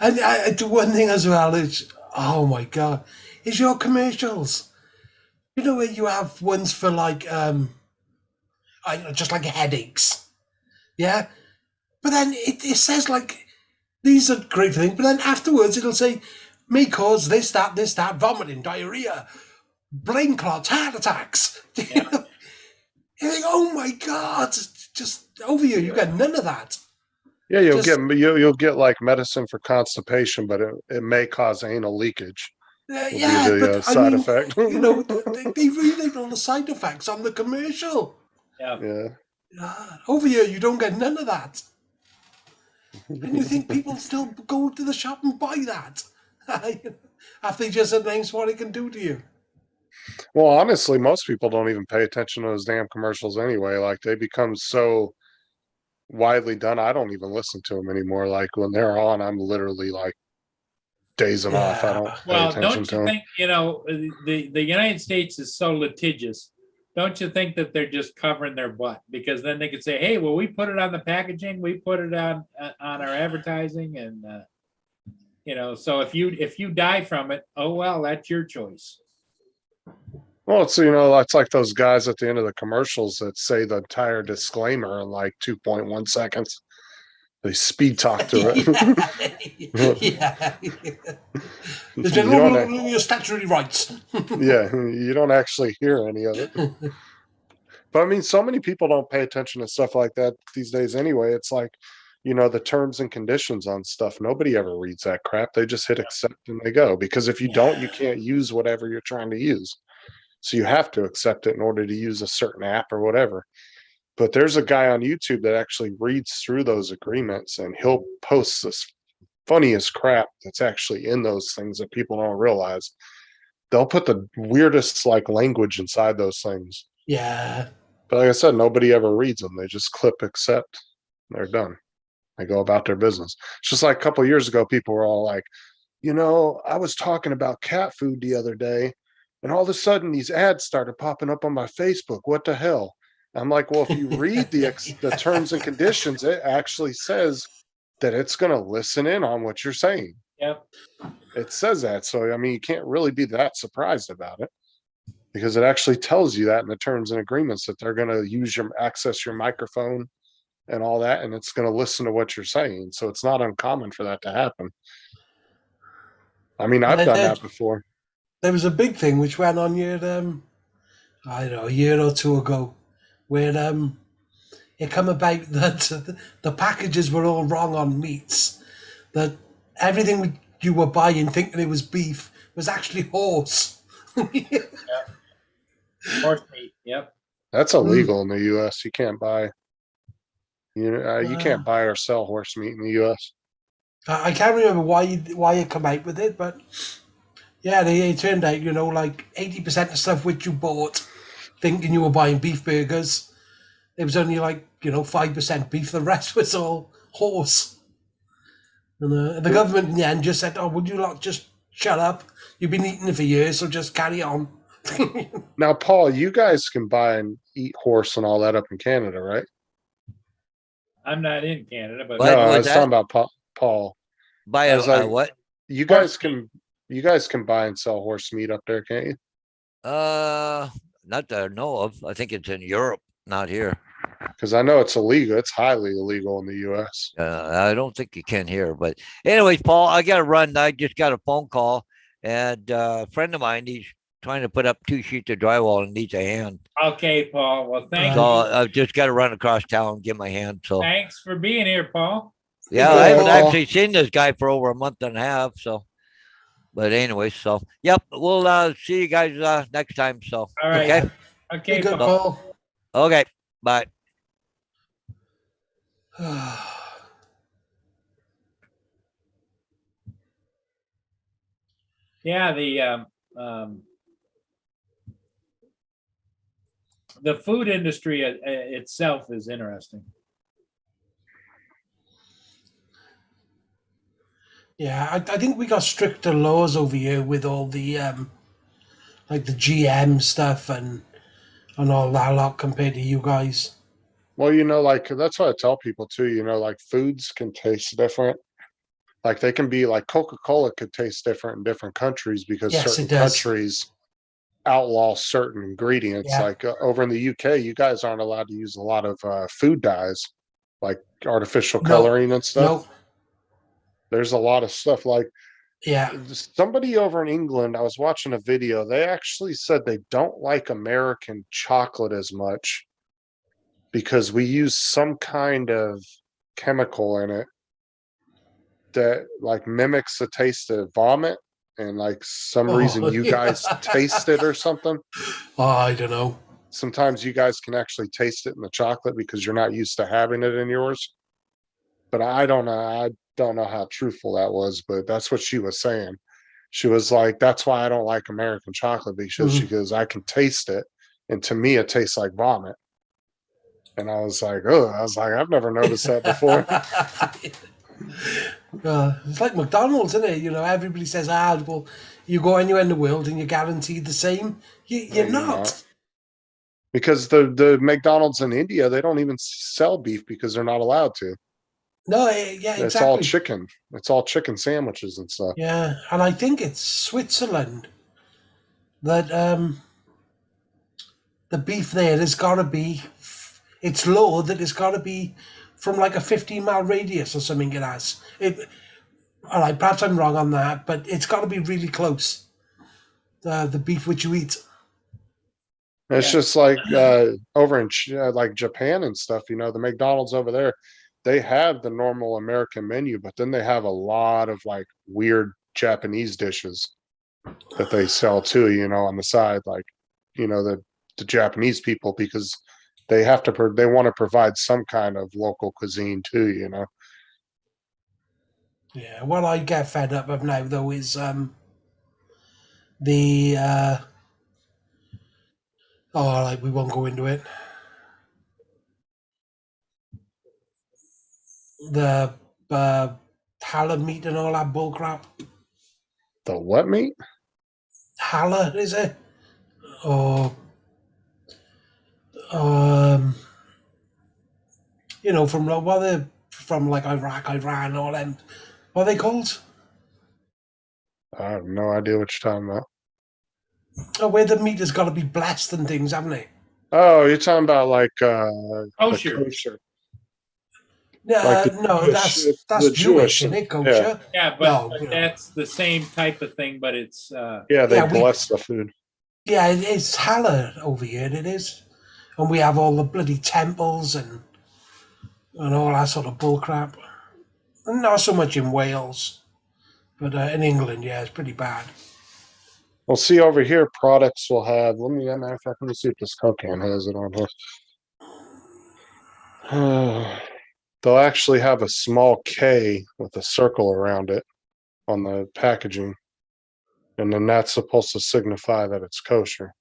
And I do one thing as well is, oh my god, is your commercials. You know where you have ones for like just like headaches, yeah. But then it says like these are great things, but then afterwards it'll say may cause this, that, vomiting, diarrhea, brain clots, heart attacks. Yeah. You think, oh my god, just over here, you get none of that. Yeah, you'll Just- you'll get like medicine for constipation, but it may cause anal leakage. Will Yeah, be the but I side mean, effect. you know, they read all the side effects on the commercial. Yeah. Yeah. Over here, you don't get none of that. And you think people still go to the shop and buy that after they just announced what it can do to you? Well, honestly, most people don't even pay attention to those damn commercials anyway. Like they become so widely done. I don't even listen to them anymore. Like when they're on, I'm literally like dazing off. I don't pay Well, attention don't to you them. think, the United States is so litigious? Don't you think that they're just covering their butt? Because then they could say, hey, well, we put it on the packaging, we put it on our advertising, and so if you die from it, oh well, that's your choice. Well, it's it's like those guys at the end of the commercials that say the entire disclaimer in like 2.1 seconds. They speed talk to it. Yeah. You There's don't your statutory rights. Yeah, you don't actually hear any of it. But I mean, so many people don't pay attention to stuff like that these days anyway. It's like, the terms and conditions on stuff. Nobody ever reads that crap. They just hit accept and they go. Because if you don't, you can't use whatever you're trying to use. So you have to accept it in order to use a certain app or whatever. But there's a guy on YouTube that actually reads through those agreements and he'll post this funniest crap that's actually in those things that people don't realize. They'll put the weirdest like language inside those things. Yeah. But like I said, nobody ever reads them. They just clip accept. They're done. They go about their business. It's just like a couple of years ago, people were all like, I was talking about cat food the other day, and all of a sudden these ads started popping up on my Facebook. What the hell? I'm like, well, if you read the terms and conditions, it actually says that it's going to listen in on what you're saying. Yep. It says that. So, I mean, you can't really be that surprised about it because it actually tells you that in the terms and agreements that they're going to access your microphone and all that, and it's going to listen to what you're saying. So it's not uncommon for that to happen. I mean, I've done that before. There was a big thing which went on here, I don't know, a year or two ago, where it come about that the packages were all wrong on meats. That everything you were buying thinking it was beef was actually horse. Horse meat. Yep. That's illegal in the U.S. You can't buy. You can't buy or sell horse meat in the U.S. I can't remember why it come out with it, but yeah, it turned out, like 80% of stuff which you bought thinking you were buying beef burgers, it was only like, 5% beef. The rest was all horse. And the government in the end just said, oh, would you lot just shut up? You've been eating it for years, so just carry on. Now, Paul, you guys can buy and eat horse and all that up in Canada, right? I'm not in Canada, but What No, I was was that? talking about Paul. Buy I was like- what? You Horse guys can buy and sell horse meat up there, can't you? Not that I know of. I think it's in Europe, not here. Because I know it's illegal. It's highly illegal in the U.S. I don't think you can here, but anyways, Paul, I got to run. I just got a phone call, and a friend of mine, he's trying to put up 2 sheets of drywall and needs a hand. Okay, Paul. Well, thank So you. I've just got to run across town and give my hand. So Thanks for being here, Paul. yeah, Yeah, I haven't Paul. actually seen this guy for over a month and a half. So, but anyway, so yep, we'll see you guys next time. So All right. okay, Okay, Be good, Paul. Paul. okay, bye. Yeah, the food industry itself is interesting. Yeah, I think we got stricter laws over here with all the like the GM stuff and all that lot compared to you guys. Well, like that's what I tell people too. Like foods can taste different. Like they can be like Coca-Cola could taste different in different countries because Yes, certain it does. countries outlaw certain ingredients. Yeah. Like over in the UK, you guys aren't allowed to use a lot of food dyes, like artificial No. coloring and stuff. No, There's a lot of stuff like yeah, somebody over in England, I was watching a video. They actually said they don't like American chocolate as much because we use some kind of chemical in it that like mimics the taste of vomit. And like some reason Oh, you yeah. guys taste it or something. Oh, I don't know. Sometimes you guys can actually taste it in the chocolate because you're not used to having it in yours. But I don't know. I don't know how truthful that was, but that's what she was saying. She was like, "That's why I don't like American chocolate because she goes, I can taste it, and to me, it tastes like vomit." And I was like, "Oh," I was like, "I've never noticed that before." It's like McDonald's, isn't it? Everybody says, well, you go anywhere in the world and you're guaranteed the same. You're not. Because the McDonald's in India, they don't even sell beef because they're not allowed to. No, yeah, exactly. It's all chicken. It's all chicken sandwiches and stuff. Yeah, and I think it's Switzerland that the beef there has got to be, it's law that it's got to be from like a 15-mile radius or something it has. All right, perhaps I'm wrong on that, but it's got to be really close, the beef which you eat. It's just like over in like Japan and stuff, the McDonald's over there, they have the normal American menu, but then they have a lot of like weird Japanese dishes that they sell too, on the side, like, the Japanese people, because they have to, they want to provide some kind of local cuisine too, Yeah, what I get fed up of now though is like we won't go into it. The halal meat and all that bull crap. The what meat? Halal, is it? Or from like Iraq, Iran, all them. What are they called? I have no idea what you're talking about. Oh, where the meat has got to be blessed and things, haven't they? Oh, you're talking about like Kosher. Like no, that's Jewish, isn't it? Kosher. Yeah, but that's the same type of thing, but it's they bless the food. Yeah, it's halal over here. It is, and we have all the bloody temples and all that sort of bullcrap. And not so much in Wales, but in England, yeah, it's pretty bad. Well, see over here, products will have. Matter of fact, let me see if this Cocan has it on here. They'll actually have a small K with a circle around it on the packaging, and then that's supposed to signify that it's kosher.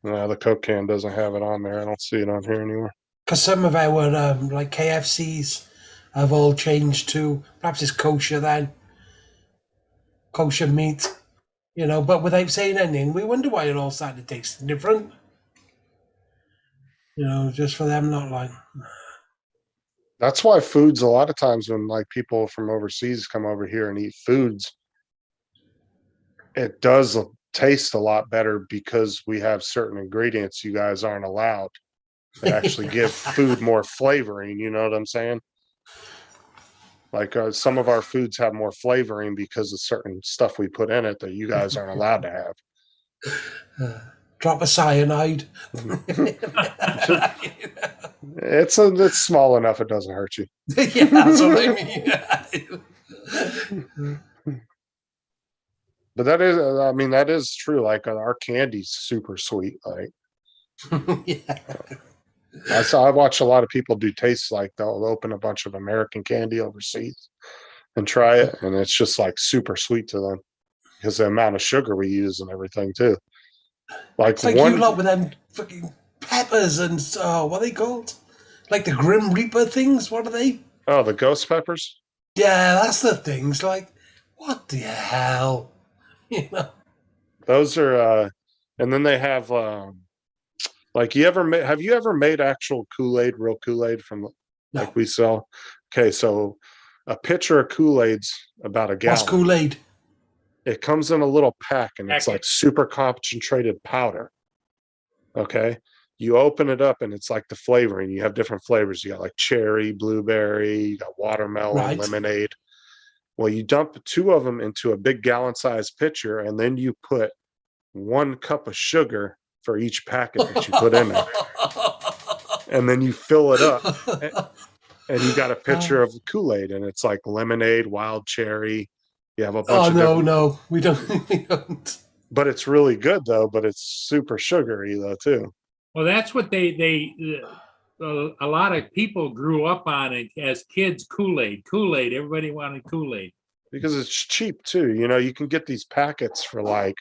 No, the Cocan doesn't have it on there. I don't see it on here anymore. Because some of our like KFCs have all changed to perhaps it's kosher then, kosher meat, but without saying anything, we wonder why it all started tasting different. Just for them not like. That's why foods, a lot of times when like people from overseas come over here and eat foods, it does taste a lot better because we have certain ingredients you guys aren't allowed that actually give food more flavoring. You know what I'm saying? Like some of our foods have more flavoring because of certain stuff we put in it that you guys aren't allowed to have. Drop a cyanide. It's small enough it doesn't hurt you. Yeah, that's what I mean. But that is true. Like our candy's super sweet. Like Yeah. I watch a lot of people do tastes like they'll open a bunch of American candy overseas and try it, and it's just like super sweet to them because the amount of sugar we use and everything too. Like It's like you lot with them fucking peppers and what are they called? Like the Grim Reaper things. What are they? Oh, the ghost peppers. Yeah, that's the things. Like, what the hell? You know. Those are, and then they have like have you ever made actual Kool-Aid, real Kool-Aid from like No. we sell? Okay, so a pitcher of Kool-Aid's about a What's gallon. Kool-Aid? It comes in a little pack and it's Packet. like super concentrated powder. Okay. You open it up and it's like the flavoring. You have different flavors. You got like cherry, blueberry, you got watermelon, Right. lemonade. Well, you dump 2 of them into a big gallon-sized pitcher, and then you put 1 cup of sugar for each packet that you put in there. And then you fill it up. And you got a pitcher of Kool-Aid, and it's like lemonade, wild cherry. You have a bunch Oh of no, different- no, we don't. We don't. But it's really good though. But it's super sugary though too. Well, that's what a lot of people grew up on it as kids. Kool-Aid. Everybody wanted Kool-Aid. Because it's cheap too. You know, you can get these packets for like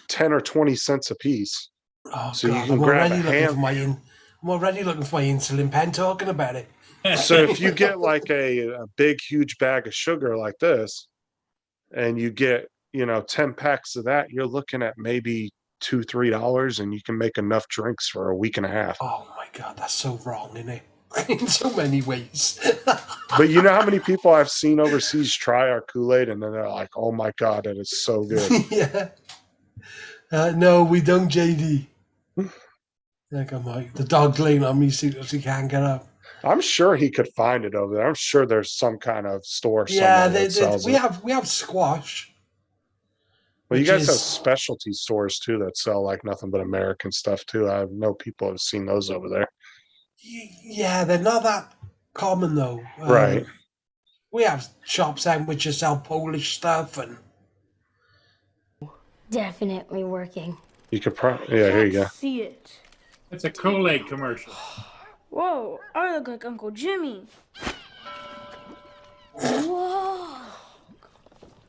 10 or 20 cents a piece. Oh So you God, can I'm grab already a looking ham- for I'm already looking for my insulin pen talking about it. So if you get like a big, huge bag of sugar like this, and you get, 10 packs of that, you're looking at maybe $2-3, and you can make enough drinks for a week and a half. Oh my God, that's so wrong, isn't it? In so many ways. But you know how many people I've seen overseas try our Kool-Aid, and then they're like, "Oh my God, that is so good." Yeah. No, we don't, JD. Like I'm like the dog's laying on me so he can't get up. I'm sure he could find it over there. I'm sure there's some kind of store Yeah, somewhere that sells we it. have squash. Well, you which guys have is- specialty stores too that sell like nothing but American stuff too. I know people have seen those over there. Yeah, they're not that common though. Right. We have shops out which just sell Polish stuff and Definitely working. You could probably, yeah, here you go. See it. It's a Kool-Aid commercial. Whoa, I look like Uncle Jimmy. Whoa.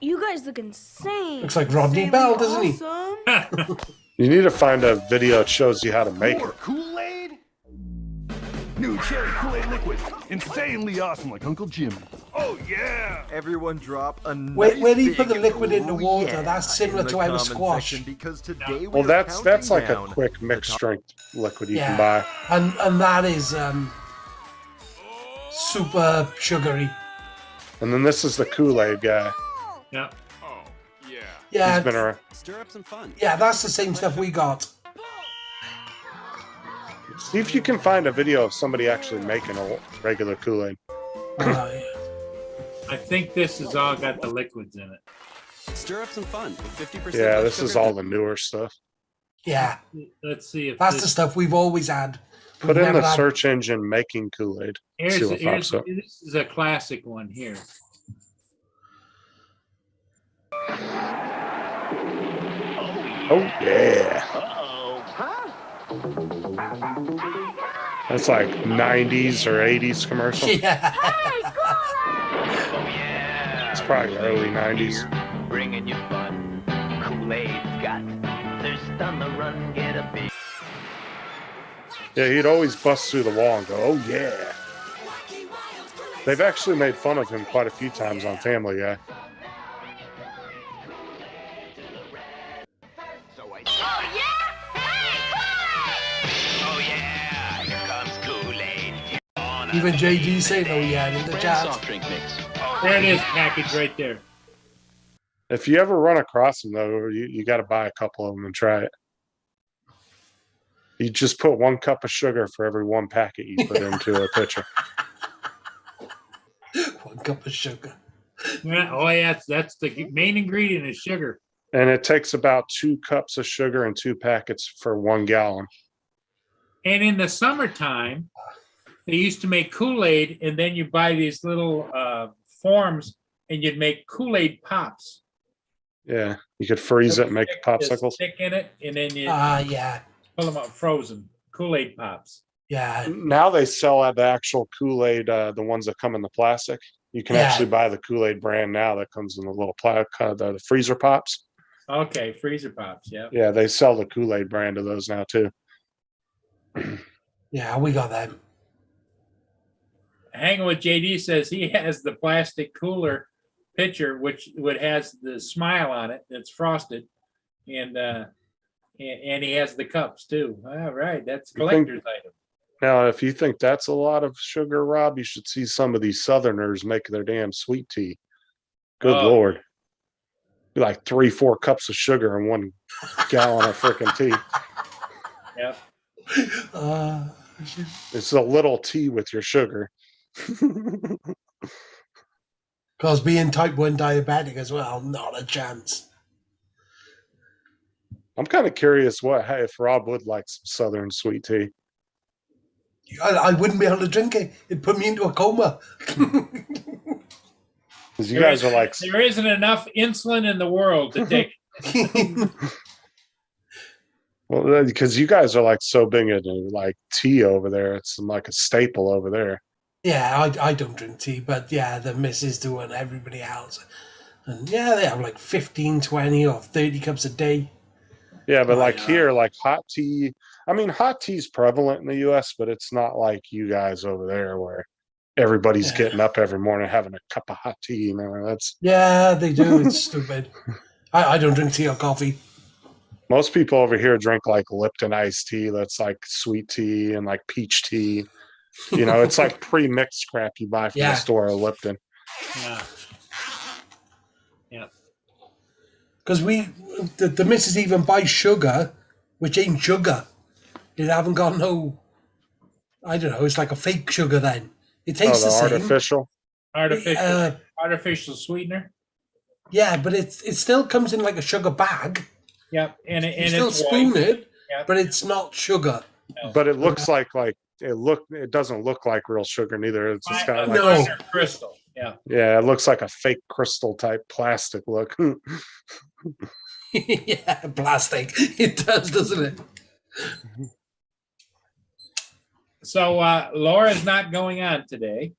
You guys look insane. looks like Rodney Bell, doesn't he? Awesome. You need to find a video that shows you how to make it. Kool-Aid? New cherry Kool-Aid liquid. Insanely awesome like Uncle Jimmy. Oh yeah! Everyone drop a nice Where do you put the big liquid in the "Oh, water? yeah" That's in similar the to our comment squash. section, because today Well, we're that's counting like a down quick the mixed top- strength liquid you Yeah. can buy. And that is super sugary. And then this is the Kool-Aid guy. Yeah. Oh yeah. Yeah, He's been around. Stir up some fun. yeah, that's the same stuff we got. See if you can find a video of somebody actually making a regular Kool-Aid. I think this has all got the liquids in it. Stir up some fun with 50%. Yeah, less this is sugar. all the newer stuff. Yeah, Let's see if that's this, the stuff we've always had. Put We've in never the had- search engine making Kool-Aid. See what pops up. this is a classic one here. Oh yeah. That's like 90s or 80s commercial. Yeah. It's probably early 90s. Bringing you fun. Kool-Aid's got thirst on the run. Get a big. Yeah, he'd always bust through the wall and go, "Oh yeah." They've actually made fun of him quite a few times on Family Guy. Oh yeah, here comes Kool-Aid. Even JD saying, "Oh yeah," in the chat. drink mix. There it is, package right there. If you ever run across them, though, you got to buy a couple of them and try it. You just put 1 cup of sugar for every 1 packet you put into a pitcher. 1 cup of sugar. Yeah, oh yeah, that's the main ingredient is sugar. And it takes about 2 cups of sugar and 2 packets for 1 gallon. And in the summertime, they used to make Kool-Aid, and then you buy these little forms, and you'd make Kool-Aid pops. Yeah, you could freeze it and make Stick- popsicles. Stick in it, and then you Yeah. pull them out frozen. Kool-Aid pops. Yeah. Now they sell the actual Kool-Aid, the ones that come in the plastic. You can Yeah. actually buy the Kool-Aid brand now that comes in the little the freezer pops. Okay, freezer pops. Yeah. Yeah, they sell the Kool-Aid brand of those now too. Yeah, we got them. Hanging with JD says he has the plastic cooler pitcher, which has the smile on it. That's frosted, and he has the cups too. All right, that's You think- collector's item. Now, if you think that's a lot of sugar, Rob, you should see some of these Southerners make their damn sweet tea. Good Oh. Lord. Like 3-4 cups of sugar and 1 gallon of freaking tea. Yep. It's a little tea with your sugar. Because being type 1 diabetic as well, not a chance. I'm kind of curious if Rob would like some Southern sweet tea. I wouldn't be able to drink it. It'd put me into a coma. Because you guys are like, there isn't enough insulin in the world to take. well, because you guys are like so big into like tea over there. It's like a staple over there. Yeah, I don't drink tea, but yeah, the missus do and everybody else. And yeah, they have like 15, 20 or 30 cups a day. Yeah, but Oh, like yeah. here, like hot tea. I mean, hot tea's prevalent in the US, but it's not like you guys over there where everybody's Yeah. getting up every morning having a cup of hot tea. You know, that's Yeah, they do. It's stupid. I don't drink tea or coffee. most people over here drink like Lipton iced tea. That's like sweet tea and like peach tea. You know, it's like pre-mixed crap you buy from Yeah. the store of Lipton. Yeah. Yeah. Because the missus even buys sugar, which ain't sugar. It haven't got no, I don't know, it's like a fake sugar then. It Oh, tastes the the same. artificial. Artificial sweetener. Yeah, but it still comes in like a sugar bag. Yep, and You it's still spoon white. it, Yep. but it's not sugar. But it looks like it doesn't look like real sugar neither. It's just got like No. Crystal. Yeah. yeah, it looks like a fake crystal type plastic look. Yeah, plastic. It does, doesn't it? So Laura's not going on today.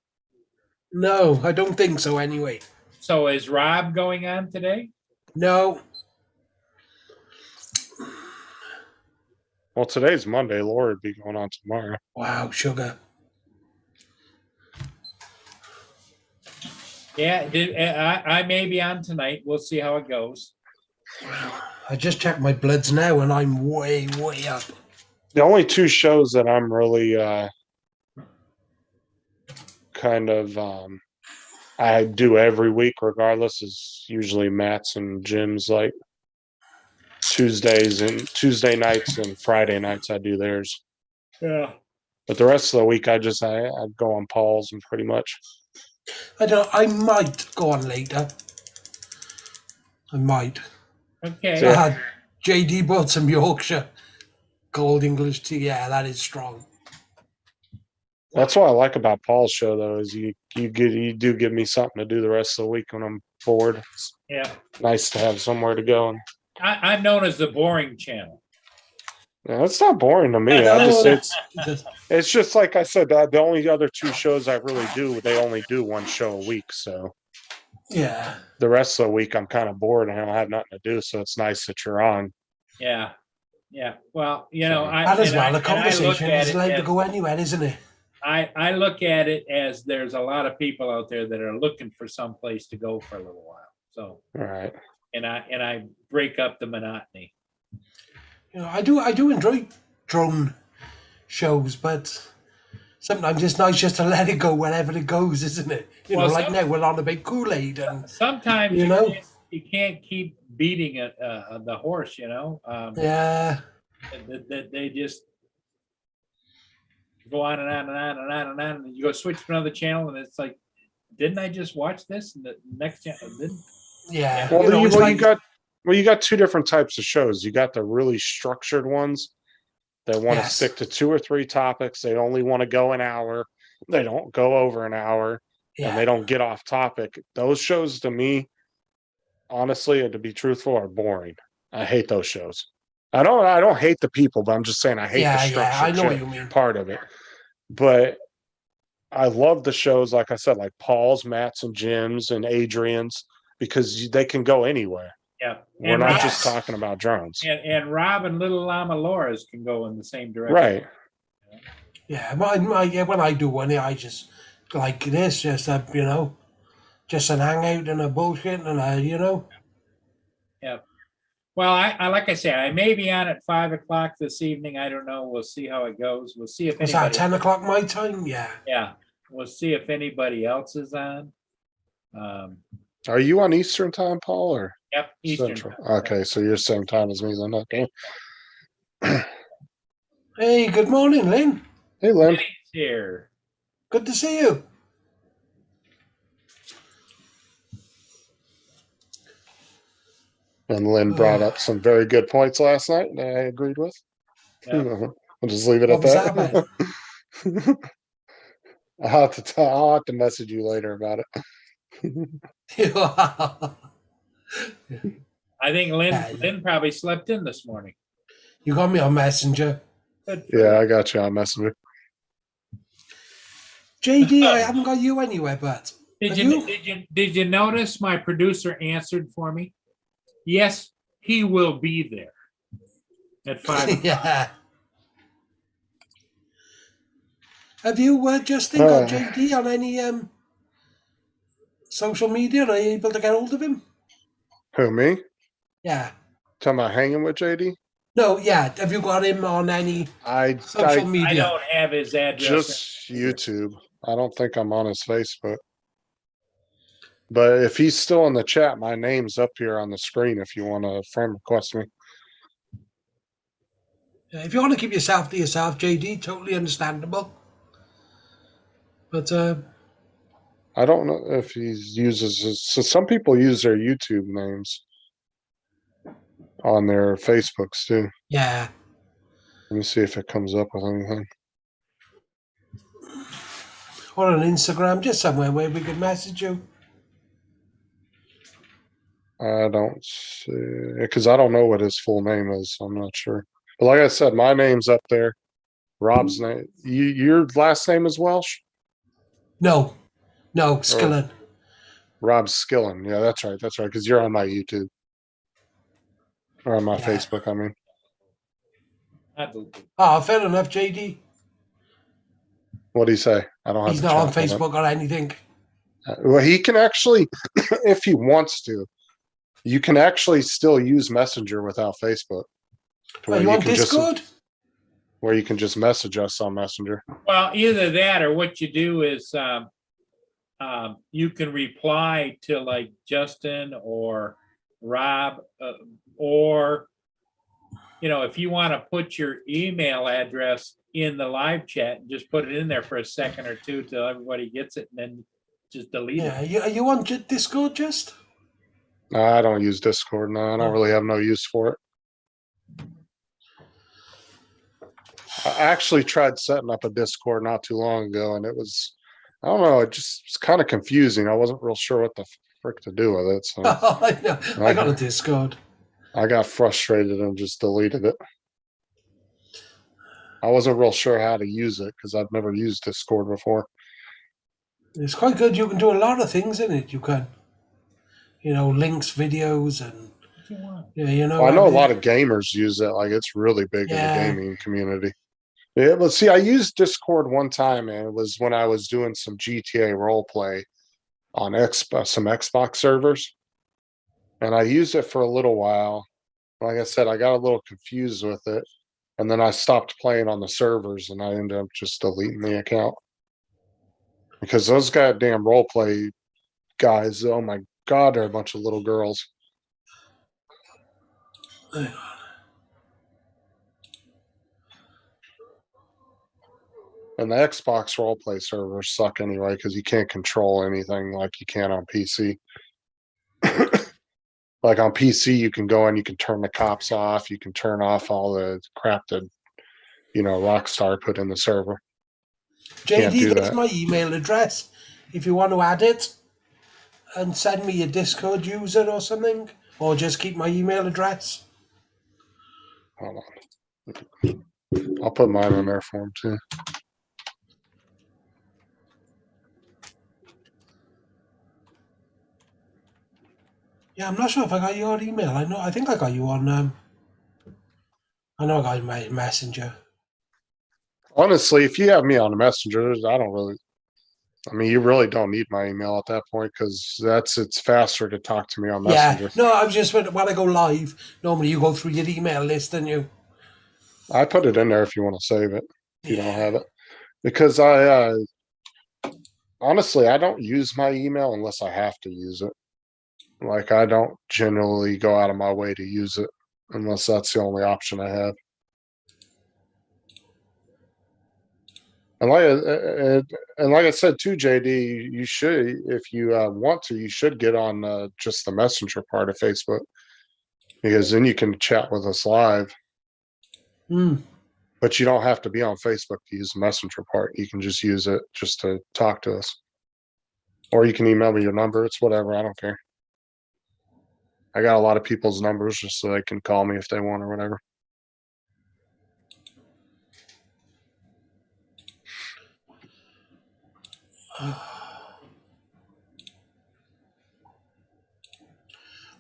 No, I don't think so anyway. So is Rob going on today? No. Well, today's Monday. Laura would be going on tomorrow. Wow, sugar. Yeah, I may be on tonight. We'll see how it goes. I just checked my bloods now and I'm way, way up. The only 2 shows that I'm really kind of I do every week regardless is usually Matt's and Jim's, like Tuesday nights and Friday nights I do theirs. Yeah. But the rest of the week I go on Paul's and pretty much. I might go on later. I might. Okay. I had JD bought some Yorkshire Gold English tea. Yeah, that is strong. That's what I like about Paul's show though, is you do give me something to do the rest of the week when I'm bored. It's Yeah. nice to have somewhere to go. And I'm known as the boring channel. yeah, it's not boring to me. It's just like I said, the only other 2 shows I really do, they only do 1 show a week. So Yeah. the rest of the week I'm kind of bored and I don't have nothing to do. So it's nice that you're on. Yeah. Yeah. Well, you know, That as well, the and I look conversation at is it allowed to as- go anywhere, isn't it? I look at it as there's a lot of people out there that are looking for some place to go for a little while. So, All right. and I break up the monotony. You know, I do enjoy drone shows, but sometimes it's nice just to let it go wherever it goes, isn't it? You Well, know, like now we're on about Kool-Aid and Sometimes You know? you can't keep beating the horse. You know. yeah. They just go on and on and on and on and on, and you go switch to another channel, and it's like, didn't I just watch this? And the next channel didn't. Yeah. Well, You know, it's you like- got Well, you got two different types of shows. You got the really structured ones that want to Yes. stick to 2 or 3 topics. They only want to go an hour. They don't go over an hour, and they Yeah. don't get off topic. Those shows, to me, honestly, and to be truthful, are boring. I hate those shows. I don't hate the people, but I'm just saying I hate Yeah, the yeah, structure I know what you mean. part of it. But I love the shows, like I said, like Paul's, Matt's, and Jim's, and Adrian's, because they can go anywhere. Yeah. We're And not Rob, just talking about drones. and Rob and Little Llama Laura's can go in the same direction. Right. Yeah, when I do one, I just like this, just just an hangout and a bullshit and Yeah. Well, I like I said, I may be on at 5 o'clock this evening. I don't know. We'll see how it goes. We'll see if Is that anybody. 10 o'clock my time? Yeah. Yeah. We'll see if anybody else is on. Are you on Eastern time, Paul, or Yep. Eastern. Central? Okay, so you're the same time as me then. Okay. Hey, good morning, Lynn. Hey, Lynn. Here. Good to see you. And Lynn brought up some very good points last night that I agreed with. Yeah. We'll just leave it What at was that. I'll have to message you later about it. I think Yeah. Lynn probably slept in this morning. You got me on Messenger. Good for Yeah, you. I got you on Messenger. JD, I haven't got you anywhere, but Did you notice my producer answered for me? Yes, he will be there at 5. Yeah. Have you, Justin, got JD on any social media? Are you able to get hold of him? Who, me? Yeah. Talking about hanging with JD? No, yeah. Have you got him on any social I media? don't have his address. Just YouTube. I don't think I'm on his Facebook. But if he's still in the chat, my name's up here on the screen if you want to friend request me. If you want to keep yourself to yourself, JD, totally understandable. But I don't know if he uses his, so some people use their YouTube names on their Facebooks too. yeah, Let me see if it comes up with anything. or on Instagram, just somewhere where we could message you. I don't see, because I don't know what his full name is. I'm not sure. But like I said, my name's up there. Rob's name. Your last name is Welsh? No, Skillen. Rob Skillen. Yeah, that's right. That's right. Because you're on my YouTube. Or on my Facebook, I mean. Oh, fair enough, JD. What do you say? I don't have He's the not on chat pulled up. Facebook or anything. Well, he can actually, if he wants to, you can actually still use Messenger without Facebook. To Are you on can Discord? where you can just message us on Messenger. Well, either that or what you do is you can reply to like Justin or Rob or, if you want to put your email address in the live chat and just put it in there for a second or two till everybody gets it and then just delete it. Are you on Discord, just? No, I don't use Discord. No, I don't really have no use for it. I actually tried setting up a Discord not too long ago, and it was, I don't know, it's kind of confusing. I wasn't real sure what the frick to do with it. So I know. I got a Discord. I got frustrated and just deleted it. I wasn't real sure how to use it because I've never used Discord before. It's quite good. You can do a lot of things in it. You can, links, videos, and I know a lot of gamers use it. Like it's really big in the gaming community. Yeah, but see, I used Discord one time, and it was when I was doing some GTA role play on some Xbox servers, and I used it for a little while. Like I said, I got a little confused with it, and then I stopped playing on the servers, and I ended up just deleting the account because those goddamn role play guys, oh my god, they're a bunch of little girls. And the Xbox roleplay servers suck anyway because you can't control anything like you can on PC. Like on PC, you can go and you can turn the cops off. You can turn off all the crap that, Rockstar put in the server. Can't do JD, there's that. my email address. If you want to add it and send me a Discord user or something, or just keep my email address. Hold on. I'll put mine on there for him too. Yeah, I'm not sure if I got your email. I think I got you on. I know I got my Messenger. Honestly, if you have me on the Messenger, you really don't need my email at that point because it's faster to talk to me on Messenger. Yeah, no, I was just when I go live. Normally, you go through your email list, don't you? I put it in there if you want to save it. If you don't have it, because honestly, I don't use my email unless I have to use it. Like I don't generally go out of my way to use it unless that's the only option I have. And like I said too, JD, you should, if you want to, you should get on just the Messenger part of Facebook, because then you can chat with us live. But you don't have to be on Facebook to use the Messenger part. You can just use it just to talk to us, or you can email me your number. It's whatever. I don't care. I got a lot of people's numbers just so they can call me if they want or whatever.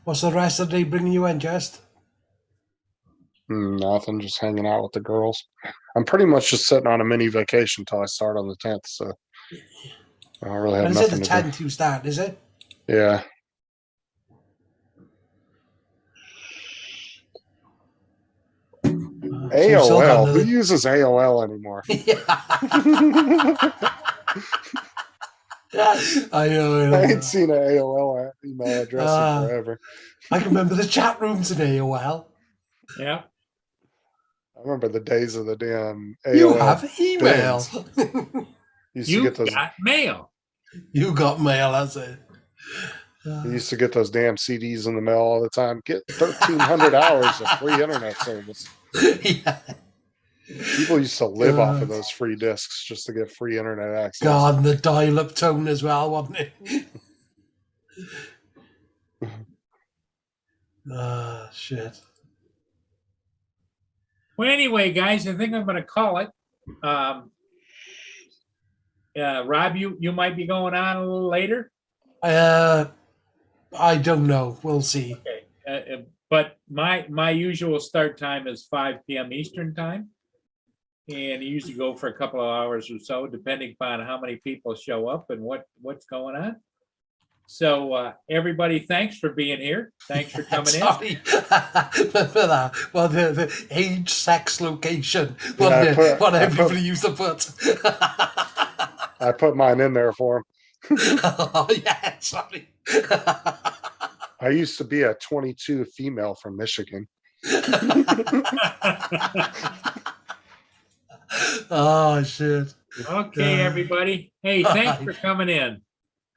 What's the rest of the day bringing you in, Just? Nothing, just hanging out with the girls. I'm pretty much just sitting on a mini vacation till I start on the 10th, so I don't really have Is it nothing the to do. 10th you start, is it? Yeah. AOL. Who uses AOL anymore? I know. I ain't seen an AOL email address in forever. I can remember the chat rooms in AOL. Yeah. I remember the days of the damn AOL. You have email. You got mail. You got mail, that's it. You used to get those damn CDs in the mail all the time. Get 1,300 hours of free internet service. Yeah. People used to live off of those free discs just to get free internet access. God, and the dial-up tone as well, wasn't it? Shit. Well, anyway, guys, I think I'm going to call it. Rob, you might be going on a little later. I don't know. We'll see. Okay. But my usual start time is 5 p.m. Eastern time. And I usually go for a couple of hours or so, depending upon how many people show up and what's going on. So everybody, thanks for being here. Thanks for coming Sorry for that. Well, the age, sex, location. What everybody used to put. I put mine in there for him. Oh, yeah, sorry. I used to be a 22 female from Michigan. Oh, shit. Okay, everybody. Hey, thanks for coming in.